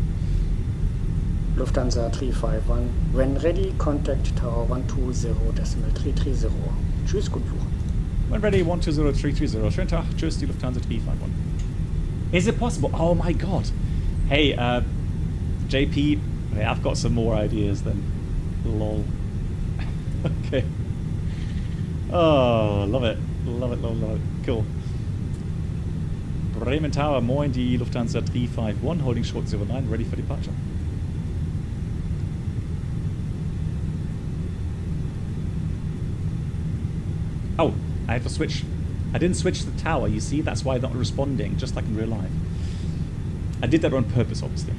Lufthansa 351, when ready, contact tower 120.330. Tschüss, guten Flug. When ready, 120.330. Schönen Tag. Tschüss, die Lufthansa 351. Is it possible? Oh my god. Hey, JP, hey, I've got some more ideas then. Lol. Okay. Oh, love it. Love it, love it. Cool. Bremen Tower, moin, die Lufthansa 351, holding short 09, ready for departure. Oh, I have to switch. I didn't switch the tower, you see? That's why I'm not responding, just like in real life. I did that on purpose, obviously.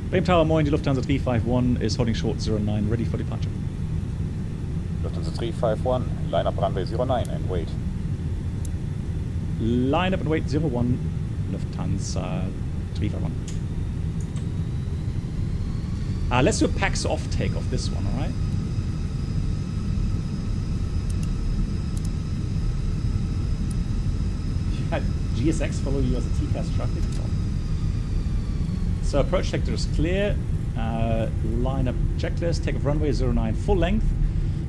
Bremen Tower, moin, die Lufthansa 351 is holding short 09, ready for departure. Lufthansa 351, line up runway 09 and wait. Line up and wait 01, Lufthansa 351. Let's do a PAX off takeoff this one, alright? You had GSX follow you as a TCAS traffic. So approach sector is clear. Line up checklist, takeoff runway 09 full length.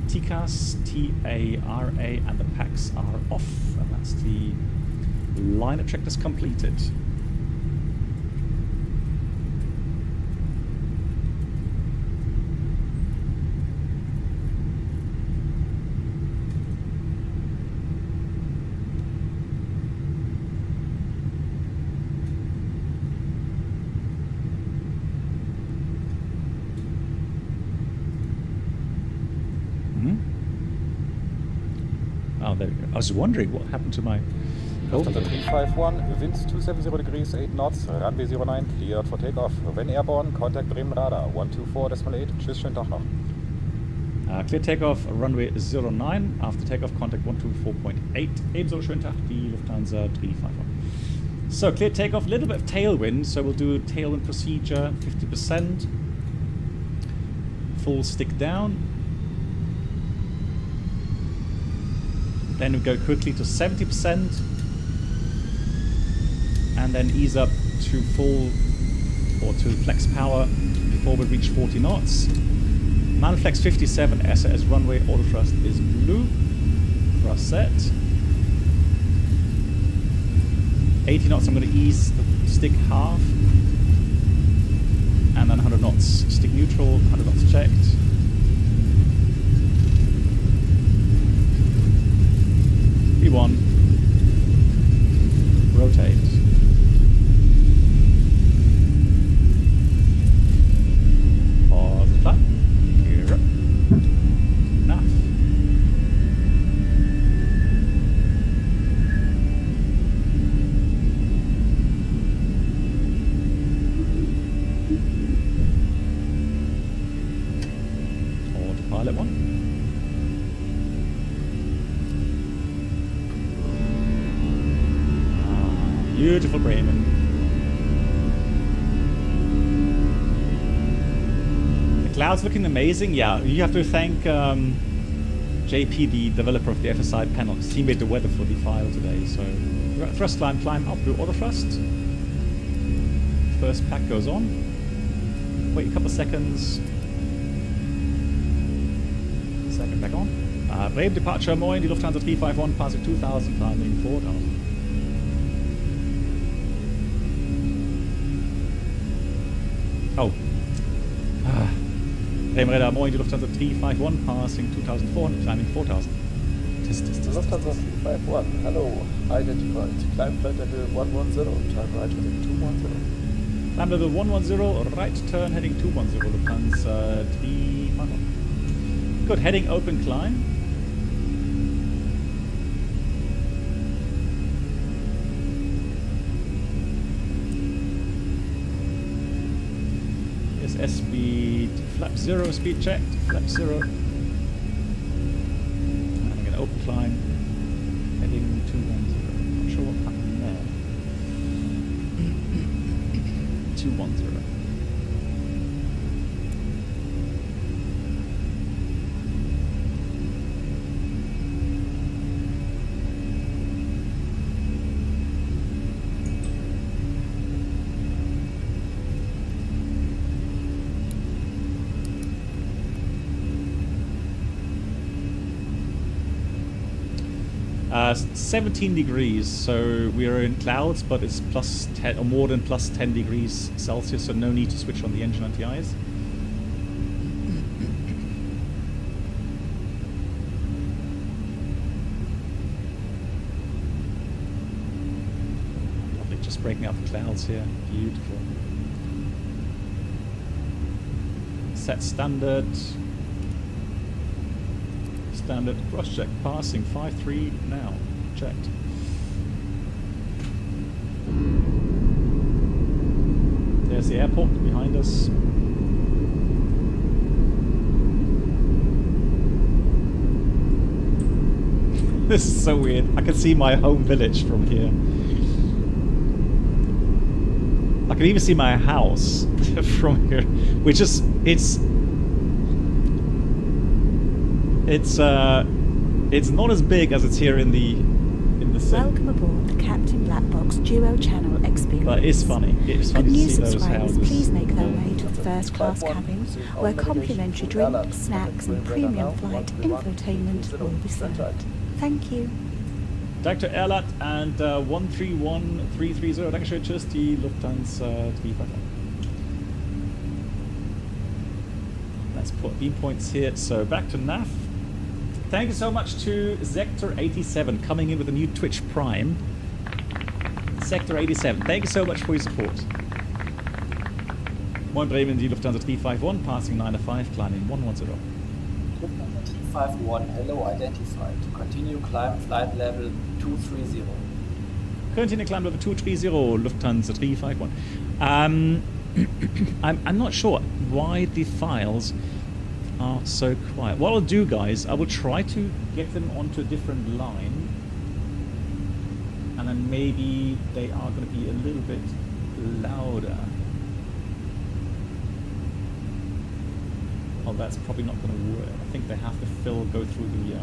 TCAS, TARA and the PAX are off. And that's the lineup checklist completed. Oh, there we go. I was wondering what happened to my Lufthansa 351, winds 270 degrees, 8 knots, runway 09, cleared for takeoff. When airborne, contact Bremen radar, 124.8. Tschüss, schönen Tag noch. Clear takeoff, runway 09. After takeoff, contact 124.8. Ebenso schönen Tag, die Lufthansa 351. So, clear takeoff, a little bit of tailwind, so we'll do tailwind procedure, 50%. Full stick down. Then we go quickly to 70%. And then ease up to full, or to flex power before we reach 40 knots. Manflex 57 SAS runway, auto thrust is blue. Thrust set. 80 knots, I'm going to ease the stick half. And then 100 knots, stick neutral, 100 knots checked. V1. Rotate. Pause the flight. Gear up. Enough. Autopilot 1. Beautiful Bremen. The cloud's looking amazing. Yeah, you have to thank JP, the developer of the FSiPanel, because he made the weather for the file today. So thrust climb up to auto thrust. First pack goes on. Wait a couple of seconds. Second pack on. Bremen departure, Moin, die Lufthansa 351 passing 2000, climbing 4000. Oh. Bremen radar, Moin, die Lufthansa 351 passing 2400, climbing 4000. Lufthansa 351, hello, identified. Climb flight level 110, turn right heading 210. Climb level 110, right turn heading 210, Lufthansa 351. Good, heading open climb. S speed, flap 0, speed checked, flap 0. And I'm going to open climb, heading 210. Not sure what happened there. 210. Uh, 17 degrees, so we are in clouds, but it's plus 10 or more than plus 10 degrees Celsius, so no need to switch on the engine anti-ice. Lovely, just breaking up the clouds here. Beautiful. Set standard. Standard cross check, passing 5-3 now, checked. There's the airport behind us. This is so weird. I can see my home village from here. I can even see my house from here, which is, it's not as big as it's here in the sim. Welcome aboard the Captain Black Box Duo Channel experience. But it's funny. It's funny Could to new see those subscribers houses. please make their way to the first class cabin, where complimentary drinks, snacks and premium flight infotainment will be served. Thank you. Dr. Erlat and 131330, Dankeschön, tschüss, die Lufthansa 351. Let's put beam points here. So back to NAF. Thank you so much to Sector 87 coming in with a new Twitch Prime. Sector 87, thank you so much for your support. Moin Bremen, die Lufthansa 351, passing 905, climbing 110. Lufthansa 351, hello, identified. Continue climb flight level 230. Continue climb over 230, Lufthansa 351. I'm not sure why the files are so quiet. What I'll do, guys, I will try to get them onto a different line, and then maybe they are going to be a little bit louder. Oh, that's probably not going to work. I think they have to go through the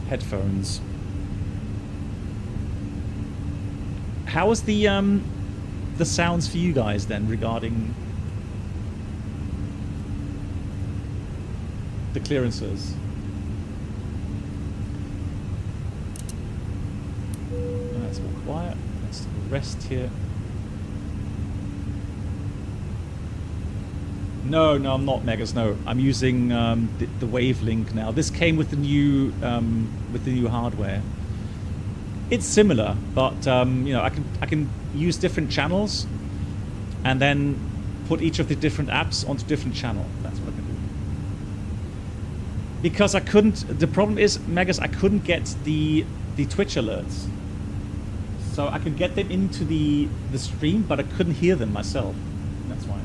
headphones. How is the sounds for you guys then regarding the clearances? That's more quiet. Let's rest here. No, I'm not Megas. No, I'm using the Wavelink now. This came with the new hardware. It's similar, but you know, I can use different channels, and then put each of the different apps onto different channel. That's what I can do. Because I couldn't. The problem is, Megas, I couldn't get the Twitch alerts. So I could get them into the stream, but I couldn't hear them myself. That's why.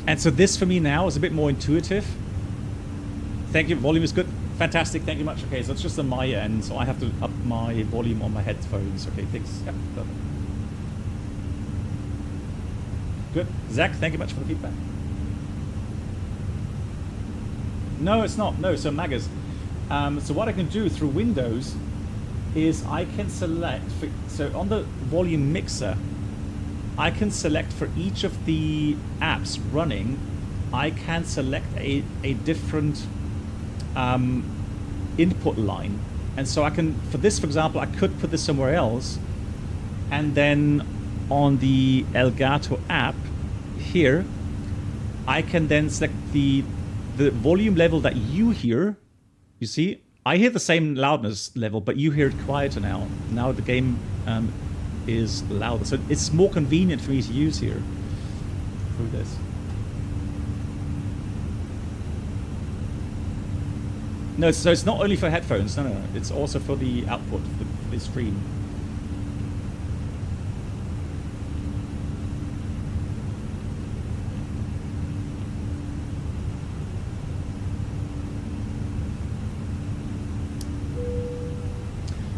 And so this for me now is a bit more intuitive. Thank you. Volume is good. Fantastic. Thank you much. Okay, so it's just on my end, so I have to up my volume on my headphones. Okay, thanks. Yep, perfect. Good. Zach, thank you much for the feedback. No, it's not. No, so Magas. So what I can do through Windows is I can select, so on the volume mixer, I can select for each of the apps running, I can select a different input line. And so I can, for this, for example, I could put this somewhere else, and then on the Elgato app here, I can then select the volume level that you hear. You see, I hear the same loudness level, but you hear it quieter now. Now the game is louder, so it's more convenient for me to use here through this. No, so it's not only for headphones. No, it's also for the output, for the stream.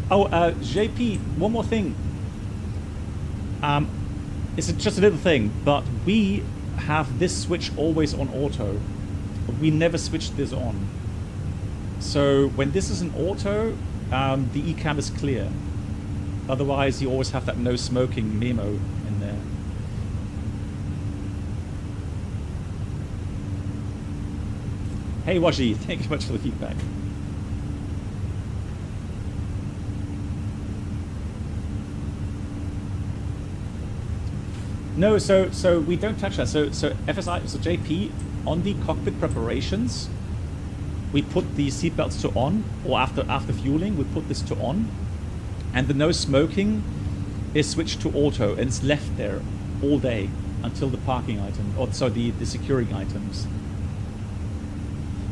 Oh, JP, one more thing. It's just a little thing, but we have this switch always on auto. We never switch this on. So when this is in auto, the eCam is clear. Otherwise, you always have that no smoking memo in there. Hey Waji, thank you so much for the feedback. No, so we don't touch that. So FSI, so JP, on the cockpit preparations, we put the seatbelts to on, or after fueling, we put this to on, and the no smoking is switched to auto, and it's left there all day until the parking item, or sorry, the securing items.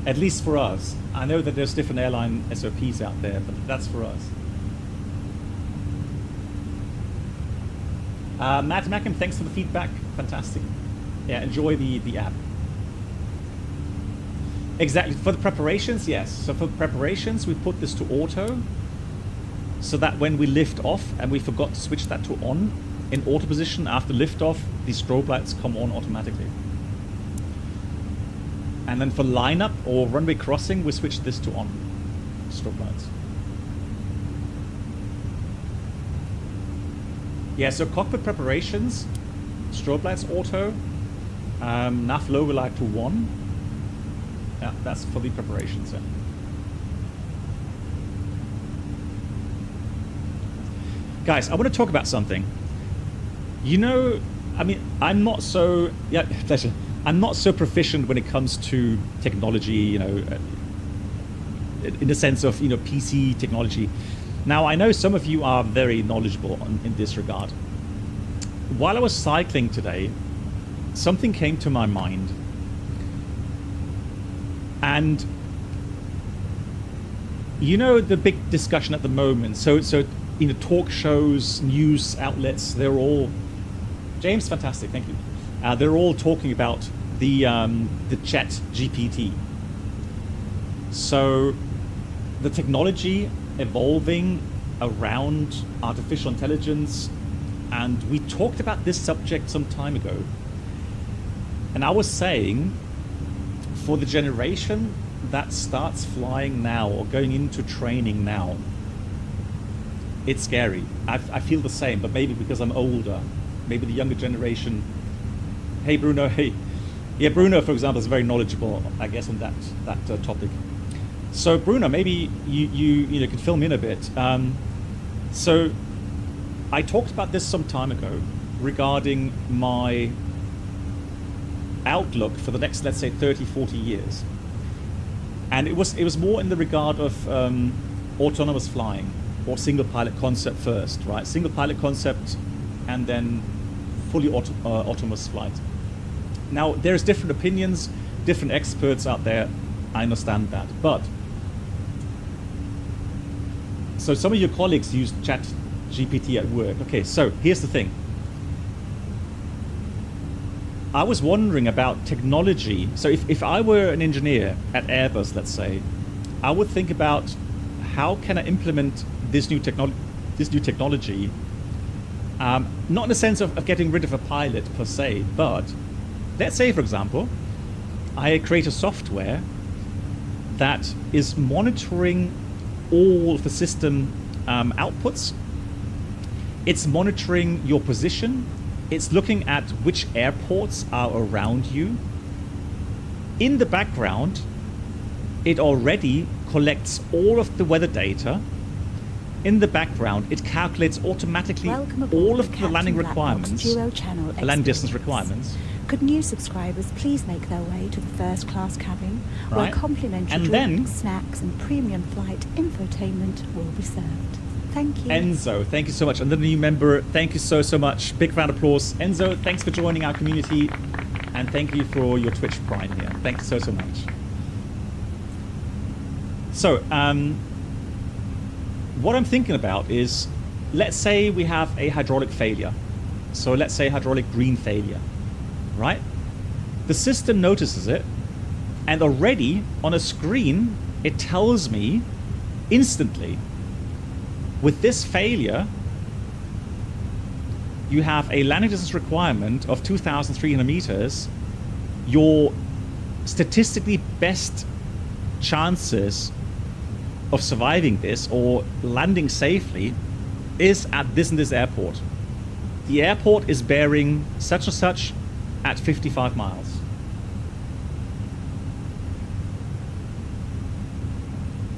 At least for us. I know that there's different airline SOPs out there, but that's for us. Matt Mackham, thanks for the feedback. Fantastic. Yeah, enjoy the app. Exactly. For the preparations, yes. So for preparations, we put this to auto, so that when we lift off, and we forgot to switch that to on, in auto position after liftoff, the strobe lights come on automatically. And then for lineup or runway crossing, we switch this to on, strobe lights. Yeah, so cockpit preparations, strobe lights auto, nav logo light to 1. Yeah, that's for the preparations. Yeah. Guys, I want to talk about something. You know, I mean, I'm not so proficient when it comes to technology, you know, in the sense of, you know, PC technology. Now, I know some of you are very knowledgeable in this regard. While I was cycling today, something came to my mind. And you know the big discussion at the moment. So you know, talk shows, news outlets, they're all, James, fantastic, thank you. They're all talking about the Chat GPT. So the technology evolving around artificial intelligence, and we talked about this subject some time ago. And I was saying, for the generation that starts flying now or going into training now, it's scary. I feel the same, but maybe because I'm older, maybe the younger generation. Hey Bruno, hey. Yeah, Bruno, for example, is very knowledgeable, I guess, on that topic. So Bruno, maybe you know, could fill me in a bit. So I talked about this some time ago regarding my outlook for the next, let's say, 30, 40 years. And it was more in the regard of autonomous flying, or single pilot concept first, right? Single pilot concept and then fully autonomous flight. Now, there's different opinions, different experts out there. I understand that. But, so some of your colleagues use Chat GPT at work. Okay, so here's the thing. I was wondering about technology. So if I were an engineer at Airbus, let's say, I would think about how can I implement this new technology, not in the sense of getting rid of a pilot per se, but let's say, for example, I create a software that is monitoring all of the system outputs. It's monitoring your position. It's looking at which airports are around you. In the background, it already collects all of the weather data. In the background, it calculates automatically all of the landing requirements, the land distance requirements. Could new subscribers please make their way to the first class cabin, where complimentary drinks, snacks and premium flight infotainment will be served. Thank you. Enzo, thank you so much. And the new member, thank you so much. Big round of applause. Enzo, thanks for joining our community, and thank you for your Twitch Prime here. Thank you so much. So, what I'm thinking about is, let's say we have a hydraulic failure. So let's say hydraulic green failure, right? The system notices it, and already on a screen, it tells me instantly, with this failure, you have a landing distance requirement of 2,300 meters. Your statistically best chances of surviving this or landing safely is at this and this airport. The airport is bearing such and such at 55 miles.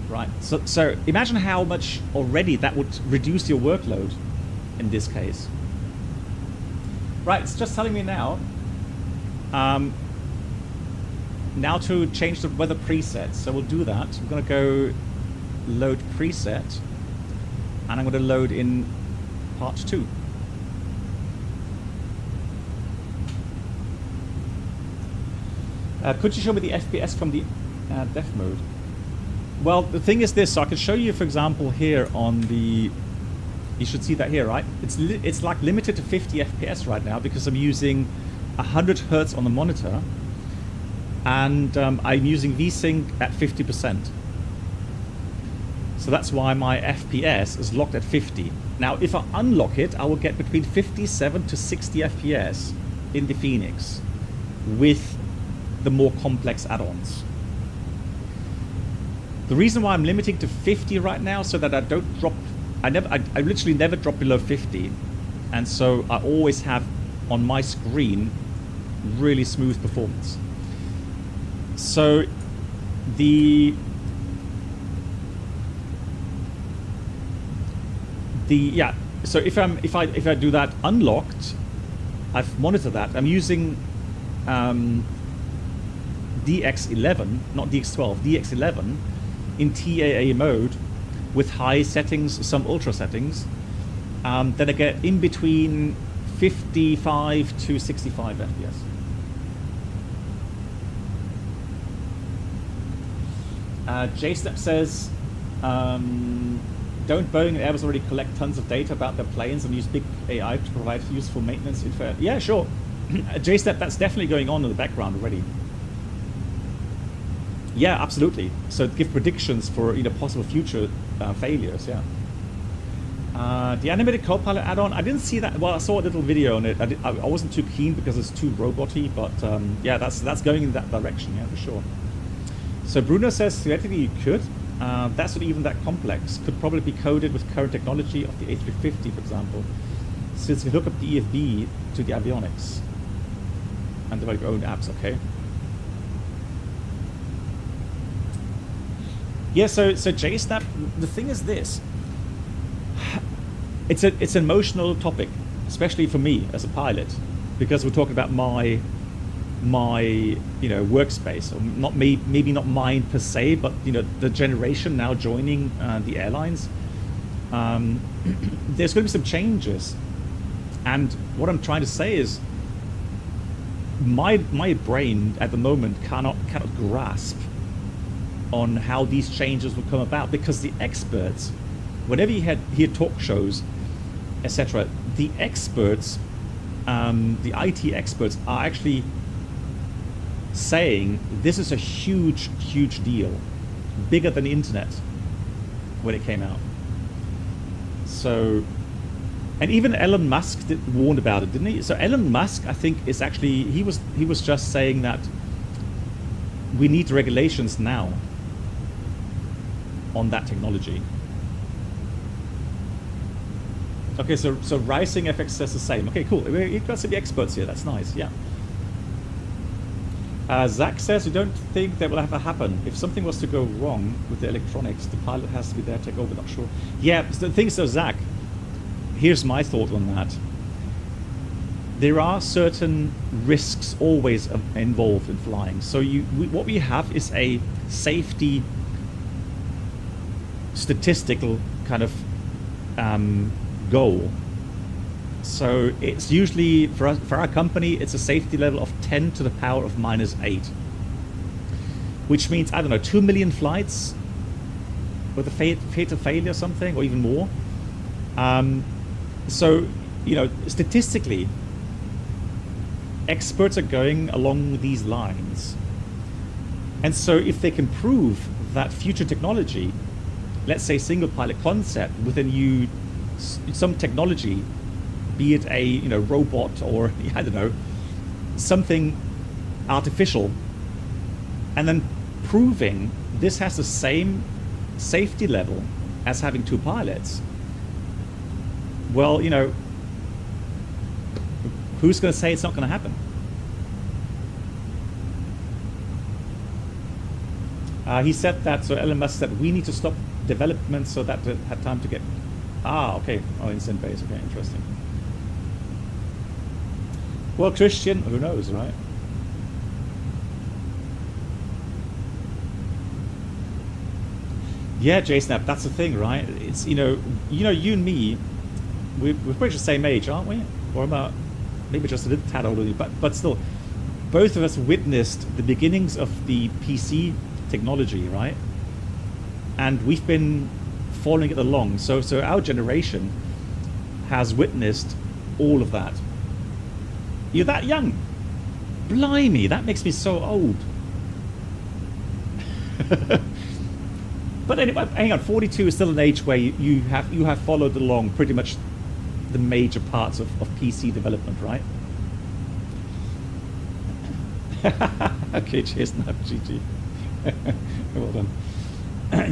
Right, so imagine how much already that would reduce your workload in this case. Right, it's just telling me now, now to change the weather presets. So we'll do that. I'm gonna go load preset, and I'm gonna load in part 2. Could you show me the FPS from the def mode? Well, the thing is this, so I can show you, for example, here on the, you should see that here, right? It's like limited to 50 FPS right now because I'm using 100 Hertz on the monitor, and I'm using VSync at 50%. So that's why my FPS is locked at 50. Now, if I unlock it, I will get between 57 to 60 FPS in the FENIX with the more complex add-ons. The reason why I'm limiting to 50 right now, so that I don't drop, I literally never drop below 50, and so I always have on my screen really smooth performance. So so if I do that unlocked, I've monitored that. I'm using DX11, not DX12, DX11 in TAA mode with high settings, some ultra settings. Then I get in between 55 to 65 FPS. JStep says, Don't Boeing and Airbus already collect tons of data about their planes and use big AI to provide useful maintenance info? Yeah, sure. JSTEP, that's definitely going on in the background already. Yeah, absolutely. So give predictions for possible future failures. Yeah. The animated co-pilot add-on, I didn't see that. Well, I saw a little video on it. I wasn't too keen because it's too roboty, but yeah, that's going in that direction. Yeah, for sure. So Bruno says theoretically you could. That's not even that complex. Could probably be coded with current technology of the A350, for example. Since you hook up the EFB to the avionics and develop your own apps. Okay. Yeah. So JSNAP. The thing is this. It's an emotional topic, especially for me as a pilot, because we're talking about my workspace, or not maybe not mine per se, but the generation now joining the airlines. There's going to be some changes, and what I'm trying to say is my brain at the moment cannot grasp on how these changes will come about, because the experts, whenever you hear talk shows, etc., the experts, the IT experts are actually saying this is a huge deal, bigger than the internet when it came out. So, and even Elon Musk warned about it, didn't he? So Elon Musk, I think, is actually, he was just saying that we need regulations now on that technology. Okay, so Rising FX says the same. Okay, cool. You've got some experts here. That's nice. Yeah. Zach says, "We don't think that will ever happen. If something was to go wrong with the electronics, the pilot has to be there to take over. Not sure." Yeah. The thing is, though, Zach, here's my thought on that. There are certain risks always involved in flying. So what we have is a safety statistical kind of goal. So it's usually for our company, it's a safety level of 10 to the power of -8, which means, I don't know, 2 million flights with a fatal failure or something, or even more. So statistically, experts are going along these lines, and so if they can prove that future technology, let's say single pilot concept with some technology, be it a robot or I don't know, something artificial, and then proving this has the same safety level as having 2 pilots, well, who's going to say it's not going to happen? He said that, so Elon Musk said we need to stop development so that it had time to get. Okay. Oh, instant base. Okay, interesting. Well, Christian, who knows, right? Yeah, JSNAP, that's the thing, right? It's you and me, we're pretty much the same age, aren't we? Or about maybe just a little tad older than you, but still, both of us witnessed the beginnings of the PC technology, right? And we've been following it along. So our generation has witnessed all of that. You're that young. Blimey, that makes me so old. But anyway, hang on, 42 is still an age where you have followed along pretty much the major parts of PC development, right? Okay, cheers now, GG. Well done.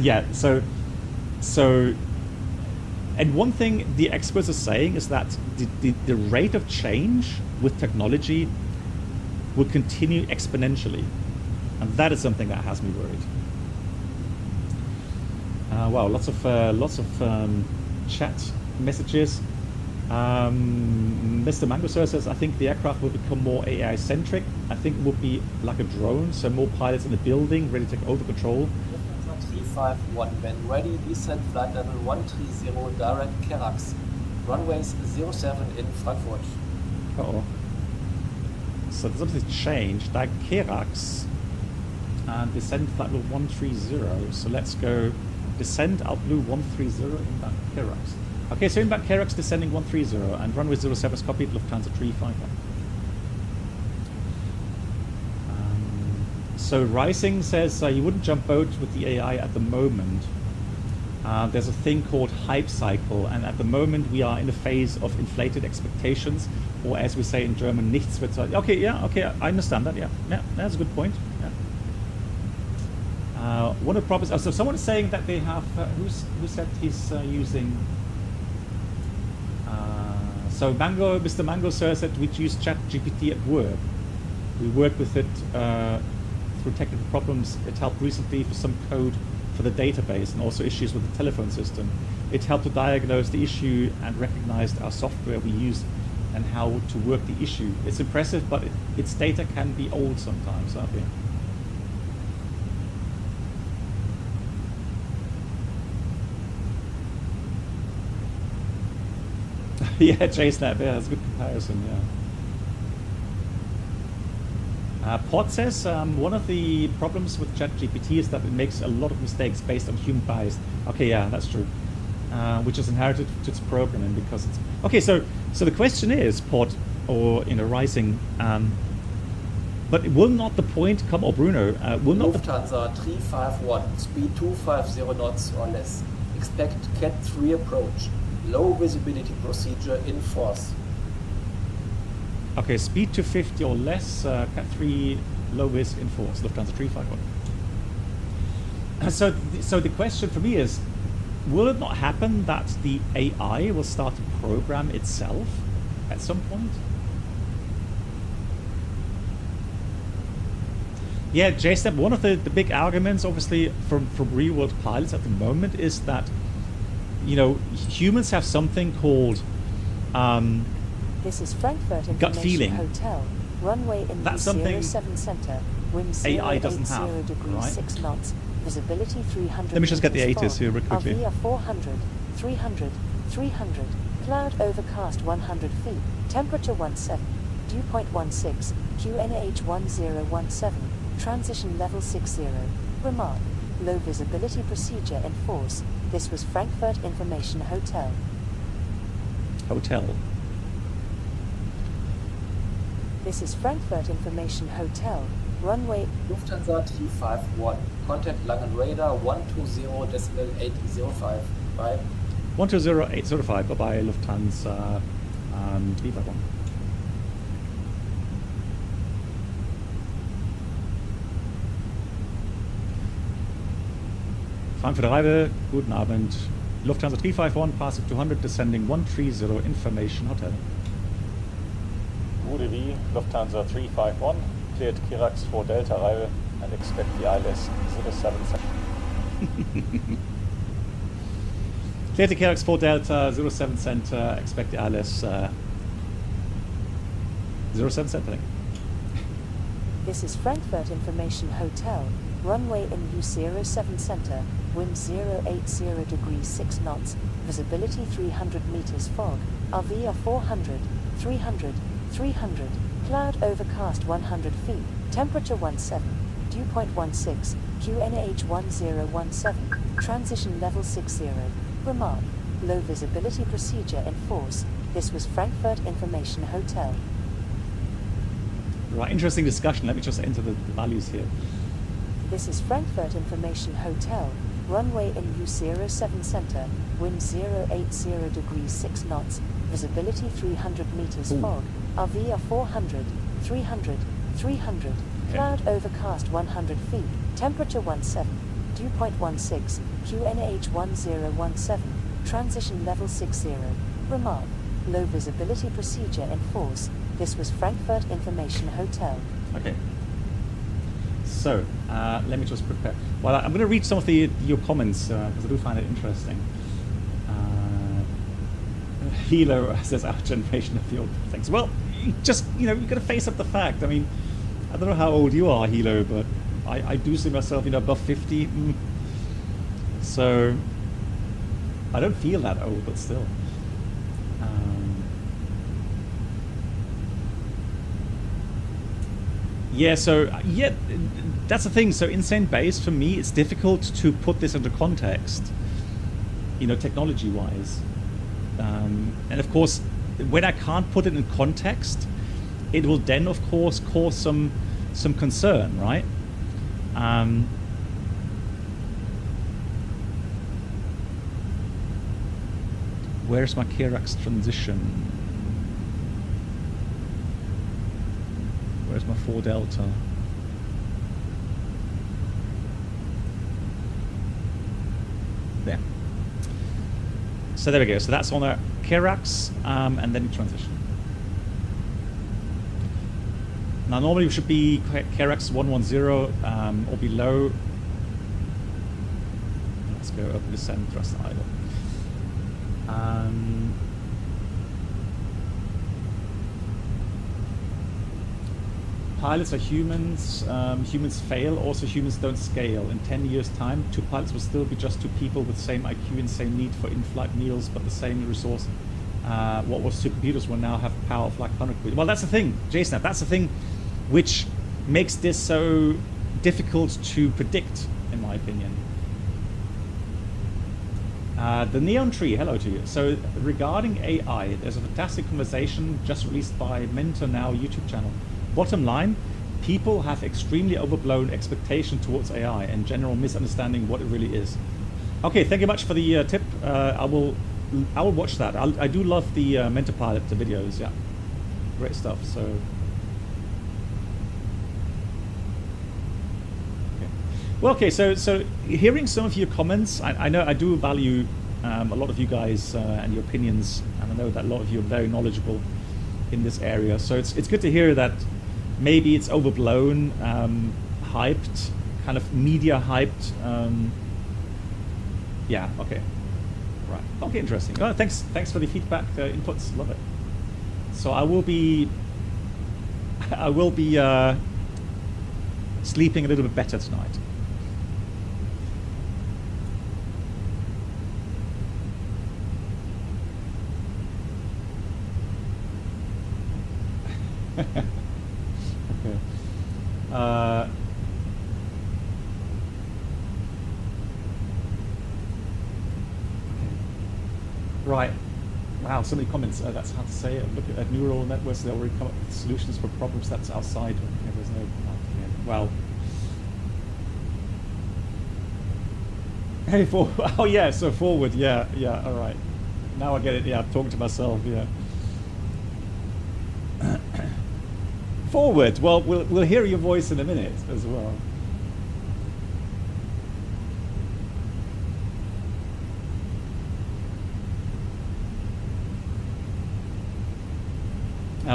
Yeah, so and one thing the experts are saying is that the rate of change with technology will continue exponentially, and that is something that has me worried. Wow, lots of chat messages. Mr. Mangosur says, I think the aircraft will become more AI centric. I think it will be like a drone, so more pilots in the building ready to take over control. 351, when ready, descent flight level 130, direct Kerax, runways 07 in Frankfurt. Uh-oh. So there's something changed. Like Kerax, and descend flight level 130. So let's go descend out blue 130 inbound Kirax. Okay, so inbound Kirax descending 130 and runway 07 is copied, Lufthansa 351. So Rising says you wouldn't jump boat with the AI at the moment. There's a thing called hype cycle, and at the moment we are in a phase of inflated expectations, or as we say in German, nichts wird. Okay, yeah, okay, I understand that. Yeah, that's a good point. Yeah. One of the problems. So someone is saying that they have. Who said he's using? So Mango, Mr. Mango Sir said we use ChatGPT at work. We work with it through technical problems. It helped recently for some code for the database and also issues with the telephone system. It helped to diagnose the issue and recognized our software we use and how to work the issue. It's impressive, but its data can be old sometimes. Okay. Yeah, JSnap, yeah, that's a good comparison, yeah. Pod says one of the problems with ChatGPT is that it makes a lot of mistakes based on human bias. Okay, yeah, that's true. Which is inherited to its programming because it's... Okay, so the question is, Pod, or, Rising, but will not the point come, or Bruno, will not Lufthansa 351, speed 250 knots or less. Expect Cat 3 approach. Low visibility procedure in force. Okay, speed 250 or less, Cat 3 low vis in force, Lufthansa 351. So the question for me is, will it not happen that the AI will start to program itself at some point? Yeah, JSTEP, one of the big arguments, obviously, from real-world pilots at the moment is that, humans have something called this is Frankfurt gut feeling. Hotel, runway in That's something 07 center, wind AI doesn't have, degrees right? 6 knots, visibility 300. Let me just get the ATIS here real quickly. Avia 400, 300, 300, cloud overcast 100 feet, temperature 17, dew point 16, QNH 1017, transition level 60. Remark, low visibility procedure in force. This was Frankfurt Information Hotel. Hotel. This is Frankfurt Information Hotel, runway Lufthansa 351, contact Langen Radar 120.805 by 120.805, bye-bye Lufthansa 351. Frankfurt Arrival, guten Abend. Lufthansa 351, passing 200, descending 130, Information Hotel. UDV, Lufthansa 351, cleared Kirax for Delta arrival and expect the ILS 07 center. Cleared the Kirax for Delta 07 center, expect the ILS 07 center. This is Frankfurt Information Hotel, runway in U07 center, wind 080 degrees 6 knots, visibility 300 meters fog, Avia 400, 300, 300, cloud overcast 100 feet, temperature 17, dew point 16, QNH 1017, transition level 60. Remark, low visibility procedure in force. This was Frankfurt Information Hotel. Right, interesting discussion. Let me just enter the values here. This is Frankfurt Information Hotel, runway in U07 center, wind 080 degrees 6 knots, visibility 300 meters fog, Avia 400, 300, 300, cloud overcast 100 feet, temperature 17, dew point 16, QNH 1017, transition level 60. Remark, low visibility procedure in force. This was Frankfurt Information Hotel. Okay. So, let me just prepare. Well, I'm going to read some of your comments because I do find it interesting. Hilo says our generation of the old things. Well, you got to face up the fact. I mean, I don't know how old you are, Hilo, but I do see myself, above 50. So, I don't feel that old, but still. Yeah, so, yeah, that's the thing. So insane base, for me, it's difficult to put this into context, you know, technology-wise. And of course, when I can't put it in context, it will then, of course, cause some concern, right? Where's my Kirax transition? Where's my 4 Delta? There. So there we go. So that's on a Kirax, and then transition. Now normally it should be Kirax 110 or below. Let's go open descent thrust idle. Pilots are humans. Humans fail. Also, humans don't scale. In 10 years' time, 2 pilots will still be just 2 people with same IQ and same need for in-flight meals, but the same resource. What was 2 computers will now have power of like 100 computers. Well, that's the thing, Jason. That's the thing which makes this so difficult to predict, in my opinion. The Neon Tree, hello to you. So regarding AI, there's a fantastic conversation just released by Mentor Now YouTube channel. Bottom line, people have extremely overblown expectation towards AI and general misunderstanding what it really is. Okay, thank you much for the tip. I will watch that. I do love the Mentor Pilot, the videos. Yeah, great stuff. So. Well, okay, so hearing some of your comments, I know I do value a lot of you guys and your opinions, and I know that a lot of you are very knowledgeable in this area. So it's good to hear that maybe it's overblown, hyped, kind of media hyped. Yeah, okay, right, okay, interesting. Oh, thanks for the feedback, inputs, love it. So I will be sleeping a little bit better tonight. Okay. Right. Wow, so many comments. That's hard to say. Look at neural networks. They already come up with solutions for problems that's outside. Okay, there's no. Okay. Well. Hey, oh yeah. So forward. Yeah. Yeah. All right. Now I get it. Yeah. I'm talking to myself. Yeah. Forward. Well, we'll hear your voice in a minute as well.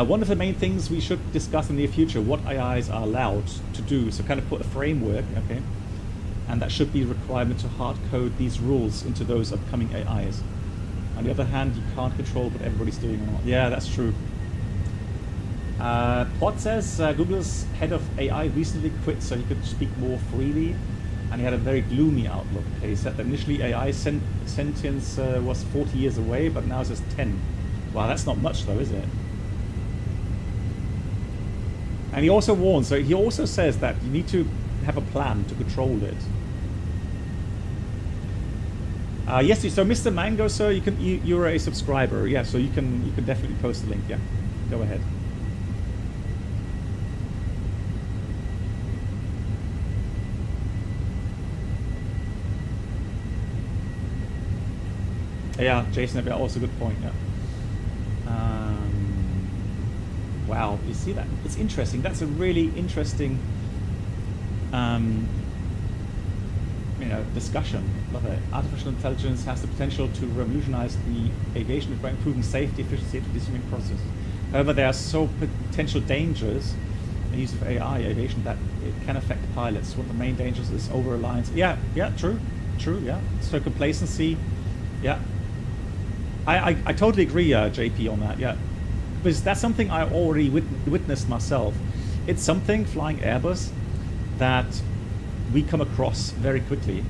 One of the main things we should discuss in the near future, what AIs are allowed to do. So kind of put a framework, okay? And that should be a requirement to hard code these rules into those upcoming AIs. On the other hand, you can't control what everybody's doing or not. Yeah, that's true. Pod says Google's head of AI recently quit so he could speak more freely, and he had a very gloomy outlook. Okay, he said that initially AI sentience was 40 years away, but now it's just 10. Wow, that's not much though, is it? And he also warns, so he also says that you need to have a plan to control it. Yes, so Mr. Mango, sir, you're a subscriber, yeah, so you can definitely post the link, yeah. Go ahead. Yeah, Jason, also a good point, yeah. Wow, you see that? It's interesting. That's a really interesting, discussion. Love it. Artificial intelligence has the potential to revolutionize the aviation by improving safety, efficiency, and decision process. However, there are so potential dangers in the use of AI aviation that it can affect pilots. One of the main dangers is over-reliance. Yeah, true, yeah. So complacency, yeah. I totally agree, JP, on that, yeah. Because that's something I already witnessed myself. It's something, flying Airbus, that we come across very quickly.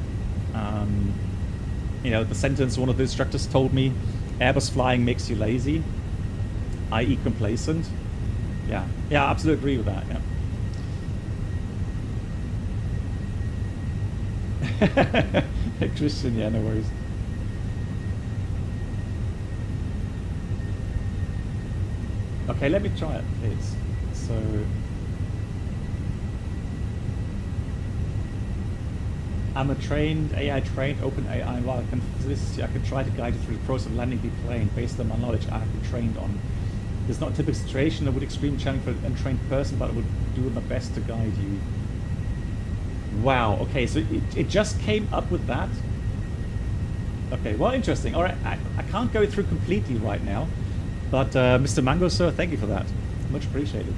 The sentence one of the instructors told me, Airbus flying makes you lazy, i.e. complacent. Yeah, absolutely agree with that, yeah. Christian, yeah, no worries. Okay, let me try it, please. So, I'm a trained, AI trained, open AI. Well, I can try to guide you through the process of landing the plane based on my knowledge I have been trained on. It's not a typical situation that would extreme challenge for an untrained person, but I would do my best to guide you. Wow, okay, so it just came up with that. Okay, well, interesting. All right, I can't go through completely right now, but Mr. Mango, sir, thank you for that. Much appreciated.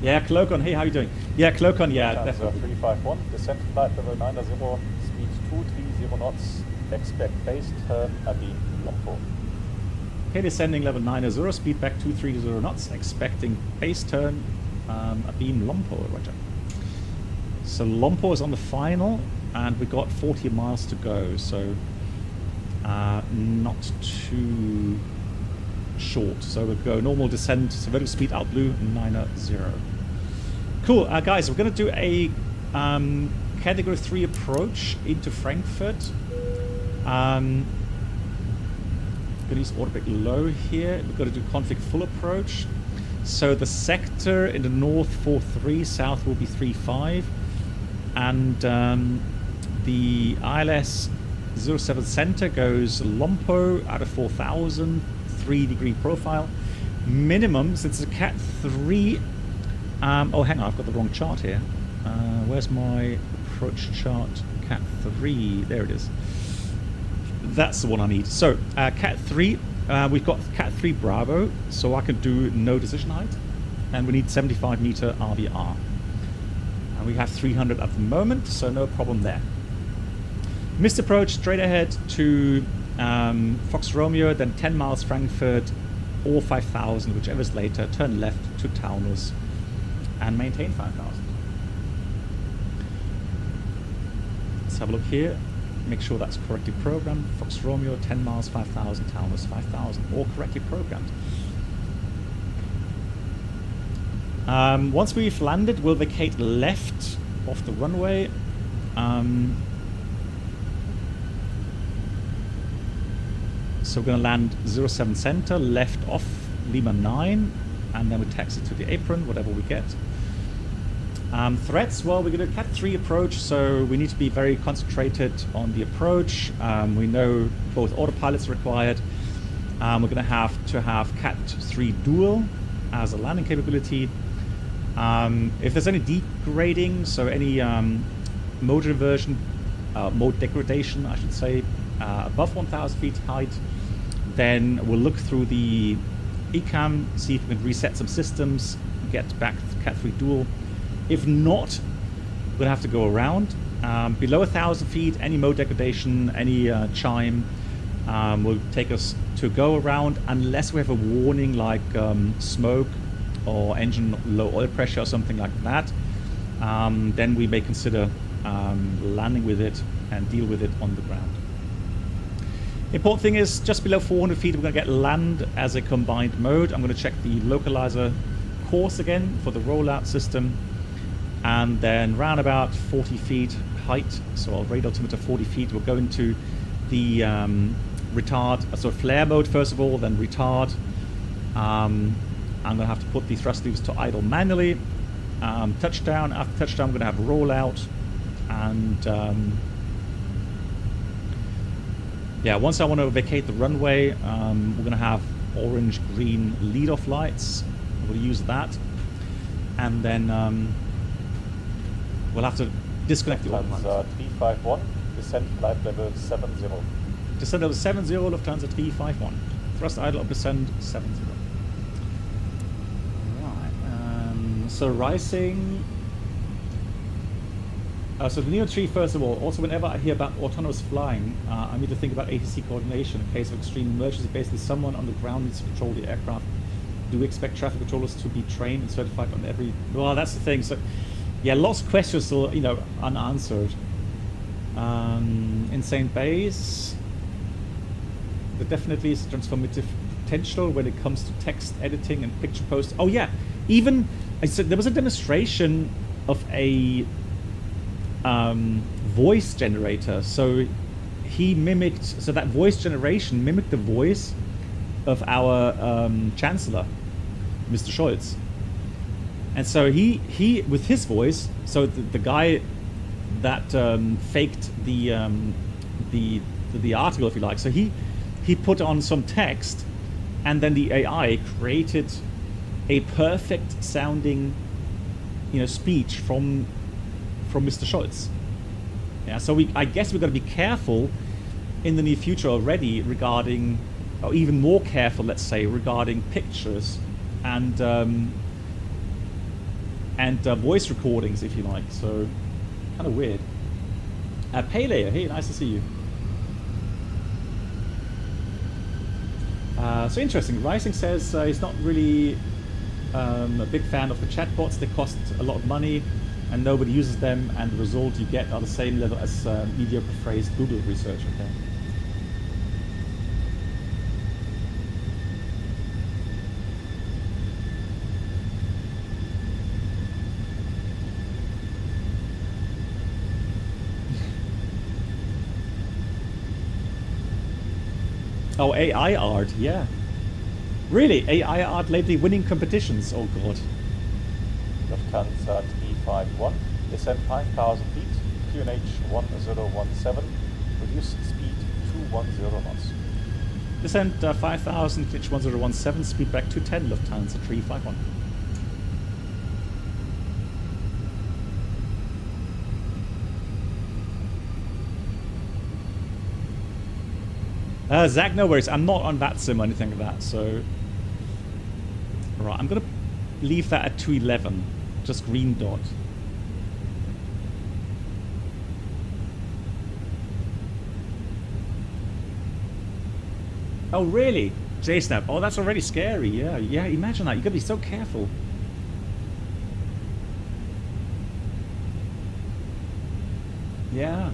Yeah, Clocon, hey, how you doing? Yeah, Clocon, yeah, definitely. 351, descent flight level 90, speed 230 knots, expect base turn, abeam, Lompo. Okay, descending level 90, speed back 230 knots, expecting base turn, abeam, Lompo, roger. So Lompo is on the final, and we got 40 miles to go, so not too short. So we'll go normal descent, so vertical speed out blue, 90. Cool, guys, we're going to do a category 3 approach into Frankfurt. Going to use auto brake low here. We're going to do config full approach. So the sector in the north 4.3, south will be 3.5, and the ILS 07 center goes Lompo out of 4,000, 3-degree profile. Minimum, since it's a Cat 3. Oh, hang on, I've got the wrong chart here. Where's my approach chart? Cat 3, there it is. That's the one I need. So, Cat 3, we've got Cat 3 Bravo, so I can do no decision height. And we need 75 meter RVR. And we have 300 at the moment, so no problem there. Missed approach straight ahead to Fox Romeo, then 10 miles Frankfurt, or 5,000, whichever is later. Turn left to Taunus and maintain 5,000. Let's have a look here. Make sure that's correctly programmed. Fox Romeo, 10 miles, 5,000, Taunus, 5,000, all correctly programmed. Once we've landed, we'll vacate left off the runway. So we're going to land 07 center, left off Lima 9, and then we taxi to the apron, whatever we get. Threats, well, we're going to Cat 3 approach, so we need to be very concentrated on the approach. We know both autopilots required. We're going to have Cat 3 dual as a landing capability. If there's any degrading, so any mode inversion, mode degradation, I should say, above 1,000 feet height, then we'll look through the ECAM, see if we can reset some systems, get back to Cat 3 dual. If not, we're going to have to go around. Below 1,000 feet, any mode degradation, any chime will take us to go around, unless we have a warning like smoke or engine low oil pressure or something like that. Then we may consider landing with it and deal with it on the ground. Important thing is, just below 400 feet, we're going to get land as a combined mode. I'm going to check the localizer course again for the rollout system. And then round about 40 feet height, so I'll rate altimeter 40 feet, we'll go into the retard, so flare mode first of all, then retard. I'm going to have to put the thrust levers to idle manually. Touchdown, after touchdown I'm going to have rollout. And yeah, once I want to vacate the runway, we're going to have orange-green lead-off lights. We'll use that. And then we'll have to disconnect the autopilot. 351, descent flight level 70. Descent level 70, Lufthansa 351. Thrust idle up descent 70. Right. So rising. So the Neo 3, first of all, also whenever I hear about autonomous flying, I need to think about ATC coordination in case of extreme emergency. Basically, someone on the ground needs to control the aircraft. Do we expect traffic controllers to be trained and certified on every... Well, that's the thing. So, yeah, lots of questions still, unanswered. Insane base. There definitely is transformative potential when it comes to text editing and picture post. Oh yeah, even I said there was a demonstration of a voice generator. So he mimicked, so that voice generation mimicked the voice of our Chancellor, Mr. Scholz. And so he with his voice, so the guy that faked the article, if you like, so he put on some text, and then the AI created a perfect sounding, speech from Mr. Scholz. Yeah, so I guess we're going to be careful in the near future already regarding, or even more careful, let's say, regarding pictures and voice recordings, if you like. So kind of weird. Pele, hey, nice to see you. So interesting. Rising says he's not really a big fan of the chatbots. They cost a lot of money and nobody uses them, and the results you get are the same level as mediocre phrased Google research. Okay. Oh, AI art, yeah. Really? AI art lately winning competitions? Oh god. Lufthansa 351, descend 5,000 feet, QNH 1017, reduce speed 210 knots. Descend 5,000, QNH 1017, speed back 210, Lufthansa 351. Zach, no worries. I'm not on that sim or anything like that, so... Right, I'm going to leave that at 211. Just green dot. Oh, really? JSnap. Oh, that's already scary. Yeah, yeah, imagine that. You've got to be so careful. Yeah.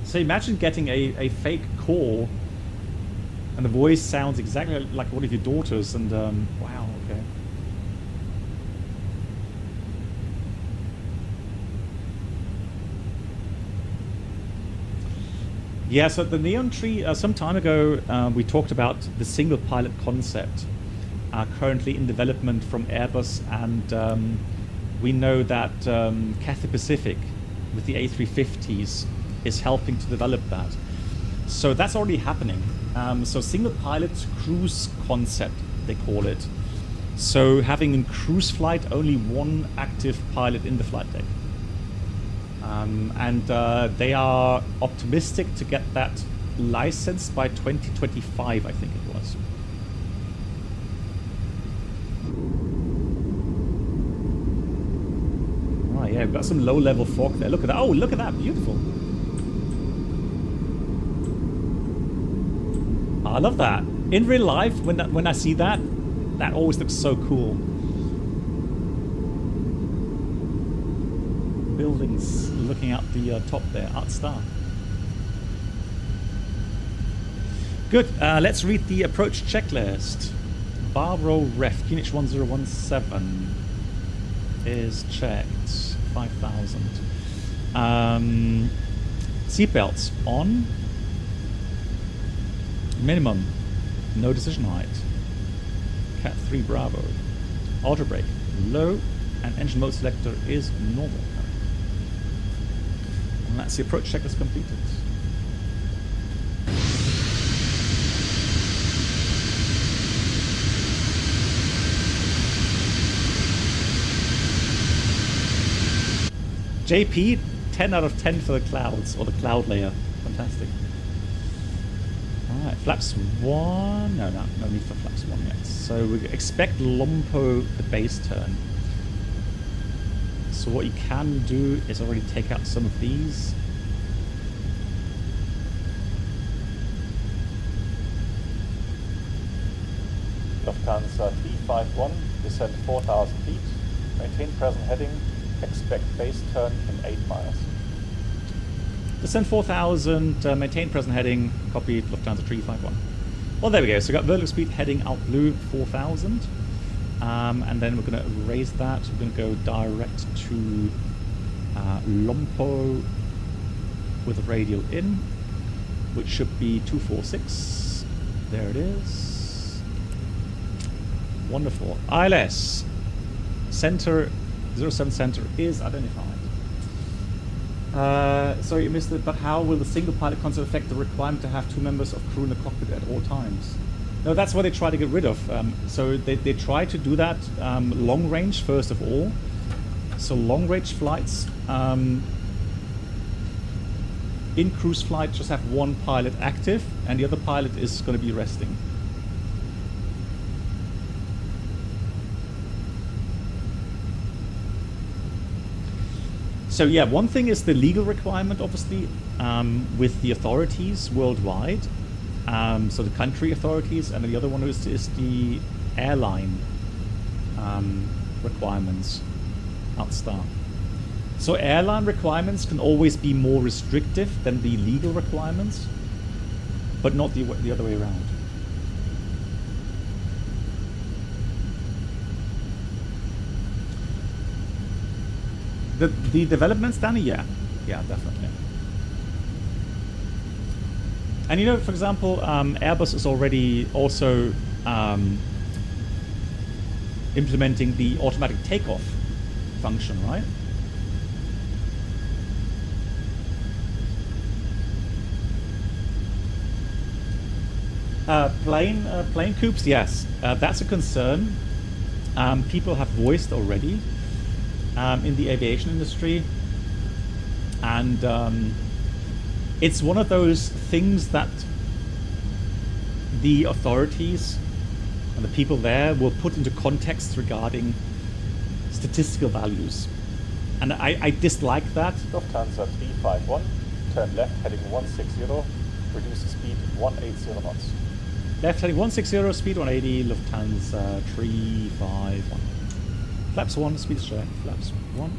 So imagine getting a fake call and the voice sounds exactly like one of your daughters, and wow, okay. Yeah, so the Neon Tree, some time ago, we talked about the single pilot concept, currently in development from Airbus, and we know that Cathay Pacific with the A350s is helping to develop that. So that's already happening. So single pilot cruise concept, they call it. So having in cruise flight only one active pilot in the flight deck. And they are optimistic to get that licensed by 2025, I think it was. Right, yeah, we've got some low-level fog there. Look at that. Oh, look at that. Beautiful. I love that. In real life, when I see that, that always looks so cool. Buildings looking out the top there, Art Star. Good. Let's read the approach checklist. Barbaro Ref, QNH 1017 is checked. 5,000. Seatbelts on. Minimum, no decision height. Cat 3 Bravo. Auto brake, low, and engine mode selector is normal. And that's the approach checklist completed. JP, 10 out of 10 for the clouds, or the cloud layer. Fantastic. Alright, flaps 1. No need for flaps 1 yet. So we expect Lompo the base turn. So what you can do is already take out some of these. Lufthansa 351, descend 4,000 feet, maintain present heading, expect base turn in 8 miles. Descent 4000, maintain present heading, copy Lufthansa 351. Well, there we go. So we got vertical speed heading out blue 4000. And then we're going to raise that. We're going to go direct to Lompo with a radial in, which should be 246. There it is. Wonderful. ILS. Center, 07 center is identified. Sorry, you missed it, but how will the single pilot concept affect the requirement to have 2 members of crew in the cockpit at all times? No, that's what they try to get rid of. So they try to do that long range first of all. So long range flights in cruise flight just have 1 pilot active and the other pilot is going to be resting. So yeah, one thing is the legal requirement, obviously, with the authorities worldwide. So the country authorities, and the other one is the airline requirements outstar. So airline requirements can always be more restrictive than the legal requirements, but not the other way around. The developments, Danny, yeah, definitely. And you know, for example, Airbus is already also implementing the automatic takeoff function, right? Plane coops, yes, that's a concern. People have voiced already in the aviation industry, and it's one of those things that the authorities and the people there will put into context regarding statistical values. And I dislike that. Lufthansa 351, turn left heading 160, reduce the speed 180 knots. Left heading 160, speed 180, Lufthansa 351. Flaps 1, speed check, flaps 1.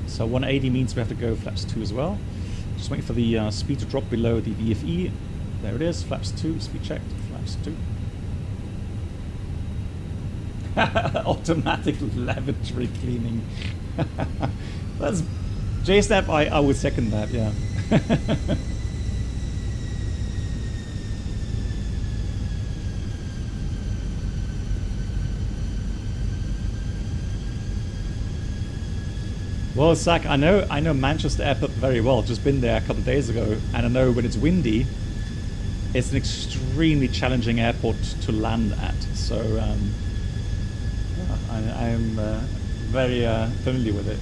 So 180 means we have to go flaps 2 as well. Just waiting for the speed to drop below the VFE. There it is, flaps 2, speed checked, flaps 2. Automatic lavatory cleaning. That's JSNAP, I would second that, yeah. Well, Zach, I know Manchester Airport very well. Just been there a couple of days ago, and I know when it's windy, it's an extremely challenging airport to land at. So I'm very familiar with it.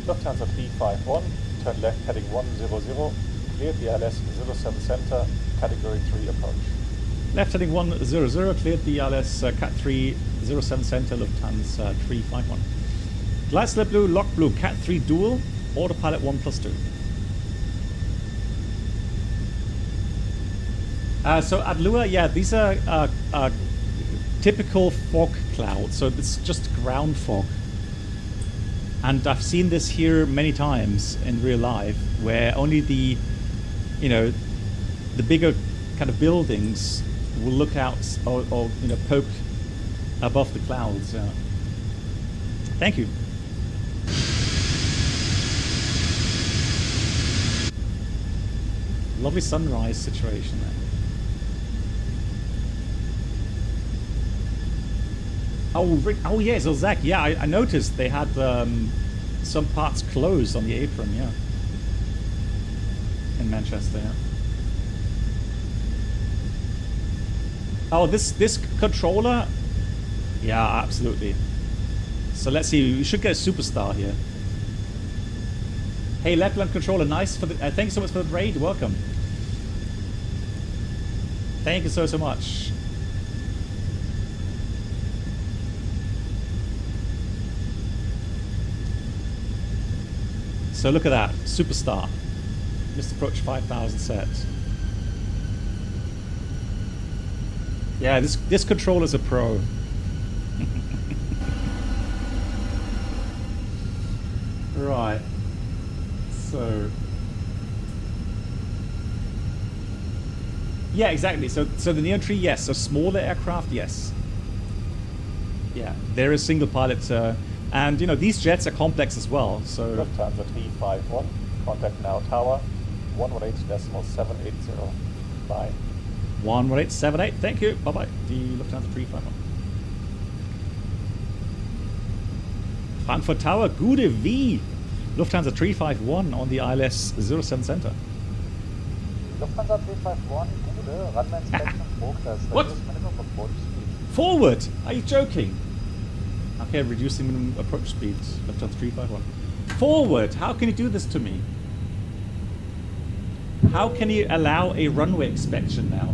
Lufthansa 351, turn left heading 100, cleared the ILS 07 center, category 3 approach. Left heading 100, cleared the ILS Cat 3 07 center, Lufthansa 351. Glide slip blue, lock blue, Cat 3 dual, autopilot 1+2. So at Lua, yeah, these are typical fog clouds, so it's just ground fog. And I've seen this here many times in real life, where only the, the bigger kind of buildings will look out or poke above the clouds. Yeah. Thank you. Lovely sunrise situation there. Oh yeah, so Zach, yeah, I noticed they had some parts closed on the apron, yeah. In Manchester, yeah. Oh, this controller? Yeah, absolutely. So let's see, we should get a superstar here. Hey, Lapland controller, nice for the. Thanks so much for the raid. Welcome. Thank you so much. So look at that, superstar. Missed approach 5,000 sets. Yeah, this controller's a pro. Right. So. Yeah, exactly. So the Neo 3, yes. So smaller aircraft, yes. Yeah, there is single pilot, and you know these jets are complex as well. So Lufthansa 351, contact now tower 118.780. Bye. 11878. Thank you. Bye bye. The Lufthansa 351. Frankfurt Tower, Gute wie. Lufthansa 351 on the ILS 07 center. Lufthansa 351, Gute, runway inspection progress. What? Reduce minimum approach speed. Forward! Are you joking? Okay, reducing minimum approach speed. Lufthansa 351. Forward! How can you do this to me? How can you allow a runway inspection now?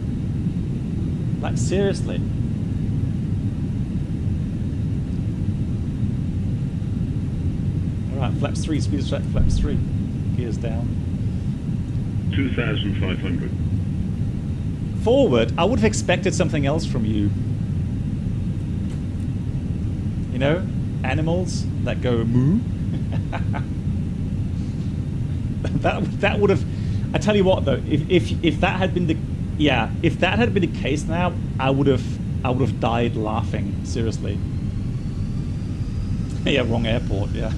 Like, seriously? Alright, flaps 3, speed of track, flaps 3. Gears down. 2,500. Forward, I would have expected something else from you. You know, animals that go moo. that would have. I tell you what though, if that had been the if that had been the case now, I would have died laughing. Seriously. Yeah, wrong airport. Yeah.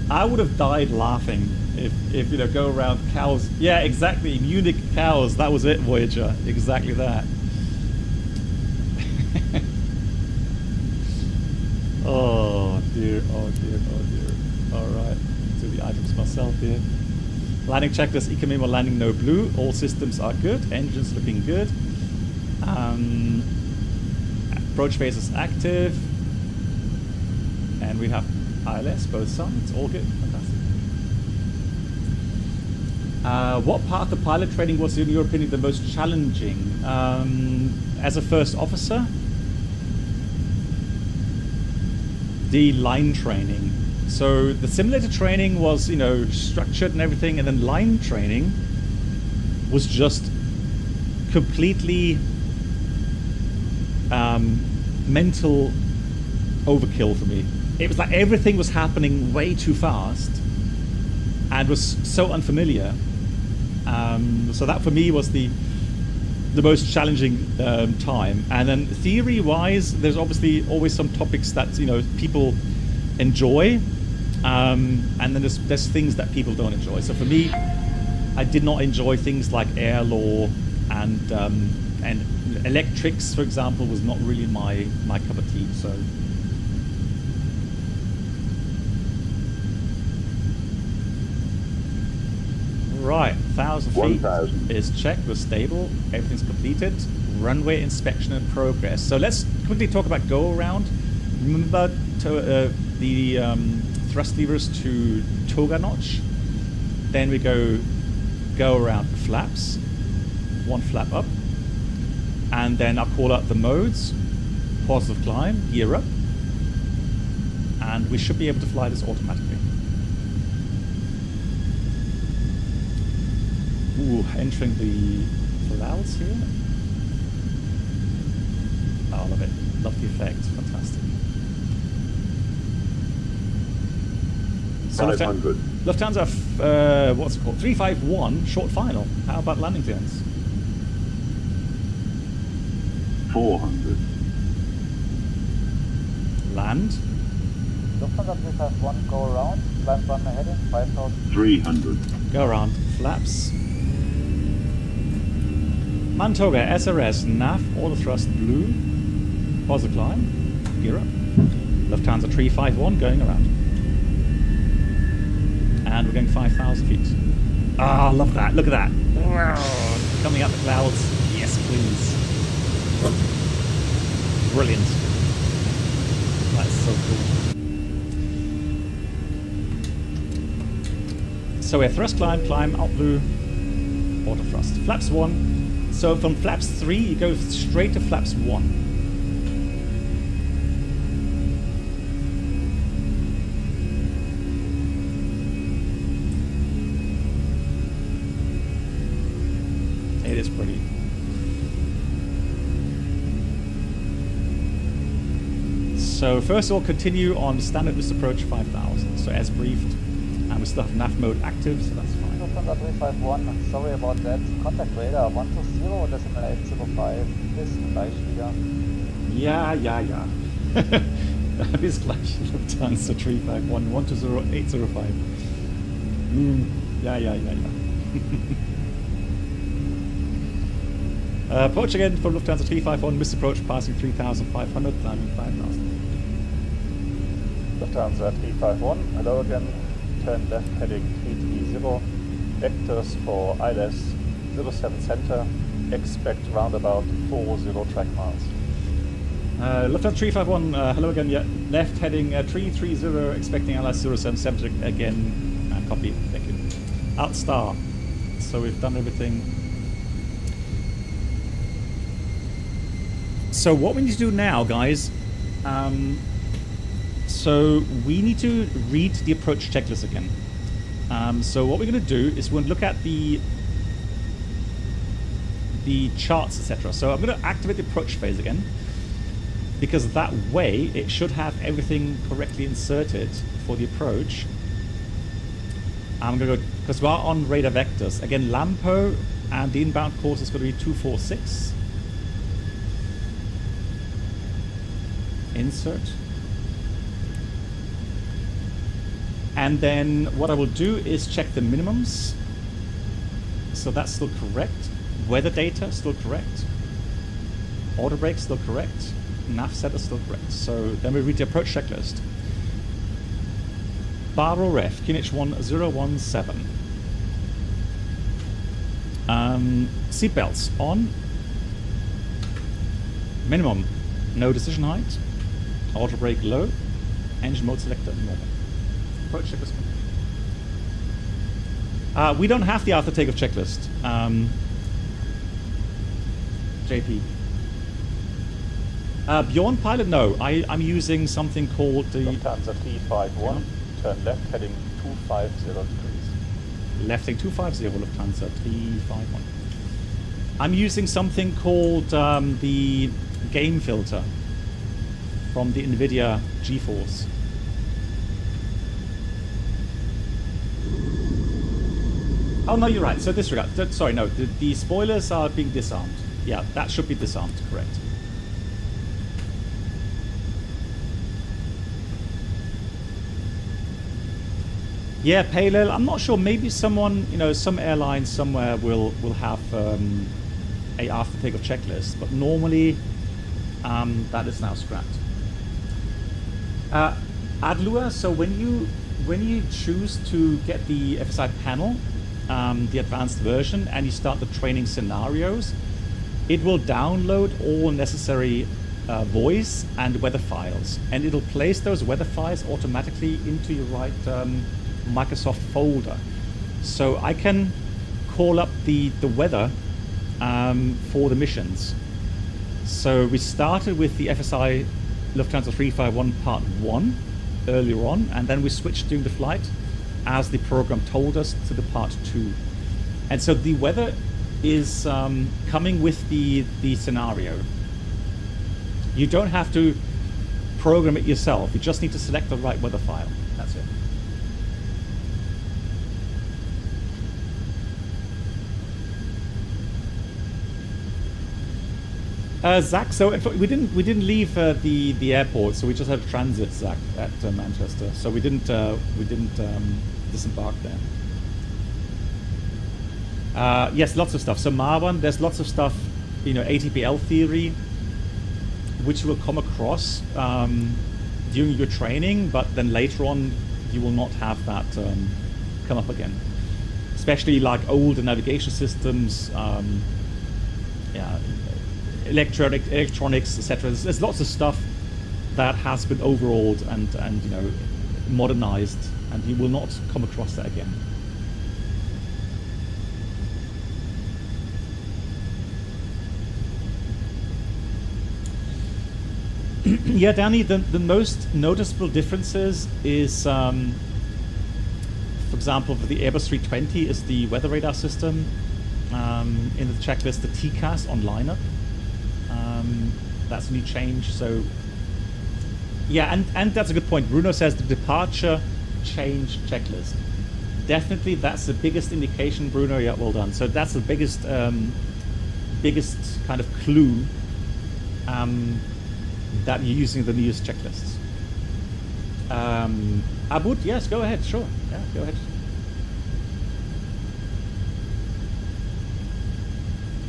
I would have died laughing if you know, go around cows. Yeah, exactly. Munich cows. That was it, Voyager. Exactly that. Oh dear, oh dear, oh dear. Alright, do the items myself here. Landing checklist, Economy landing no blue. All systems are good. Engines looking good. Approach phase is active. And we have ILS, both sides. All good. Fantastic. What part of the pilot training was, in your opinion, the most challenging? As a first officer? The line training. So the simulator training was, you know, structured and everything, and then line training was just completely mental overkill for me. It was like everything was happening way too fast and was so unfamiliar. So that for me was the most challenging time. And then theory-wise, there's obviously always some topics that, you know, people enjoy, and then there's things that people don't enjoy. So for me, I did not enjoy things like air law and electrics, for example, was not really my cup of tea. So. Right, 1,000 feet 1,000. is checked, we're stable, everything's completed. Runway inspection in progress. So let's quickly talk about go around. Remember the thrust levers to toga notch. Then we go around flaps, one flap up, and then I'll call out the modes. Positive climb, gear up, and we should be able to fly this automatically. Ooh, entering the clouds here. Oh, I love it. Love the effect. Fantastic. So 500. Lufthansa, what's it called? 351, short final. How about landing turns? 400. Land. Lufthansa 351, go around, climb runway heading 5,000. 300. Go around. Flaps. Mantoga, SRS, nav, all the thrust blue. Positive climb. Gear up. Lufthansa 351 going around. And we're going 5,000 feet. Ah, oh, love that. Look at that. Coming up the clouds. Yes, please. Brilliant. That's so cool. So we're thrust climb, out blue, auto thrust. Flaps 1. So from flaps 3, you go straight to flaps 1. It is pretty. So first of all, continue on standard missed approach 5000. So as briefed, and we still have nav mode active, so that's fine. Lufthansa 351, sorry about that. Contact radar 120.805 ist gleich wieder. Ja. Bis gleich, Lufthansa 351 120.805. Ja. Approach again from Lufthansa 351, missed approach passing 3,500, landing 5,000. Lufthansa 351, hello again. Turn left heading 330. Vectors for ILS 07 center. Expect roundabout 40 track miles. Lufthansa 351, hello again. Yeah, left heading 330, expecting ILS 07 center again. Copy. Thank you. Out star. So we've done everything. So what we need to do now, guys, so we need to read the approach checklist again. So what we're going to do is we're going to look at the charts, etc. So I'm going to activate the approach phase again, because that way it should have everything correctly inserted for the approach. I'm going to go, because we're on radar vectors. Again, Lampo, and the inbound course is going to be 246. Insert. And then what I will do is check the minimums. So that's still correct. Weather data still correct. Auto brake still correct. Nav setter still correct. So then we read the approach checklist. Barrow ref, QNH 1017. Seatbelts on. Minimum, no decision height. Auto brake low. Engine mode selector normal. Approach checklist. We don't have the after takeoff checklist. JP. Beyond pilot, no. I'm using something called the Lufthansa 351. Turn left heading 250 degrees. Left heading 250, Lufthansa 351. I'm using something called the game filter from the NVIDIA GeForce. Oh no, you're right. So disregard. Sorry, no. The spoilers are being disarmed. Yeah, that should be disarmed. Correct. Yeah, parallel. I'm not sure. Maybe someone, some airline somewhere will have a after takeoff checklist, but normally that is now scrapped. AdLua. So when you choose to get the FSiPanel, the advanced version, and you start the training scenarios, it will download all necessary voice and weather files, and it'll place those weather files automatically into your right Microsoft folder. So I can call up the weather for the missions. So we started with the FSI Lufthansa 351 Part 1 earlier on, and then we switched during the flight as the program told us to the Part 2. And so the weather is coming with the scenario. You don't have to program it yourself. You just need to select the right weather file. That's it. Zach, so we didn't leave the airport, so we just had a transit, Zach, at Manchester. So we didn't disembark there. Yes, lots of stuff. So Marwan, there's lots of stuff, ATPL theory, which you will come across during your training, but then later on you will not have that come up again. Especially like older navigation systems, electronics, etc. There's lots of stuff that has been overhauled and modernized, and you will not come across that again. Yeah, Danny, the most noticeable differences is, for example, for the Airbus 320 is the weather radar system. In the checklist, the TCAS on lineup. That's a new change. So Yeah, and that's a good point. Bruno says the departure change checklist. Definitely, that's the biggest indication, Bruno. Yeah, well done. So that's the biggest kind of clue that you're using the newest checklists. Abud, yes, go ahead. Sure, yeah, go ahead.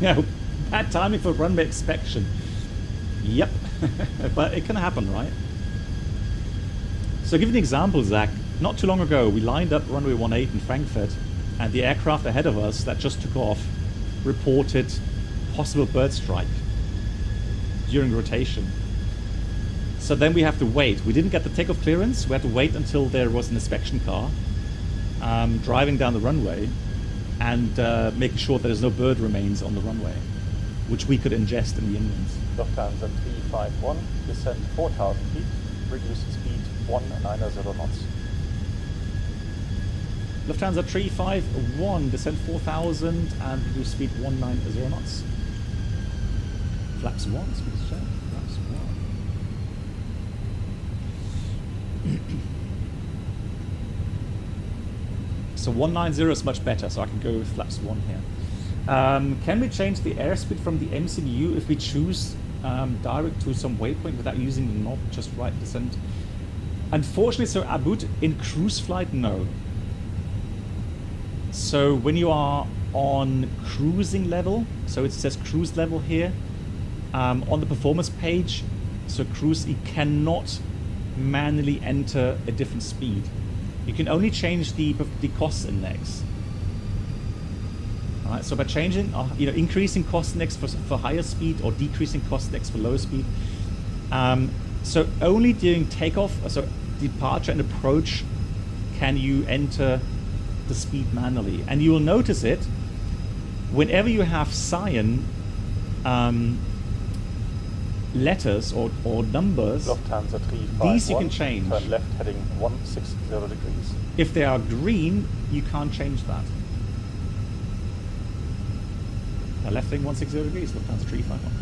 Yeah, bad timing for runway inspection. Yep, but it can happen, right? So give you an example, Zach. Not too long ago, we lined up runway 18 in Frankfurt, and the aircraft ahead of us that just took off reported possible bird strike during rotation. So then we have to wait. We didn't get the takeoff clearance. We had to wait until there was an inspection car driving down the runway and making sure that there's no bird remains on the runway, which we could ingest in the inlands. Lufthansa 351, descent 4,000 feet, reduce speed 190 knots. Lufthansa 351, descent 4,000 and reduce speed 190 knots. Flaps 1, speed check. Flaps 1. So 190 is much better, so I can go with flaps 1 here. Can we change the airspeed from the MCDU if we choose direct to some waypoint without using the knob, just right descent? Unfortunately, so Abud, in cruise flight, no. So when you are on cruising level, so it says cruise level here, on the performance page, so cruise, you cannot manually enter a different speed. You can only change the cost index. Alright, so by changing, increasing cost index for higher speed or decreasing cost index for lower speed. So only during takeoff, so departure and approach, can you enter the speed manually. And you will notice it whenever you have cyan letters or numbers. Lufthansa 351, these you can change. Turn left heading 160 degrees. If they are green, you can't change that. Left heading 160 degrees, Lufthansa 351.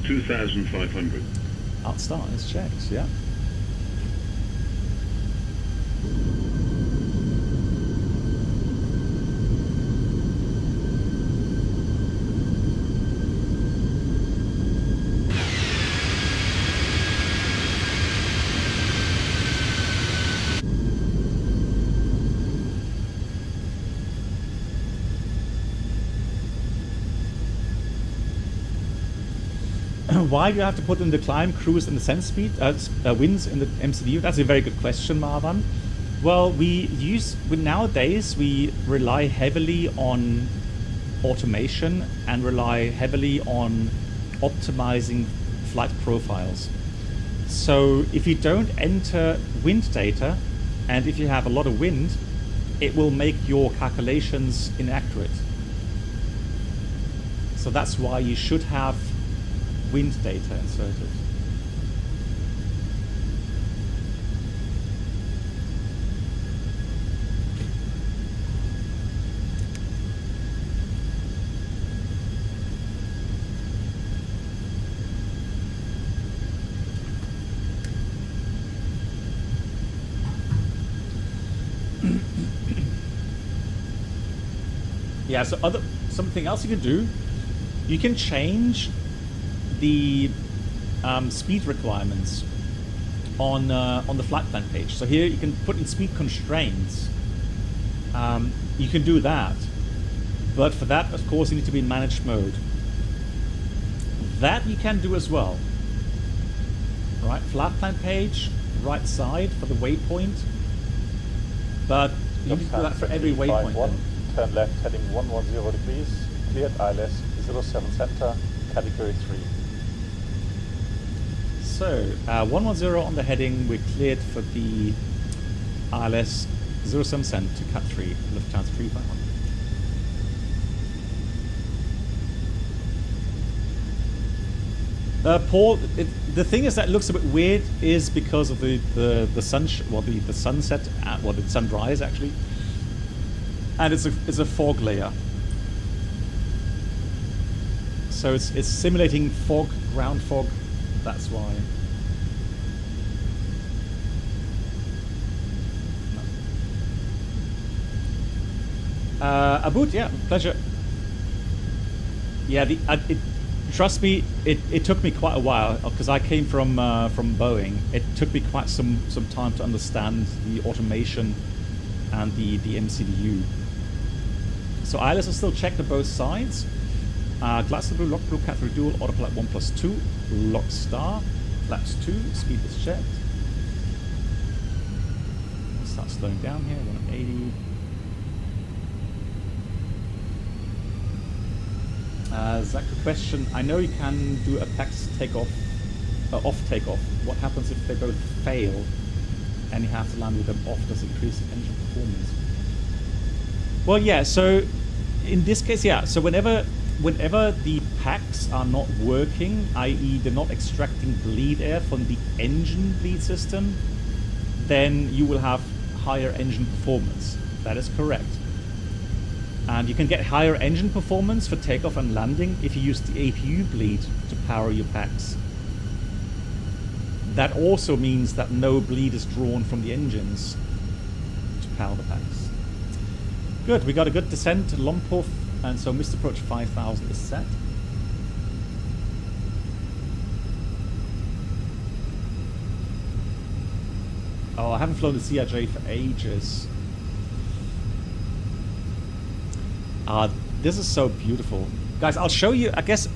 2,500. Outstart is checked, yeah. Why do you have to put in the climb, cruise, and descent speed winds in the MCDU? That's a very good question, Marwan. Well, nowadays we rely heavily on automation and rely heavily on optimizing flight profiles. So if you don't enter wind data, and if you have a lot of wind, it will make your calculations inaccurate. So that's why you should have wind data inserted. Yeah, so something else you can do, you can change the speed requirements on the flight plan page. So here you can put in speed constraints. You can do that, but for that, of course, you need to be in managed mode. That you can do as well. Right, flight plan page, right side for the waypoint, but you need to do that for every waypoint. Then. Turn left heading 110 degrees, cleared ILS 07 center, category 3. So, 110 on the heading, we're cleared for the ILS 07 cent to cut 3, Lufthansa 351. Paul, the thing is that looks a bit weird is because of the sunset, the sunrise actually, and it's a fog layer. So it's simulating fog, ground fog. That's why. Aboud, yeah, pleasure. Yeah, trust me, it took me quite a while because I came from Boeing. It took me quite some time to understand the automation and the MCDU. So ILS is still checked on both sides. Glass blue, lock blue, cat through dual, autopilot 1+2, lock star, flaps 2, speed is checked. Start slowing down here, 180. Zach, a question. I know you can do a PAX takeoff, off takeoff. What happens if they both fail and you have to land with them off? Does it increase the engine performance? Well, yeah, so in this case, yeah. So whenever the packs are not working, i.e. they're not extracting bleed air from the engine bleed system, then you will have higher engine performance. That is correct. And you can get higher engine performance for takeoff and landing if you use the APU bleed to power your packs. That also means that no bleed is drawn from the engines to power the packs. Good, we got a good descent to Lompoth, and so missed approach 5000 is set. Oh, I haven't flown the CRJ for ages. This is so beautiful. Guys, I'll show you, I guess,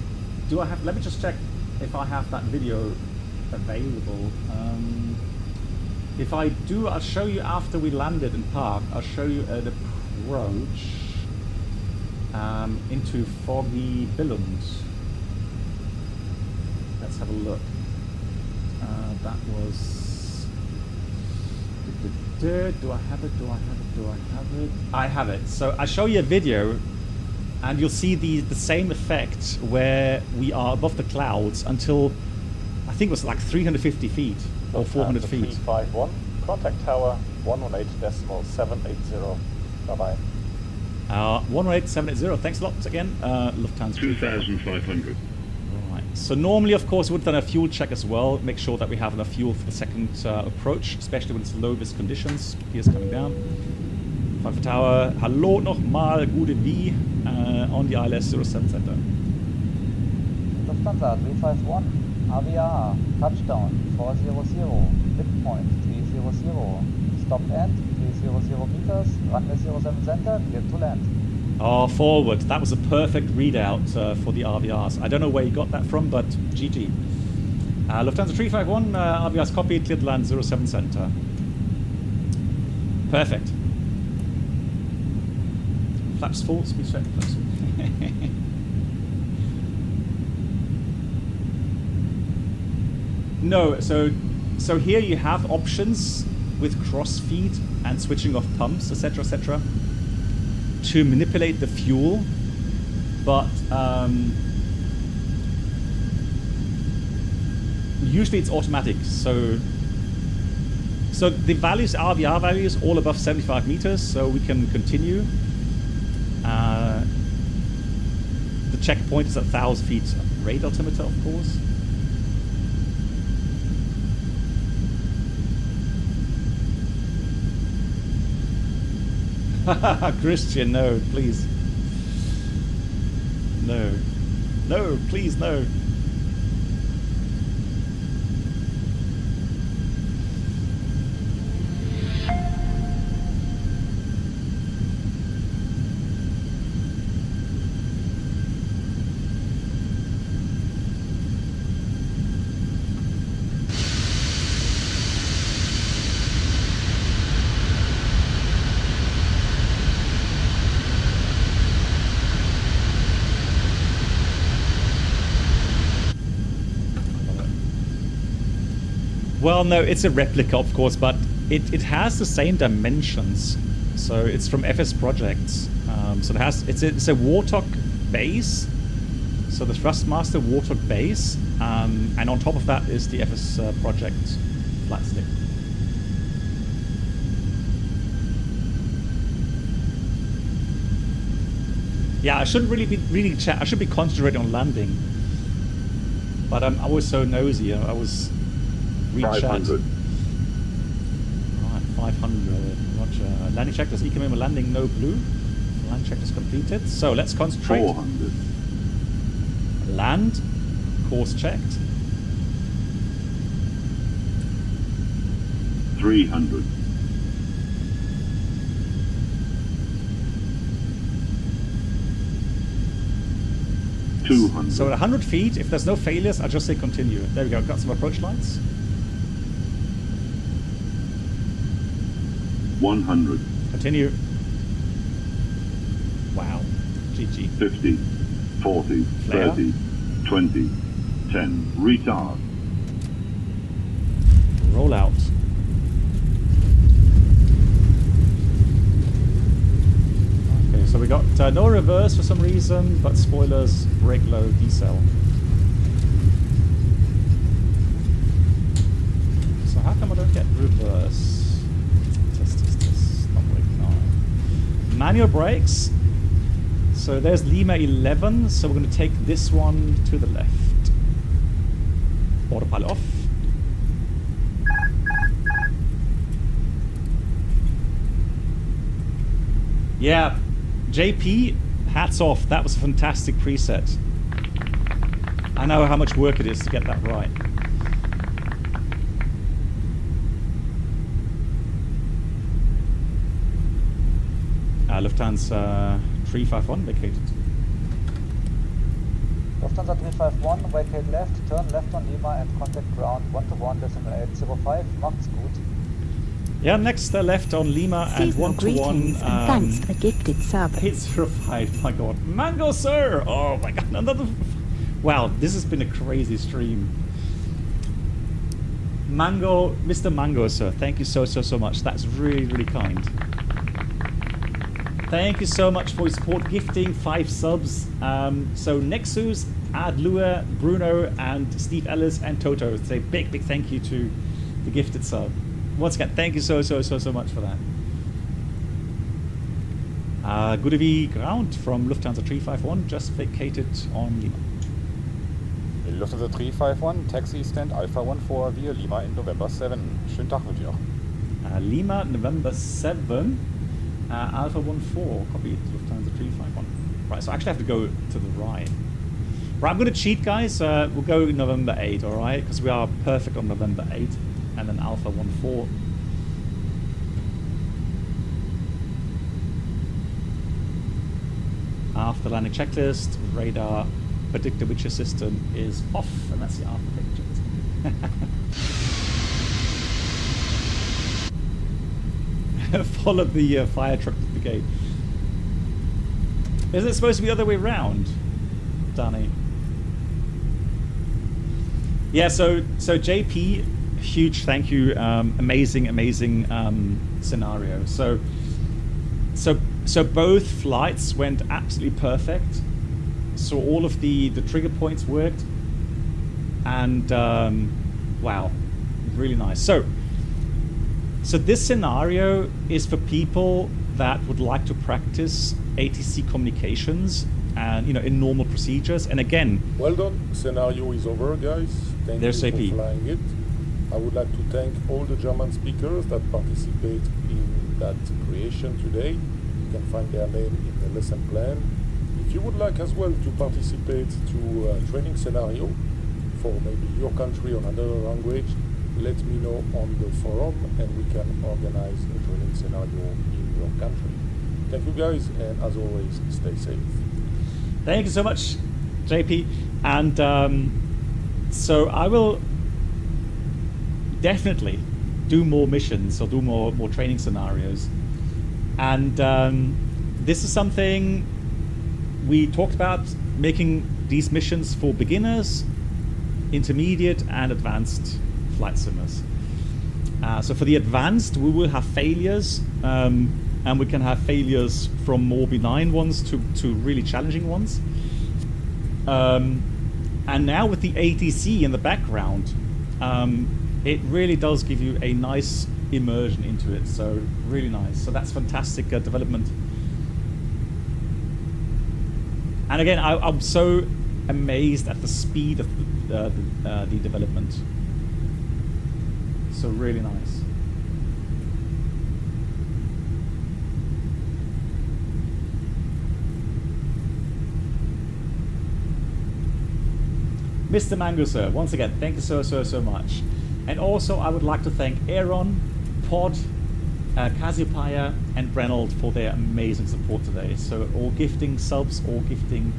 let me just check if I have that video available. If I do, I'll show you after we landed in park. I'll show you an approach into foggy Billund. Let's have a look. That was... Do I have it? Do I have it? Do I have it? I have it. So I show you a video and you'll see the same effect where we are above the clouds until I think it was like 350 feet or 400 feet. 351, contact tower 118.780. Bye-bye. 118.780, thanks a lot again. Lufthansa 2,500. Right. So normally, of course, we've done a fuel check as well. Make sure that we have enough fuel for the second approach, especially when it's low-vis conditions. Gears coming down. Frankfurt Tower, hallo nochmal, gute wie on the ILS 07 Center. Lufthansa 351, AVR, touchdown 400, midpoint 300, stop end 300 meters, runway 07 Center, clear to land. Oh, forward. That was a perfect readout for the RVRs. I don't know where you got that from, but GG. Lufthansa 351, RVRs copy, clear to land 07 Center. Perfect. Flaps full, speed check. Flaps. No, so here you have options with cross feed and switching off pumps, etc., etc., to manipulate the fuel, but usually it's automatic. So the values, RVR values, all above 75 meters, so we can continue. The checkpoint is at 1,000 feet rate altimeter, of course. Christian, no, please. No. No, please, no. Well, no, it's a replica, of course, but it has the same dimensions. So it's from FS Projects. So it has it's a Warthog base. So the Thrustmaster Warthog base, and on top of that is the FS Project flat stick. Yeah, I shouldn't really be reading chat. I should be concentrating on landing. But I was so nosy. I was. 500. Right, 500. Roger. Landing check. Does ECOM landing no blue? Land check is completed. So let's concentrate. 400. Land. Course checked. 300. 200. So at 100 feet, if there's no failures, I'll just say continue. There we go, got some approach lines. 100. Continue. Wow. GG. 50. 40. Flare. 30. 20. 10. Retard. Roll out. Okay, so we got no reverse for some reason, but spoilers, brake low, decel. So how come I don't get reverse? Test. Not working on. Manual brakes. So there's Lima 11, so we're going to take this one to the left. Autopilot off. Yeah, JP, hats off. That was a fantastic preset. I know how much work it is to get that right. Lufthansa 351 vacated. Lufthansa 351, vacate left, turn left on Lima and contact ground 121.805. Macht's gut. Yeah, next left on Lima and Seasonal 121. greetings and thanks for the gifted sub. 805, my god. Mango, sir! Oh my god, another. Wow, this has been a crazy stream. Mango, Mr. Mango, sir, thank you so much. That's really, really kind. Thank you so much for your support, gifting 5 subs. So Nexus, Adlua, Bruno, and Steve Ellis, and Toto. Say big thank you to the gifted sub. Once again, thank you so much for that. Good evening, ground from Lufthansa 351, just vacated on Lima. Lufthansa 351, taxi stand Alpha 14 via Lima in November 7. Schönen Tag wünsche ich noch. Lima, November 7, Alpha 14, copy Lufthansa 351. Right, so I actually have to go to the right. Right, I'm going to cheat, guys. We'll go November 8, alright? Because we are perfect on November 8. And then Alpha 14. After landing checklist, radar predictor which system is off, and that's the after picture. Followed the fire truck to the gate. Isn't it supposed to be the other way around, Danny? Yeah, so JP, huge thank you, amazing scenario. So both flights went absolutely perfect. So all of the trigger points worked, and wow, really nice. So this scenario is for people that would like to practice ATC communications and in normal procedures. And again, well done. Scenario is over, guys. Thank you for flying it. I would like to thank all the German speakers that participate in that creation today. You can find their name in the lesson plan. If you would like as well to participate to a training scenario for maybe your country or another language, let me know on the forum and we can organize a training scenario in your country. Thank you guys, and as always, stay safe. Thank you so much, JP. And so I will definitely do more missions or do more training scenarios. And this is something we talked about, making these missions for beginners, intermediate and advanced flight simmers. So for the advanced, we will have failures, and we can have failures from more benign ones to really challenging ones. And now with the ATC in the background, it really does give you a nice immersion into it. So really nice. So that's fantastic development. And again, I'm so amazed at the speed of the development. So really nice. Mr. Mango Sir, once again, thank you so much. And also, I would like to thank Aaron, Pod, Cassiopeia, and Brenold for their amazing support today. So, all gifting subs, all gifting,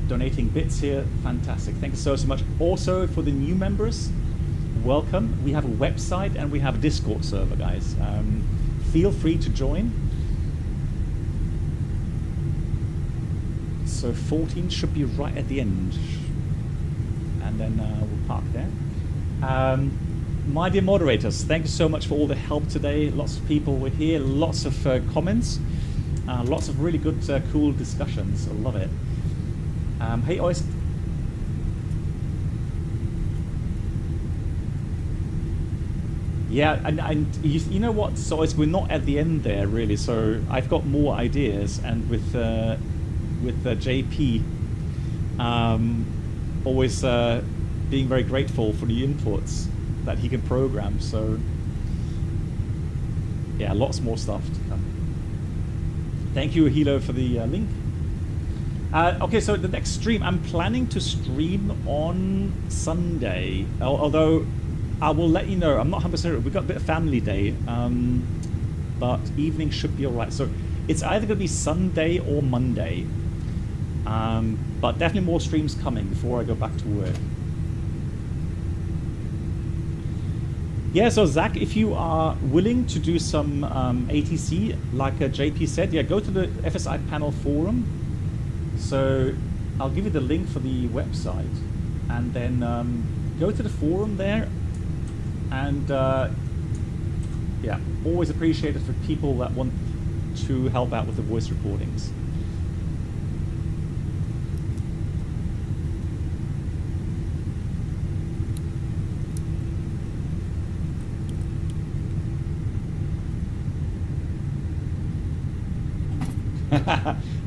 donating bits here, fantastic. Thank you so much. Also, for the new members, welcome. We have a website and we have a Discord server, guys. Feel free to join. So 14 should be right at the end. And then we'll park there. My dear moderators, thank you so much for all the help today. Lots of people were here, lots of comments, lots of really good, cool discussions. I love it. Hey, always. Yeah, and you know what? So we're not at the end there, really. So I've got more ideas, and with JP, always being very grateful for the inputs that he can program. So yeah, lots more stuff to come. Thank you, Hilo, for the link. Okay, so the next stream, I'm planning to stream on Sunday, although I will let you know. I'm not 100% sure. We've got a bit of family day, but evening should be all right. So it's either going to be Sunday or Monday, but definitely more streams coming before I go back to work. Yeah, so Zach, if you are willing to do some ATC, like JP said, yeah, go to the FSiPanel forum. So I'll give you the link for the website, and then go to the forum there. And yeah, always appreciated for people that want to help out with the voice recordings.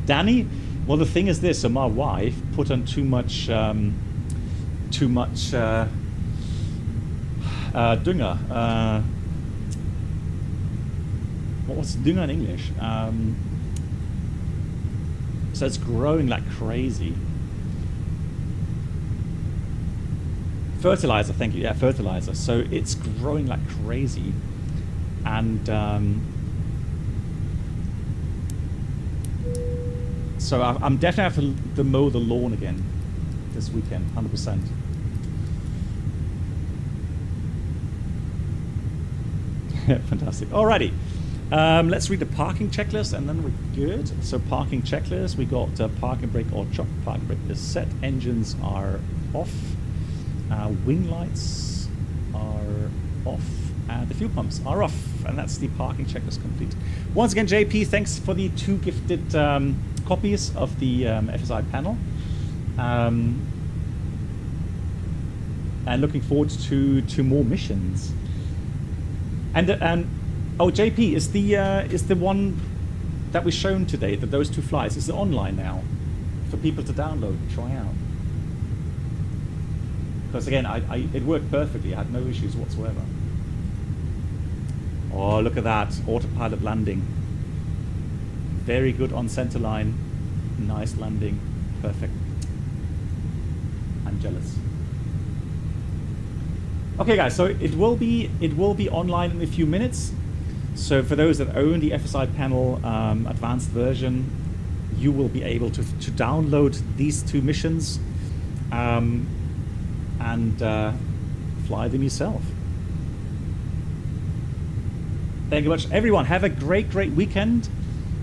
Danny, well, the thing is this: so my wife put on too much Dünger. What was Dünger in English? So it's growing like crazy. Fertilizer, thank you. Yeah, fertilizer. So it's growing like crazy, and so I'm definitely have to mow the lawn again this weekend, 100%. Fantastic. Alrighty. Let's read the parking checklist and then we're good. So parking checklist, we got parking brake or chop. Parking brake is set. Engines are off. Wing lights are off. And the fuel pumps are off. And that's the parking checklist complete. Once again, JP, thanks for the 2 gifted copies of the FSiPanel. And looking forward to more missions. And oh, JP, is the one that was shown today, those 2 flights, is it online now for people to download and try out? Because again, it worked perfectly. I had no issues whatsoever. Oh, look at that autopilot landing. Very good on center line. Nice landing. Perfect. I'm jealous. Okay, guys. So it will be online in a few minutes. So for those that own the FSiPanel advanced version, you will be able to download these 2 missions and fly them yourself. Thank you much, everyone. Have a great weekend.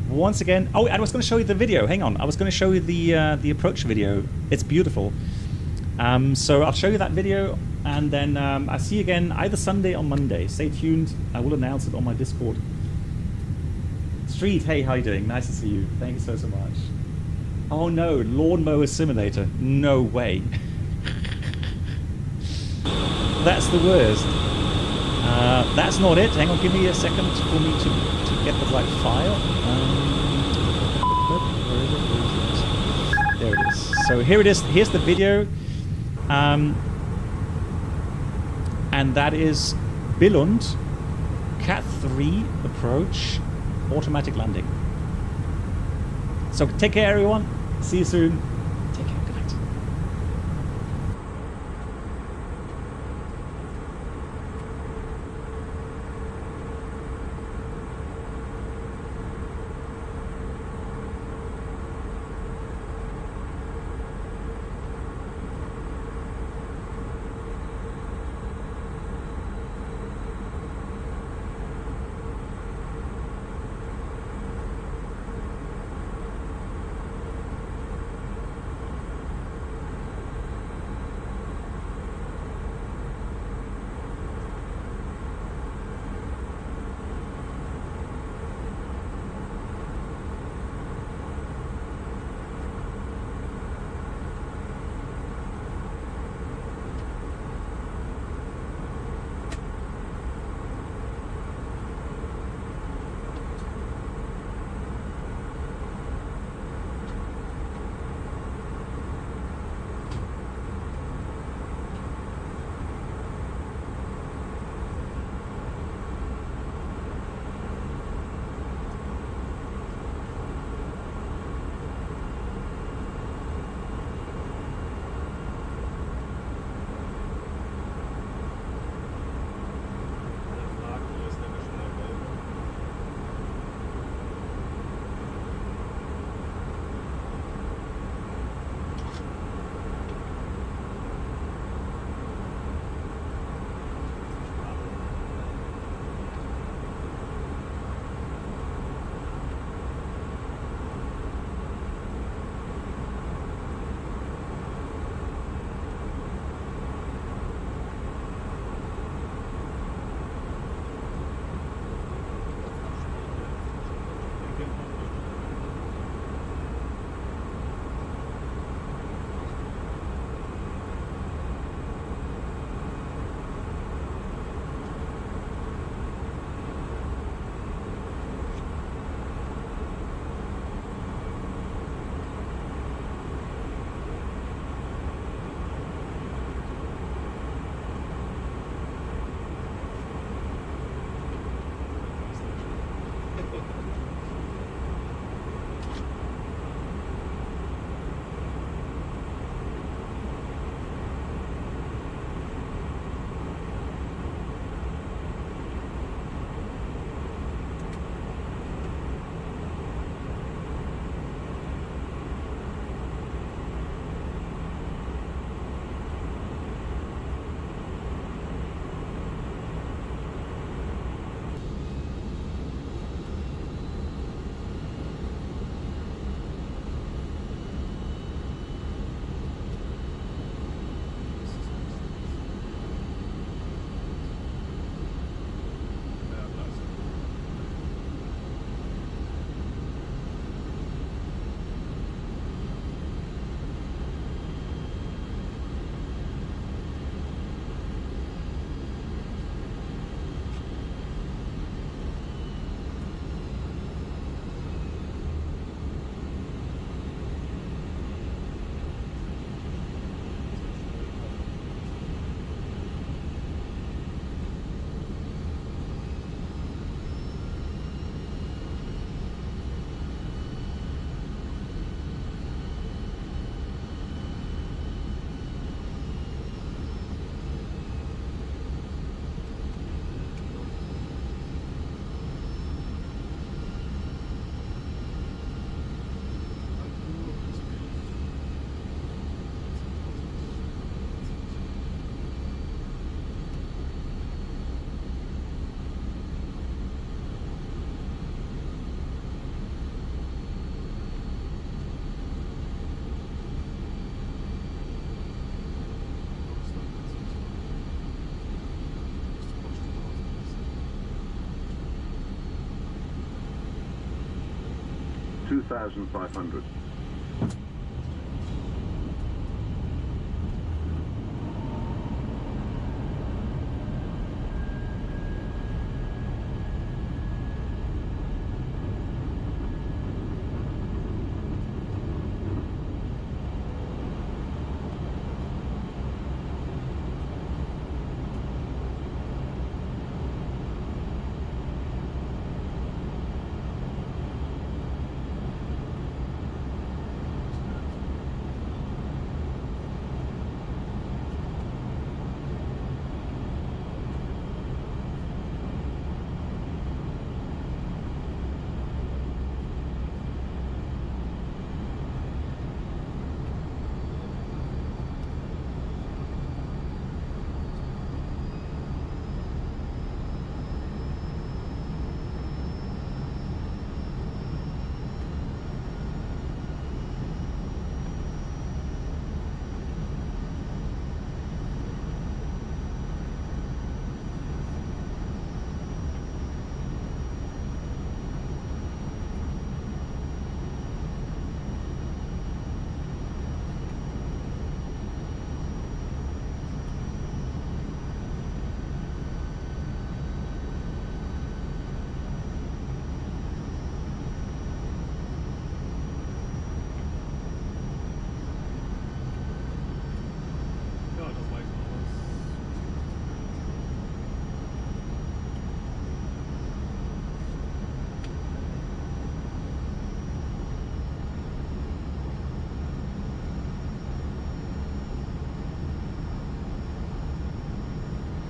Once again, oh, I was going to show you the video. Hang on, I was going to show you the approach video. It's beautiful. So I'll show you that video, and then I'll see you again either Sunday or Monday. Stay tuned. I will announce it on my Discord. Street, hey, how you doing? Nice to see you. Thank you so much. Oh no, lawnmower simulator. No way. That's the worst. That's not it. Hang on, give me a second for me to get the right file. Where is it? There it is. So here it is. Here's the video. And that is Billund, Cat 3 approach, automatic landing. So take care, everyone. See you soon. Take care. Good night. 2,500.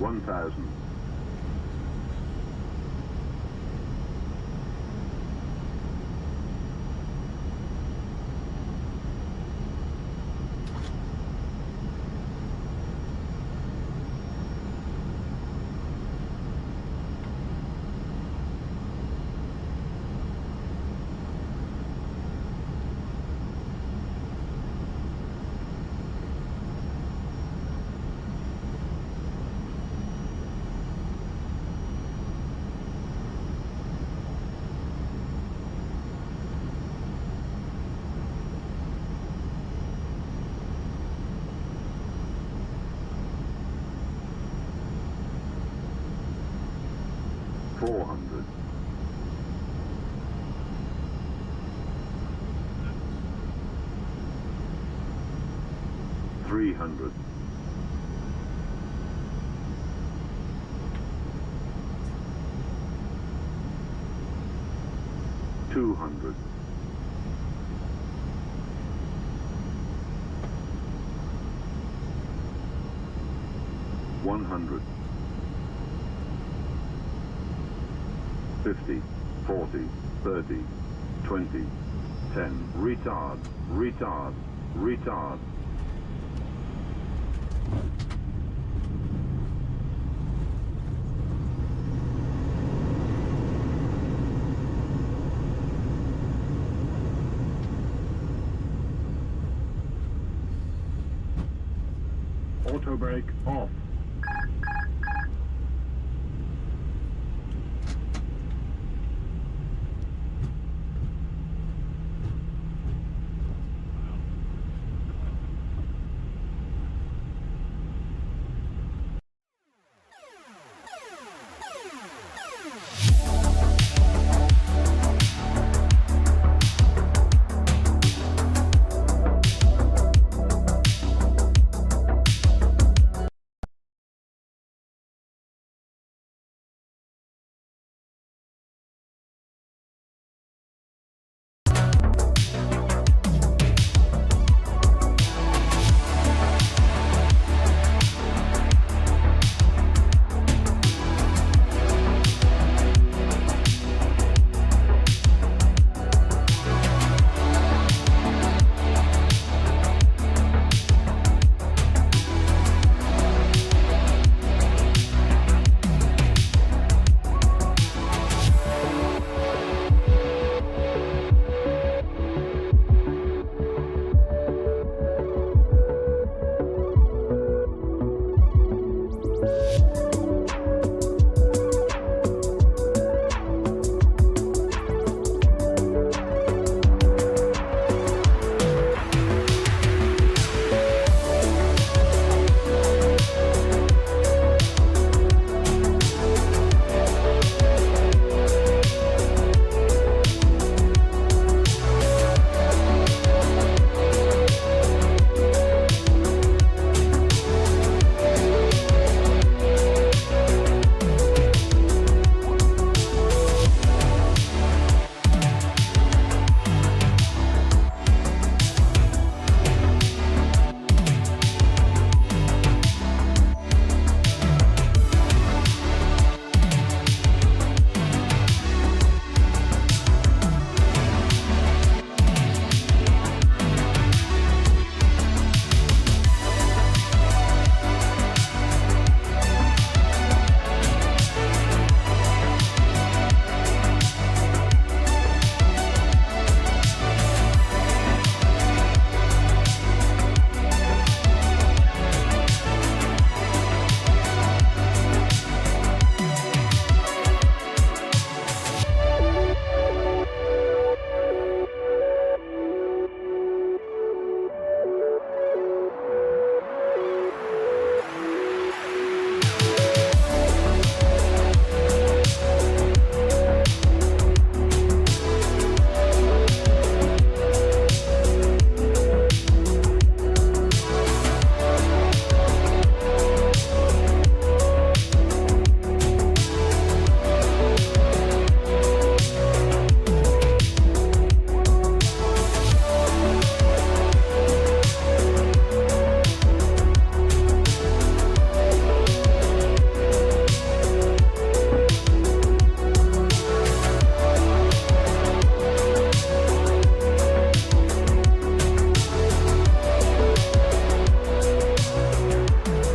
One thousand. 400. 300. 200. 100. 50, 40, 30, 20, 10, retard, retard, retard. Auto brake off.